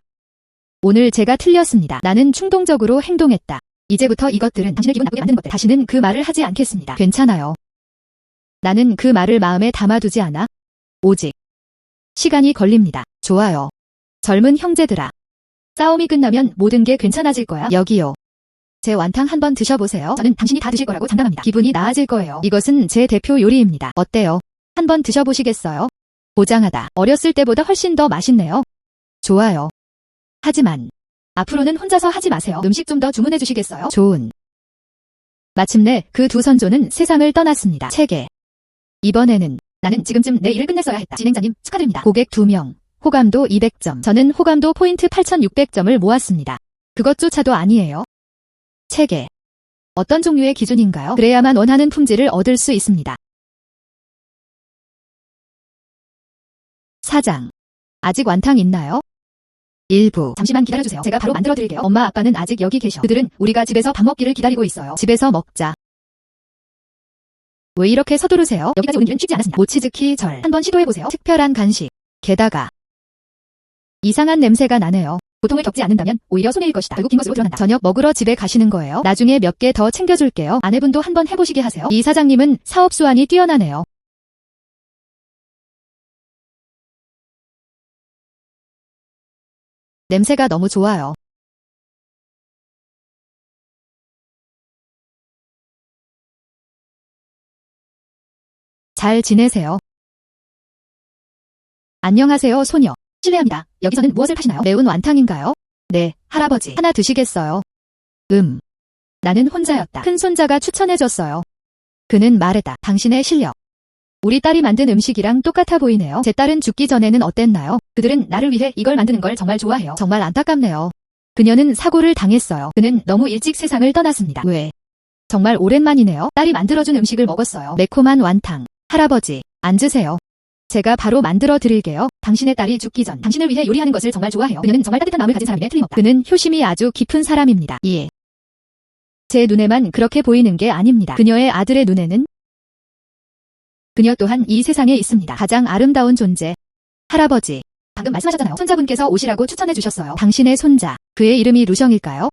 오늘 제가 틀렸습니다. 나는 충동적으로 행동했다. 이제부터 이것들은 당신을 기분 나쁘게 만드는 것들. 다시는 그 말을 하지 않겠습니다. 괜찮아요. 나는 그 말을 마음에 담아두지 않아. 오직 시간이 걸립니다. 좋아요. 젊은 형제들아. 싸움이 끝나면 모든 게 괜찮아질 거야. 여기요. 제 완탕 한번 드셔보세요. 저는 당신이 다 드실 거라고 장담합니다. 기분이 나아질 거예요. 이것은 제 대표 요리입니다. 어때요? 한번 드셔보시겠어요? 보장하다. 어렸을 때보다 훨씬 더 맛있네요. 좋아요. 하지만 앞으로는 혼자서 하지 마세요. 음식 좀 더 주문해 주시겠어요? 좋은. 마침내 그 두 선조는 세상을 떠났습니다. 체계. 이번에는 나는 지금쯤 내 일을 끝냈어야 했다. 진행자님 축하드립니다. 고객 2명. 호감도 200점. 저는 호감도 포인트 8600점을 모았습니다. 그것조차도 아니에요. 체계. 어떤 종류의 기준인가요? 그래야만 원하는 품질을 얻을 수 있습니다. 사장. 아직 완탕 있나요? 일부. 잠시만 기다려주세요. 제가 바로 만들어드릴게요. 엄마 아빠는 아직 여기 계셔. 그들은 우리가 집에서 밥 먹기를 기다리고 있어요. 집에서 먹자. 왜 이렇게 서두르세요? 여기까지 오는 길은 쉽지 않았습니다. 모치즈키 절 한번 시도해보세요. 특별한 간식. 게다가 이상한 냄새가 나네요. 고통을 겪지 않는다면 오히려 손해일 것이다. 결국 긴 것으로 드러난다. 저녁 먹으러 집에 가시는 거예요. 나중에 몇 개 더 챙겨줄게요. 아내분도 한번 해보시게 하세요. 이 사장님은 사업 수완이 뛰어나네요. 냄새가 너무 좋아요. 잘 지내세요? 안녕하세요, 소녀. 실례합니다. 여기서는 무엇을 파시나요? 매운 완탕인가요? 네, 할아버지. 하나 드시겠어요? 나는 혼자였다. 큰 손자가 추천해줬어요. 그는 말했다. 당신의 실력. 우리 딸이 만든 음식이랑 똑같아 보이네요. 제 딸은 죽기 전에는 어땠나요? 그들은 나를 위해 이걸 만드는 걸 정말 좋아해요. 정말 안타깝네요. 그녀는 사고를 당했어요. 그는 너무 일찍 세상을 떠났습니다. 왜? 정말 오랜만이네요. 딸이 만들어준 음식을 먹었어요. 매콤한 완탕. 할아버지, 앉으세요. 제가 바로 만들어 드릴게요. 당신의 딸이 죽기 전 당신을 위해 요리하는 것을 정말 좋아해요. 그녀는 정말 따뜻한 마음을 가진 사람임에 틀림없다. 그는 효심이 아주 깊은 사람입니다. 예. 제 눈에만 그렇게 보이는 게 아닙니다. 그녀의 아들의 눈에는 그녀 또한 이 세상에 있습니다. 가장 아름다운 존재. 할아버지, 방금 말씀하셨잖아요. 손자분께서 오시라고 추천해 주셨어요. 당신의 손자, 그의 이름이 루정일까요?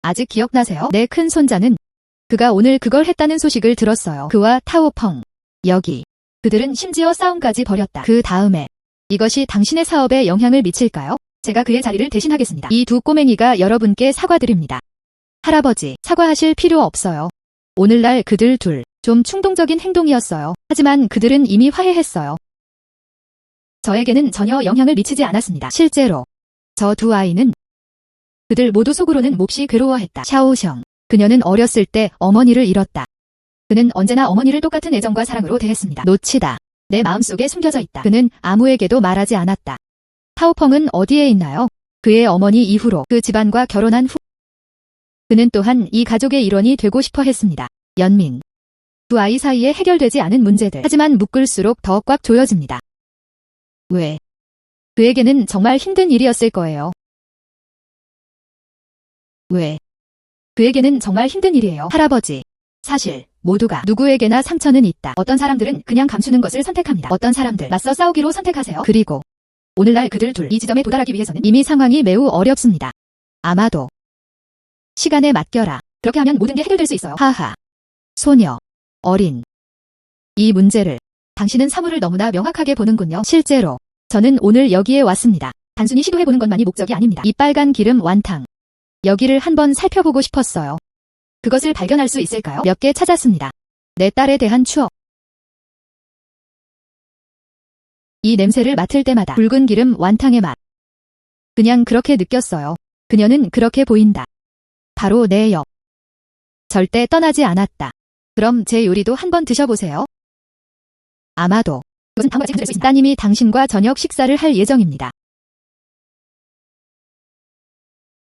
아직 기억나세요? 내 큰 손자는 그가 오늘 그걸 했다는 소식을 들었어요. 그와 타오펑. 여기. 그들은 심지어 싸움까지 벌였다. 그 다음에 이것이 당신의 사업에 영향을 미칠까요? 제가 그의 자리를 대신하겠습니다. 이 두 꼬맹이가 여러분께 사과드립니다. 할아버지, 사과하실 필요 없어요. 오늘날 그들 둘, 좀 충동적인 행동이었어요. 하지만 그들은 이미 화해했어요. 저에게는 전혀 영향을 미치지 않았습니다. 실제로 저 두 아이는 그들 모두 속으로는 몹시 괴로워했다. 샤오셩. 그녀는 어렸을 때 어머니를 잃었다. 그는 언제나 어머니를 똑같은 애정과 사랑으로 대했습니다. 놓치다. 내 마음속에 숨겨져 있다. 그는 아무에게도 말하지 않았다. 타오펑은 어디에 있나요? 그의 어머니 이후로 그 집안과 결혼한 후 그는 또한 이 가족의 일원이 되고 싶어 했습니다. 연민. 두 아이 사이에 해결되지 않은 문제들. 하지만 묶을수록 더 꽉 조여집니다. 왜? 그에게는 정말 힘든 일이었을 거예요. 왜? 그에게는 정말 힘든 일이에요. 할아버지. 사실 모두가 누구에게나 상처는 있다. 어떤 사람들은 그냥 감추는 것을 선택합니다. 어떤 사람들 맞서 싸우기로 선택하세요. 그리고 오늘날 그들 둘 이 지점에 도달하기 위해서는 이미 상황이 매우 어렵습니다. 아마도 시간에 맡겨라. 그렇게 하면 모든 게 해결될 수 있어요. 하하. 소녀. 어린. 이 문제를 당신은 사물을 너무나 명확하게 보는군요. 실제로 저는 오늘 여기에 왔습니다. 단순히 시도해보는 것만이 목적이 아닙니다. 이 빨간 기름 완탕. 여기를 한번 살펴보고 싶었어요. 그것을 발견할 수 있을까요? 몇 개 찾았습니다. 내 딸에 대한 추억. 이 냄새를 맡을 때마다 붉은 기름 완탕의 맛. 그냥 그렇게 느꼈어요. 그녀는 그렇게 보인다. 바로 내 옆. 절대 떠나지 않았다. 그럼 제 요리도 한번 드셔보세요. 아마도 그것은 다음과 같이 될 수 있습니다. 따님이 당신과 저녁 식사를 할 예정입니다.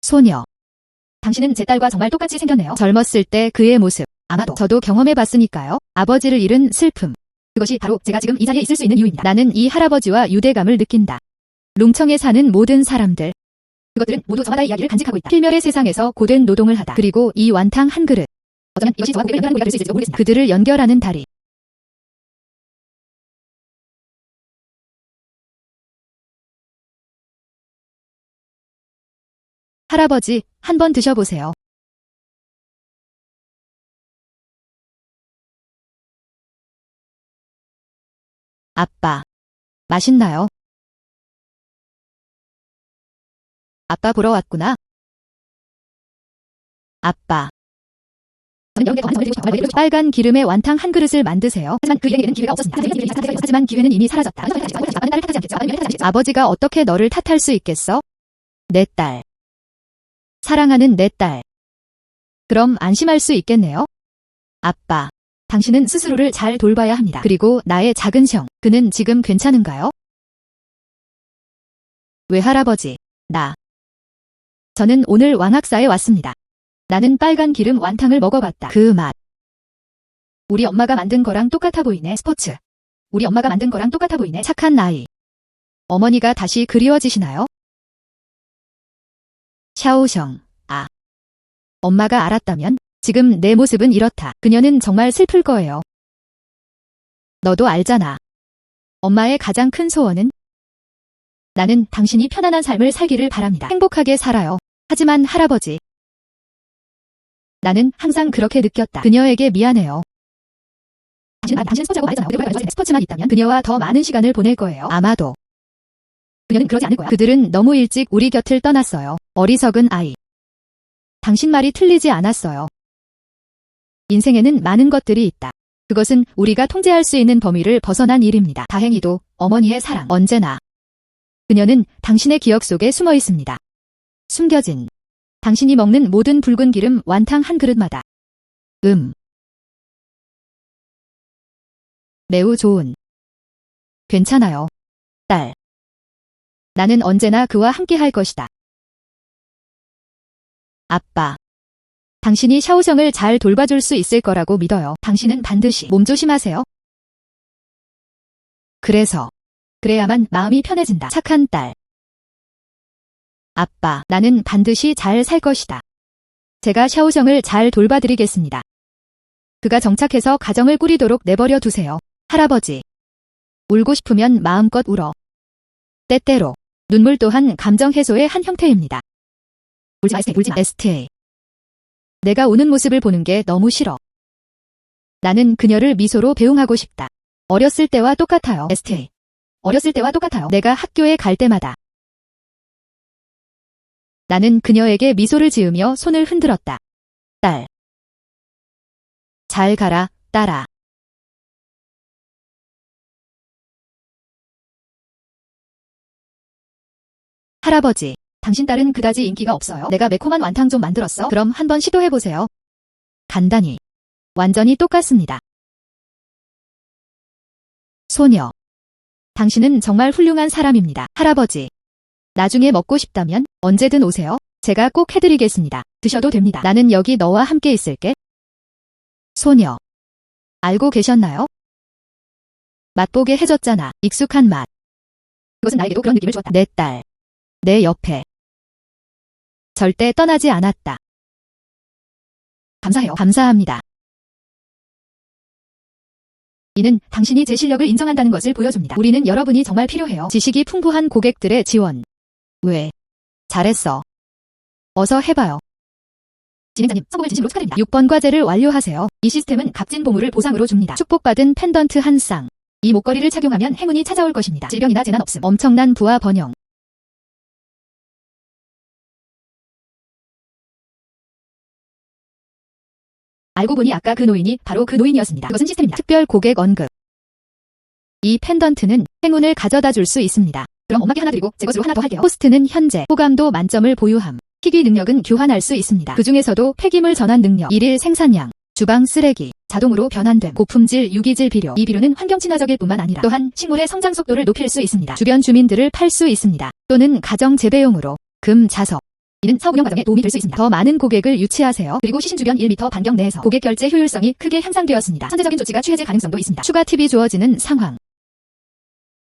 소녀. 당신은 제 딸과 정말 똑같이 생겼네요. 젊었을 때 그의 모습. 아마도 저도 경험해봤으니까요. 아버지를 잃은 슬픔. 그것이 바로 제가 지금 이 자리에 있을 수 있는 이유입니다. 나는 이 할아버지와 유대감을 느낀다. 룽청에 사는 모든 사람들. 그것들은 모두 저마다의 이야기를 간직하고 있다. 필멸의 세상에서 고된 노동을 하다. 그리고 이 완탕 한 그릇. 어쩌면 이것이 저와 그들을 연결하는 고리가 될 수 있을지도 모르겠습니다. 그들을 연결하는 다리. 할아버지, 한번 드셔보세요. 아빠. 맛있나요? 아빠 보러 왔구나. 아빠. 저는 여기에 더한 점을 드리고 싶어. 빨간 기름의 완탕 한 그릇을 만드세요. 하지만 그 일에게는 기회가 없었습니다. 하지만 기회는 이미 사라졌다. 아빠는 나를 탓하지 않겠죠. 아버지가 어떻게 너를 탓할 수 있겠어? 내 딸. 사랑하는 내 딸. 그럼 안심할 수 있겠네요. 아빠. 당신은 스스로를 잘 돌봐야 합니다. 그리고 나의 작은 형. 그는 지금 괜찮은가요? 왜 할아버지? 저는 오늘 왕학사에 왔습니다. 나는 빨간 기름 완탕을 먹어봤다. 그 맛. 우리 엄마가 만든 거랑 똑같아 보이네. 스포츠. 우리 엄마가 만든 거랑 똑같아 보이네. 착한 아이. 어머니가 다시 그리워지시나요? 샤오성, 아. 엄마가 알았다면 지금 내 모습은 이렇다. 그녀는 정말 슬플 거예요. 너도 알잖아. 엄마의 가장 큰 소원은 나는 당신이 편안한 삶을 살기를 바랍니다. 행복하게 살아요. 하지만 할아버지. 나는 항상 그렇게 느꼈다. 그녀에게 미안해요. 당신은 스포츠하고 말했잖아요. 스포츠만 있다면 그녀와 더 많은 시간을 보낼 거예요. 아마도. 그녀는 그러지 않을 거야. 그들은 너무 일찍 우리 곁을 떠났어요. 어리석은 아이. 당신 말이 틀리지 않았어요. 인생에는 많은 것들이 있다. 그것은 우리가 통제할 수 있는 범위를 벗어난 일입니다. 다행히도 어머니의 사랑 언제나. 그녀는 당신의 기억 속에 숨어 있습니다. 숨겨진. 당신이 먹는 모든 붉은 기름 완탕 한 그릇마다. 매우 좋은. 괜찮아요. 딸. 나는 언제나 그와 함께 할 것이다. 아빠. 당신이 샤오성을 잘 돌봐줄 수 있을 거라고 믿어요. 당신은 반드시 몸조심하세요. 그래야만 마음이 편해진다. 착한 딸. 아빠, 나는 반드시 잘 살 것이다. 제가 샤오성을 잘 돌봐드리겠습니다. 그가 정착해서 가정을 꾸리도록 내버려 두세요. 할아버지. 울고 싶으면 마음껏 울어. 때때로 눈물 또한 감정 해소의 한 형태입니다. 울지마. STA. 내가 우는 모습을 보는 게 너무 싫어. 나는 그녀를 미소로 배웅하고 싶다. 어렸을 때와 똑같아요. STA. 어렸을 때와 똑같아요. 내가 학교에 갈 때마다. 나는 그녀에게 미소를 지으며 손을 흔들었다. 딸. 잘 가라, 딸아. 할아버지, 당신 딸은 그다지 인기가 없어요. 내가 매콤한 완탕 좀 만들었어. 그럼 한번 시도해보세요. 간단히. 완전히 똑같습니다. 소녀. 당신은 정말 훌륭한 사람입니다. 할아버지. 나중에 먹고 싶다면 언제든 오세요. 제가 꼭 해드리겠습니다. 드셔도 됩니다. 나는 여기 너와 함께 있을게. 소녀. 알고 계셨나요? 맛보게 해줬잖아. 익숙한 맛. 그것은 나에게도 그런 느낌을 주었다. 내 딸. 내 옆에. 절대 떠나지 않았다. 감사해요. 감사합니다. 이는 당신이 제 실력을 인정한다는 것을 보여줍니다. 우리는 여러분이 정말 필요해요. 지식이 풍부한 고객들의 지원. 왜? 잘했어. 어서 해봐요. 진행자님, 성공을 진심으로 축하드립니다. 6번 과제를 완료하세요. 이 시스템은 값진 보물을 보상으로 줍니다. 축복받은 펜던트 한 쌍. 이 목걸이를 착용하면 행운이 찾아올 것입니다. 질병이나 재난 없음. 엄청난 부와 번영. 알고 보니 아까 그 노인이 바로 그 노인이었습니다. 그것은 시스템입니다. 특별 고객 언급. 이 펜던트는 행운을 가져다 줄 수 있습니다. 그럼 엄마께 하나 드리고 제 것으로 하나 더 할게요. 호스트는 현재 호감도 만점을 보유함. 희귀 능력은 교환할 수 있습니다. 그 중에서도 폐기물 전환 능력, 일일 생산량, 주방 쓰레기, 자동으로 변환됨, 고품질 유기질 비료. 이 비료는 환경 친화적일 뿐만 아니라 또한 식물의 성장 속도를 높일 수 있습니다. 주변 주민들을 팔 수 있습니다. 또는 가정 재배용으로 금 자석. 이는 사업 운영 과정에 도움이 될 수 있습니다. 더 많은 고객을 유치하세요. 그리고 시신 주변 1m 반경 내에서 고객 결제 효율성이 크게 향상되었습니다. 선제적인 조치가 취해질 가능성도 있습니다. 추가 팁이 주어지는 상황.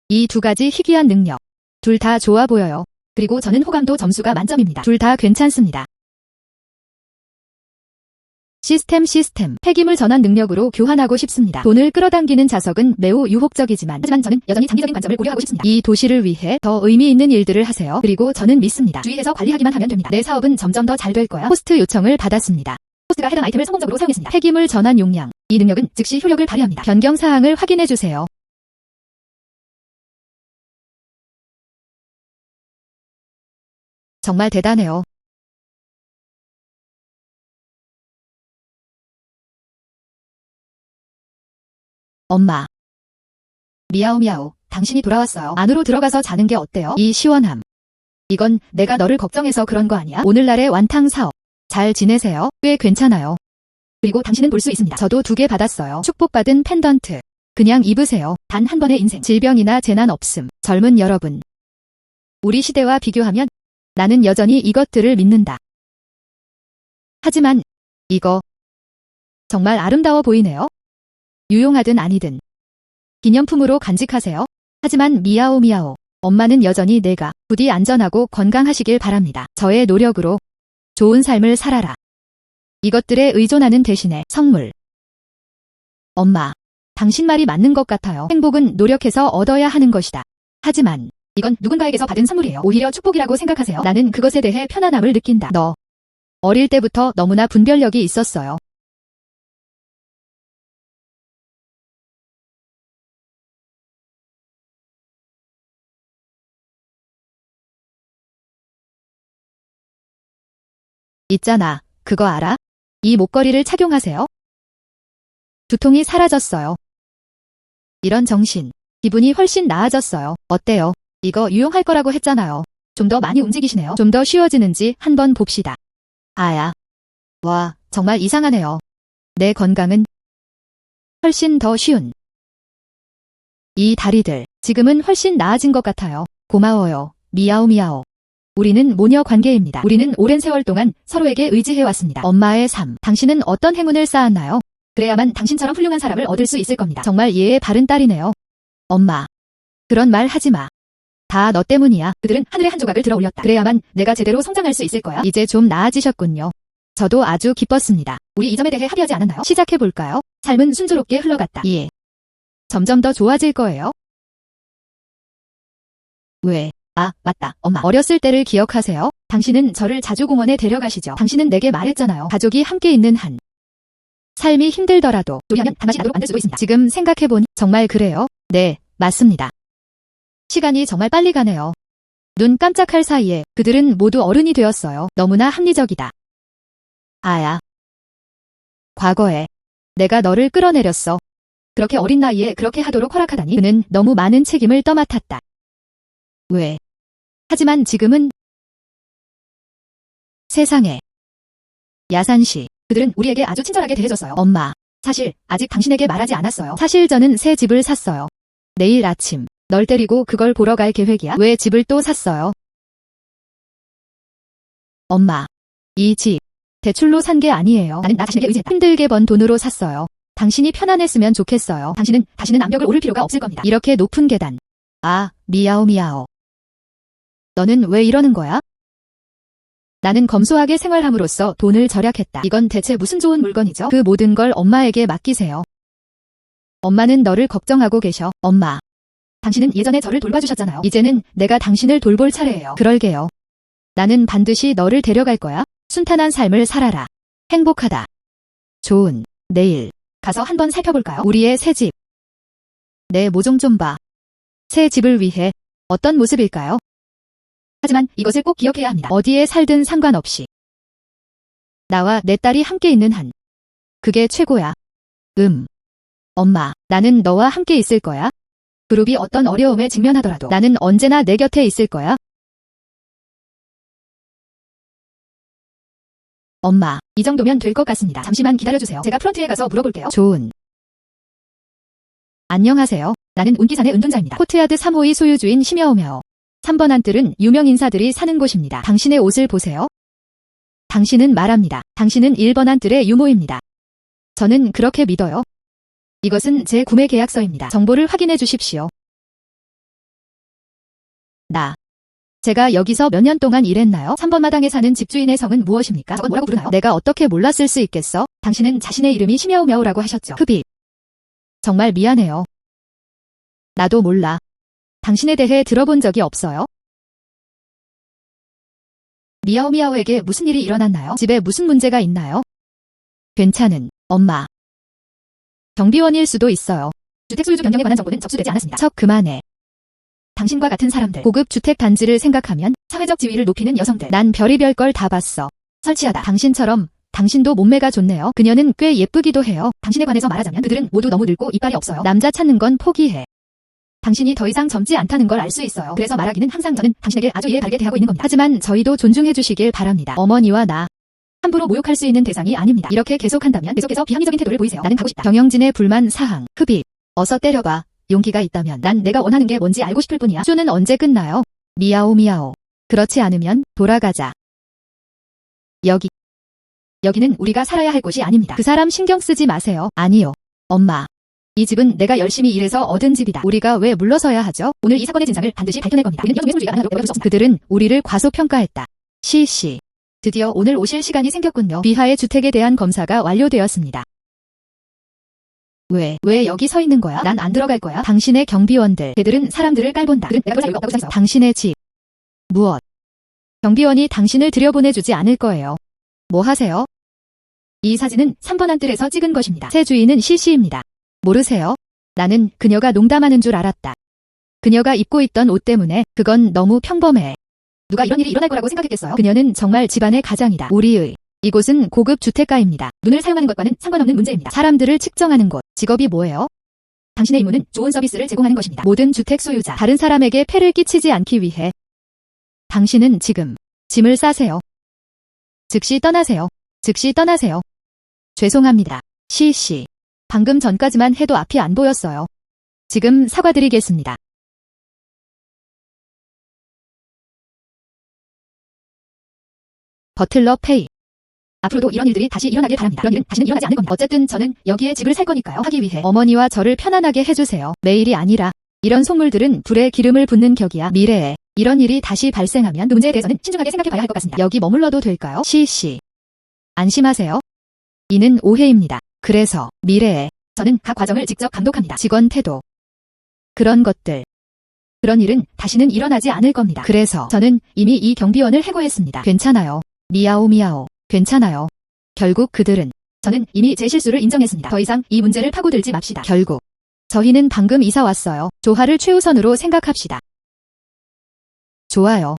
이 두 가지 희귀한 능력. 둘 다 좋아 보여요. 그리고 저는 호감도 점수가 만점입니다. 둘 다 괜찮습니다. 시스템. 폐기물 전환 능력으로 교환하고 싶습니다. 돈을 끌어당기는 자석은 매우 유혹적이지만 하지만 저는 여전히 장기적인 관점을 고려하고 싶습니다. 이 도시를 위해 더 의미 있는 일들을 하세요. 그리고 저는 믿습니다. 주의해서 관리하기만 하면 됩니다. 내 사업은 점점 더 잘 될 거야. 호스트 요청을 받았습니다. 호스트가 해당 아이템을 성공적으로 사용했습니다. 폐기물 전환 용량. 이 능력은 즉시 효력을 발휘합니다. 변경 사항을 확인해 주세요. 정말 대단해요. 엄마. 미야오. 당신이 돌아왔어요. 안으로 들어가서 자는 게 어때요? 이 시원함. 이건 내가 너를 걱정해서 그런 거 아니야? 오늘날의 완탕 사업. 잘 지내세요? 꽤 괜찮아요. 그리고 당신은 볼 수 있습니다. 저도 2개 받았어요. 축복받은 펜던트. 그냥 입으세요. 단 한 번의 인생. 질병이나 재난 없음. 젊은 여러분. 우리 시대와 비교하면 나는 여전히 이것들을 믿는다. 하지만 이거 정말 아름다워 보이네요. 유용하든 아니든 기념품으로 간직하세요. 하지만 미야오. 엄마는 여전히 내가 부디 안전하고 건강하시길 바랍니다. 저의 노력으로 좋은 삶을 살아라. 이것들에 의존하는 대신에 선물. 엄마, 당신 말이 맞는 것 같아요. 행복은 노력해서 얻어야 하는 것이다. 하지만 이건 누군가에게서 받은 선물이에요. 오히려 축복이라고 생각하세요. 나는 그것에 대해 편안함을 느낀다. 너 어릴 때부터 너무나 분별력이 있었어요. 있잖아, 그거 알아? 이 목걸이를 착용하세요. 두통이 사라졌어요. 이런 정신. 기분이 훨씬 나아졌어요. 어때요? 이거 유용할 거라고 했잖아요. 좀 더 많이 움직이시네요. 좀 더 쉬워지는지 한번 봅시다. 아야. 와, 정말 이상하네요. 내 건강은 훨씬 더 쉬운. 이 다리들, 지금은 훨씬 나아진 것 같아요. 고마워요. 미야오 미야오. 우리는 모녀 관계입니다. 우리는 오랜 세월 동안 서로에게 의지해왔습니다. 엄마의 삶, 당신은 어떤 행운을 쌓았나요? 그래야만 당신처럼 훌륭한 사람을 얻을 수 있을 겁니다. 정말 예의 바른 딸이네요. 엄마, 그런 말 하지 마. 다 너 때문이야. 그들은 하늘의 한 조각을 들어 올렸다. 그래야만 내가 제대로 성장할 수 있을 거야. 이제 좀 나아지셨군요. 저도 아주 기뻤습니다. 우리 이 점에 대해 합의하지 않았나요? 시작해볼까요? 삶은 순조롭게 흘러갔다. 예. 점점 더 좋아질 거예요. 왜? 아, 맞다. 엄마. 어렸을 때를 기억하세요? 당신은 저를 자주 공원에 데려가시죠. 당신은 내게 말했잖아요. 가족이 함께 있는 한 삶이 힘들더라도 요리하면 단맛이 나도록 만들 수도 있습니다. 지금 생각해보니 정말 그래요? 네, 맞습니다. 시간이 정말 빨리 가네요. 눈 깜짝할 사이에 그들은 모두 어른이 되었어요. 너무나 합리적이다. 아야. 과거에 내가 너를 끌어내렸어. 그렇게 어린 나이에 그렇게 하도록 허락하다니. 그는 너무 많은 책임을 떠맡았다. 왜? 하지만 지금은 세상에. 야산시. 그들은 우리에게 아주 친절하게 대해줬어요. 엄마. 사실 아직 당신에게 말하지 않았어요. 사실 저는 새 집을 샀어요. 내일 아침 널 데리고 그걸 보러 갈 계획이야. 왜 집을 또 샀어요? 엄마. 이 집 대출로 산 게 아니에요. 나는 나 자신에게 의지했다. 힘들게 번 돈으로 샀어요. 당신이 편안했으면 좋겠어요. 당신은 다시는 암벽을 오를 필요가 없을 겁니다. 이렇게 높은 계단. 아, 미야오 미야오. 너는 왜 이러는 거야? 나는 검소하게 생활함으로써 돈을 절약했다. 이건 대체 무슨 좋은 물건이죠? 그 모든 걸 엄마에게 맡기세요. 엄마는 너를 걱정하고 계셔. 엄마. 당신은 예전에 저를 돌봐주셨잖아요. 이제는 내가 당신을 돌볼 차례예요. 그럴게요. 나는 반드시 너를 데려갈 거야. 순탄한 삶을 살아라. 행복하다. 좋은 내일 가서 한번 살펴볼까요? 우리의 새 집. 내 모종 좀 봐. 새 집을 위해 어떤 모습일까요? 하지만 이것을 꼭 기억해야 합니다. 어디에 살든 상관없이 나와 내 딸이 함께 있는 한 그게 최고야. 엄마, 나는 너와 함께 있을 거야. 그룹이 어떤 어려움에 직면하더라도 나는 언제나 내 곁에 있을 거야. 엄마, 이 정도면 될 것 같습니다. 잠시만 기다려주세요. 제가 프런트에 가서 물어볼게요. 좋은. 안녕하세요. 나는 운기산의 은둔자입니다. 코트야드 3호의 소유주인 심야오мя오. 3번 안뜰은 유명 인사들이 사는 곳입니다. 당신의 옷을 보세요. 당신은 말합니다. 당신은 1번 안뜰의 유모입니다. 저는 그렇게 믿어요. 이것은 제 구매 계약서입니다. 정보를 확인해 주십시오. 제가 여기서 몇 년 동안 일했나요? 3번 마당에 사는 집주인의 성은 무엇입니까? 저건 뭐라고 부르나요? 내가 어떻게 몰랐을 수 있겠어? 당신은 자신의 이름이 심야오며오라고 하셨죠. 흡입. 정말 미안해요. 나도 몰라. 당신에 대해 들어본 적이 없어요? 미야오미야오에게 무슨 일이 일어났나요? 집에 무슨 문제가 있나요? 괜찮은 엄마. 경비원일 수도 있어요. 주택 소유주 변경에 관한 정보는 접수되지 않았습니다. 척 그만해. 당신과 같은 사람들, 고급 주택 단지를 생각하면 사회적 지위를 높이는 여성들. 난 별의별 걸 다 봤어. 설치하다. 당신처럼 당신도 몸매가 좋네요. 그녀는 꽤 예쁘기도 해요. 당신에 관해서 말하자면 그들은 모두 너무 늙고 이빨이 없어요. 남자 찾는 건 포기해. 당신이 더 이상 젊지 않다는 걸 알 수 있어요. 그래서 말하기는 항상 저는 당신에게 아주 이해 바르게 대하고 있는 겁니다. 하지만 저희도 존중해 주시길 바랍니다. 어머니와 나. 함부로 모욕할 수 있는 대상이 아닙니다. 이렇게 계속한다면 계속해서 비합리적인 태도를 보이세요. 나는 가고 싶다. 경영진의 불만 사항. 흡입. 어서 때려봐. 용기가 있다면 난 내가 원하는 게 뭔지 알고 싶을 뿐이야. 쇼는 언제 끝나요? 미야오 미야오. 그렇지 않으면 돌아가자. 여기는 우리가 살아야 할 곳이 아닙니다. 그 사람 신경 쓰지 마세요. 아니요. 엄마. 이 집은 내가 열심히 일해서 얻은 집이다. 우리가 왜 물러서야 하죠? 오늘 이 사건의 진상을 반드시 밝혀낼 겁니다. 우리는 이혼주의가 가능하다고 여길 수 없습니다. 그들은 우리를 과소평가했다. 시시. 드디어 오늘 오실 시간이 생겼군요. 비하의 주택에 대한 검사가 완료되었습니다. 왜 여기 서 있는 거야? 난 안 들어갈 거야. 당신의 경비원들. 걔들은 사람들을 깔본다. 그들은 내가 그럴 자유가 없다고 생각했어. 당신의 집. 무엇? 경비원이 당신을 들여보내주지 않을 거예요. 뭐 하세요? 이 사진은 3번 안뜰에서 찍은 것입니다. 새 주인은 시시입니다. 모르세요? 나는 그녀가 농담하는 줄 알았다. 그녀가 입고 있던 옷 때문에 그건 너무 평범해. 누가 이런 일이 일어날 거라고 생각했겠어요? 그녀는 정말 집안의 가장이다. 이곳은 고급 주택가입니다. 눈을 사용하는 것과는 상관없는 문제입니다. 사람들을 측정하는 곳. 직업이 뭐예요? 당신의 임무는 좋은 서비스를 제공하는 것입니다. 모든 주택 소유자, 다른 사람에게 폐를 끼치지 않기 위해 당신은 지금 짐을 싸세요. 즉시 떠나세요. 즉시 떠나세요. 죄송합니다. 시시. 방금 전까지만 해도 앞이 안 보였어요. 지금 사과드리겠습니다. 버틀러 페이. 앞으로도 이런 일들이 다시 일어나길 바랍니다. 그런 일은 다시는 일어나지 않을 겁니다. 어쨌든 저는 여기에 집을 살 거니까요. 하기 위해 어머니와 저를 편안하게 해주세요. 매일이 아니라 이런 속물들은 불에 기름을 붓는 격이야. 미래에 이런 일이 다시 발생하면 그 문제에 대해서는 신중하게 생각해 봐야 할 것 같습니다. 여기 머물러도 될까요? 시시. 안심하세요. 이는 오해입니다. 그래서 미래에 저는 각 과정을 직접 감독합니다. 직원 태도. 그런 것들. 그런 일은 다시는 일어나지 않을 겁니다. 그래서 저는 이미 이 경비원을 해고했습니다. 괜찮아요. 미야오. 괜찮아요. 결국 그들은 저는 이미 제 실수를 인정했습니다. 더 이상 이 문제를 파고들지 맙시다. 결국 저희는 방금 이사 왔어요. 조화를 최우선으로 생각합시다. 좋아요.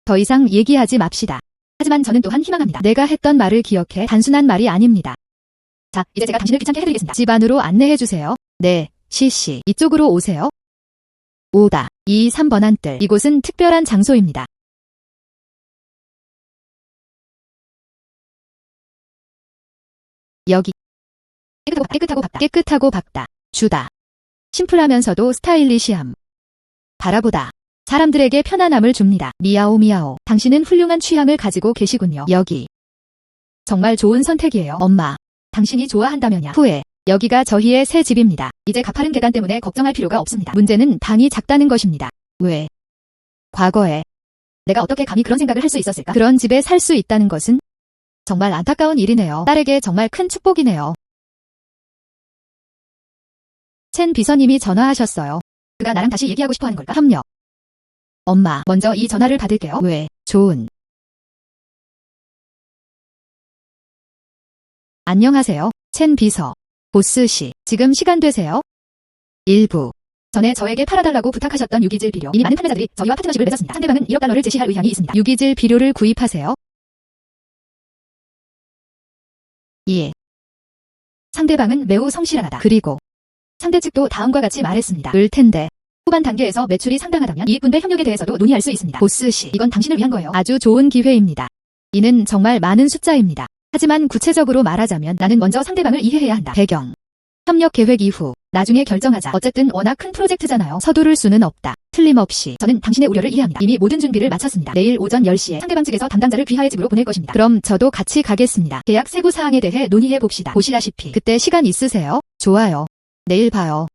더 이상 얘기하지 맙시다. 하지만 저는 또한 희망합니다. 내가 했던 말을 기억해. 단순한 말이 아닙니다. 자, 이제 제가 당신을 귀찮게 해드리겠습니다. 집 안으로 안내해주세요. 네, 시시. 이쪽으로 오세요. 오다. 3번 안뜰. 이곳은 특별한 장소입니다. 여기. 깨끗하고 밝다. 주다. 심플하면서도 스타일리시함. 바라보다. 사람들에게 편안함을 줍니다. 미야오. 당신은 훌륭한 취향을 가지고 계시군요. 여기. 정말 좋은 선택이에요. 엄마. 당신이 좋아한다면야. 후에. 여기가 저희의 새 집입니다. 이제 가파른 계단 때문에 걱정할 필요가 없습니다. 문제는 방이 작다는 것입니다. 왜? 과거에 내가 어떻게 감히 그런 생각을 할 수 있었을까? 그런 집에 살 수 있다는 것은 정말 안타까운 일이네요. 딸에게 정말 큰 축복이네요. 첸 비서님이 전화하셨어요. 그가 나랑 다시 얘기하고 싶어 하는 걸까? 협력. 엄마, 먼저 이 전화를 받을게요. 왜? 좋은. 안녕하세요. 첸 비서. 보스씨, 지금 시간 되세요? 일부. 전에 저에게 팔아달라고 부탁하셨던 유기질 비료. 이미 많은 판매자들이 저희와 파트너십을 맺었습니다. 상대방은 1억 달러를 제시할 의향이 있습니다. 유기질 비료를 구입하세요? 예. 상대방은 매우 성실하다. 그리고 상대 측도 다음과 같이 말했습니다. 을 텐데. 후반 단계에서 매출이 상당하다면 이익분배 협력에 대해서도 논의할 수 있습니다. 보스씨, 이건 당신을 위한 거예요. 아주 좋은 기회입니다. 이는 정말 많은 숫자입니다. 하지만 구체적으로 말하자면 나는 먼저 상대방을 이해해야 한다. 배경. 협력 계획 이후 나중에 결정하자. 어쨌든 워낙 큰 프로젝트잖아요. 서두를 수는 없다. 틀림없이 저는 당신의 우려를 이해합니다. 이미 모든 준비를 마쳤습니다. 내일 오전 10시에 상대방 측에서 담당자를 귀하의 집으로 보낼 것입니다. 그럼 저도 같이 가겠습니다. 계약 세부 사항에 대해 논의해 봅시다. 보시다시피 그때 시간 있으세요? 좋아요. 내일 봐요.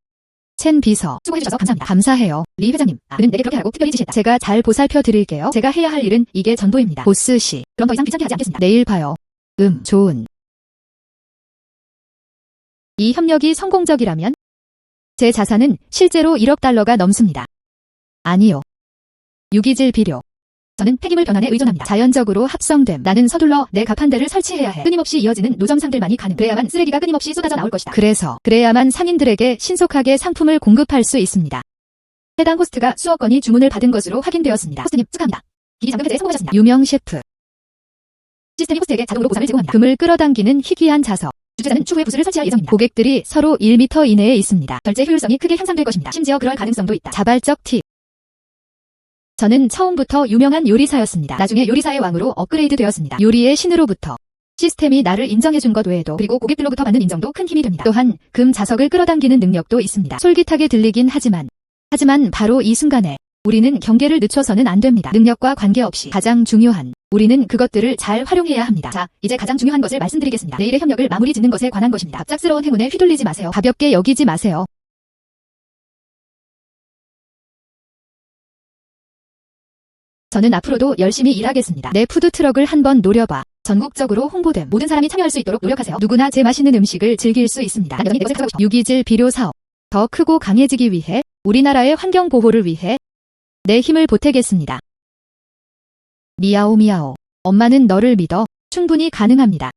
첸 비서. 수고해주셔서 감사합니다. 감사해요. 리 회장님. 그는 내게 그렇게 하라고 특별히 지시했다. 제가 잘 보살펴 드릴게요. 제가 해야 할 일은 이게 전부입니다. 보스씨. 그럼 더 이상 귀찮게 하지 않겠습니다. 내일 봐요. 좋은. 이 협력이 성공적이라면 제 자산은 실제로 1억 달러가 넘습니다. 아니요. 유기질 비료. 저는 폐기물 변환에 의존합니다. 자연적으로 합성됨. 나는 서둘러 내 가판대를 설치해야 해. 끊임없이 이어지는 노점상들만이 가능. 그래야만 쓰레기가 끊임없이 쏟아져 나올 것이다. 그래야만 상인들에게 신속하게 상품을 공급할 수 있습니다. 해당 호스트가 수억 건이 주문을 받은 것으로 확인되었습니다. 호스트님 축하합니다. 기기 잠금 해제에 성공하셨습니다. 유명 셰프. 시스템이 호스트에게 자동으로 보상을 제공합니다. 금을 끌어당기는 희귀한 자석. 주최자는 추후에 부스를 설치할 예정입니다. 고객들이 서로 1m 이내에 있습니다. 결제 효율성이 크게 향상될 것입니다. 심지어 그럴 가능성도 있다. 자발적 팁. 저는 처음부터 유명한 요리사였습니다. 나중에 요리사의 왕으로 업그레이드 되었습니다. 요리의 신으로부터. 시스템이 나를 인정해준 것 외에도 그리고 고객들로부터 받는 인정도 큰 힘이 됩니다. 또한 금 자석을 끌어당기는 능력도 있습니다. 솔깃하게 들리긴 하지만 바로 이 순간에 우리는 경계를 늦춰서는 안 됩니다. 능력과 관계없이 가장 중요한 우리는 그것들을 잘 활용해야 합니다. 자, 이제 가장 중요한 것을 말씀드리겠습니다. 내일의 협력을 마무리 짓는 것에 관한 것입니다. 갑작스러운 행운에 휘둘리지 마세요. 가볍게 여기지 마세요. 저는 앞으로도 열심히 일하겠습니다. 내 푸드트럭을 한번 노려봐. 전국적으로 홍보됨. 모든 사람이 참여할 수 있도록 노력하세요. 누구나 제 맛있는 음식을 즐길 수 있습니다. 유기질 비료 사업. 더 크고 강해지기 위해 우리나라의 환경 보호를 위해 내 힘을 보태겠습니다. 미야오 미야오. 엄마는 너를 믿어. 충분히 가능합니다.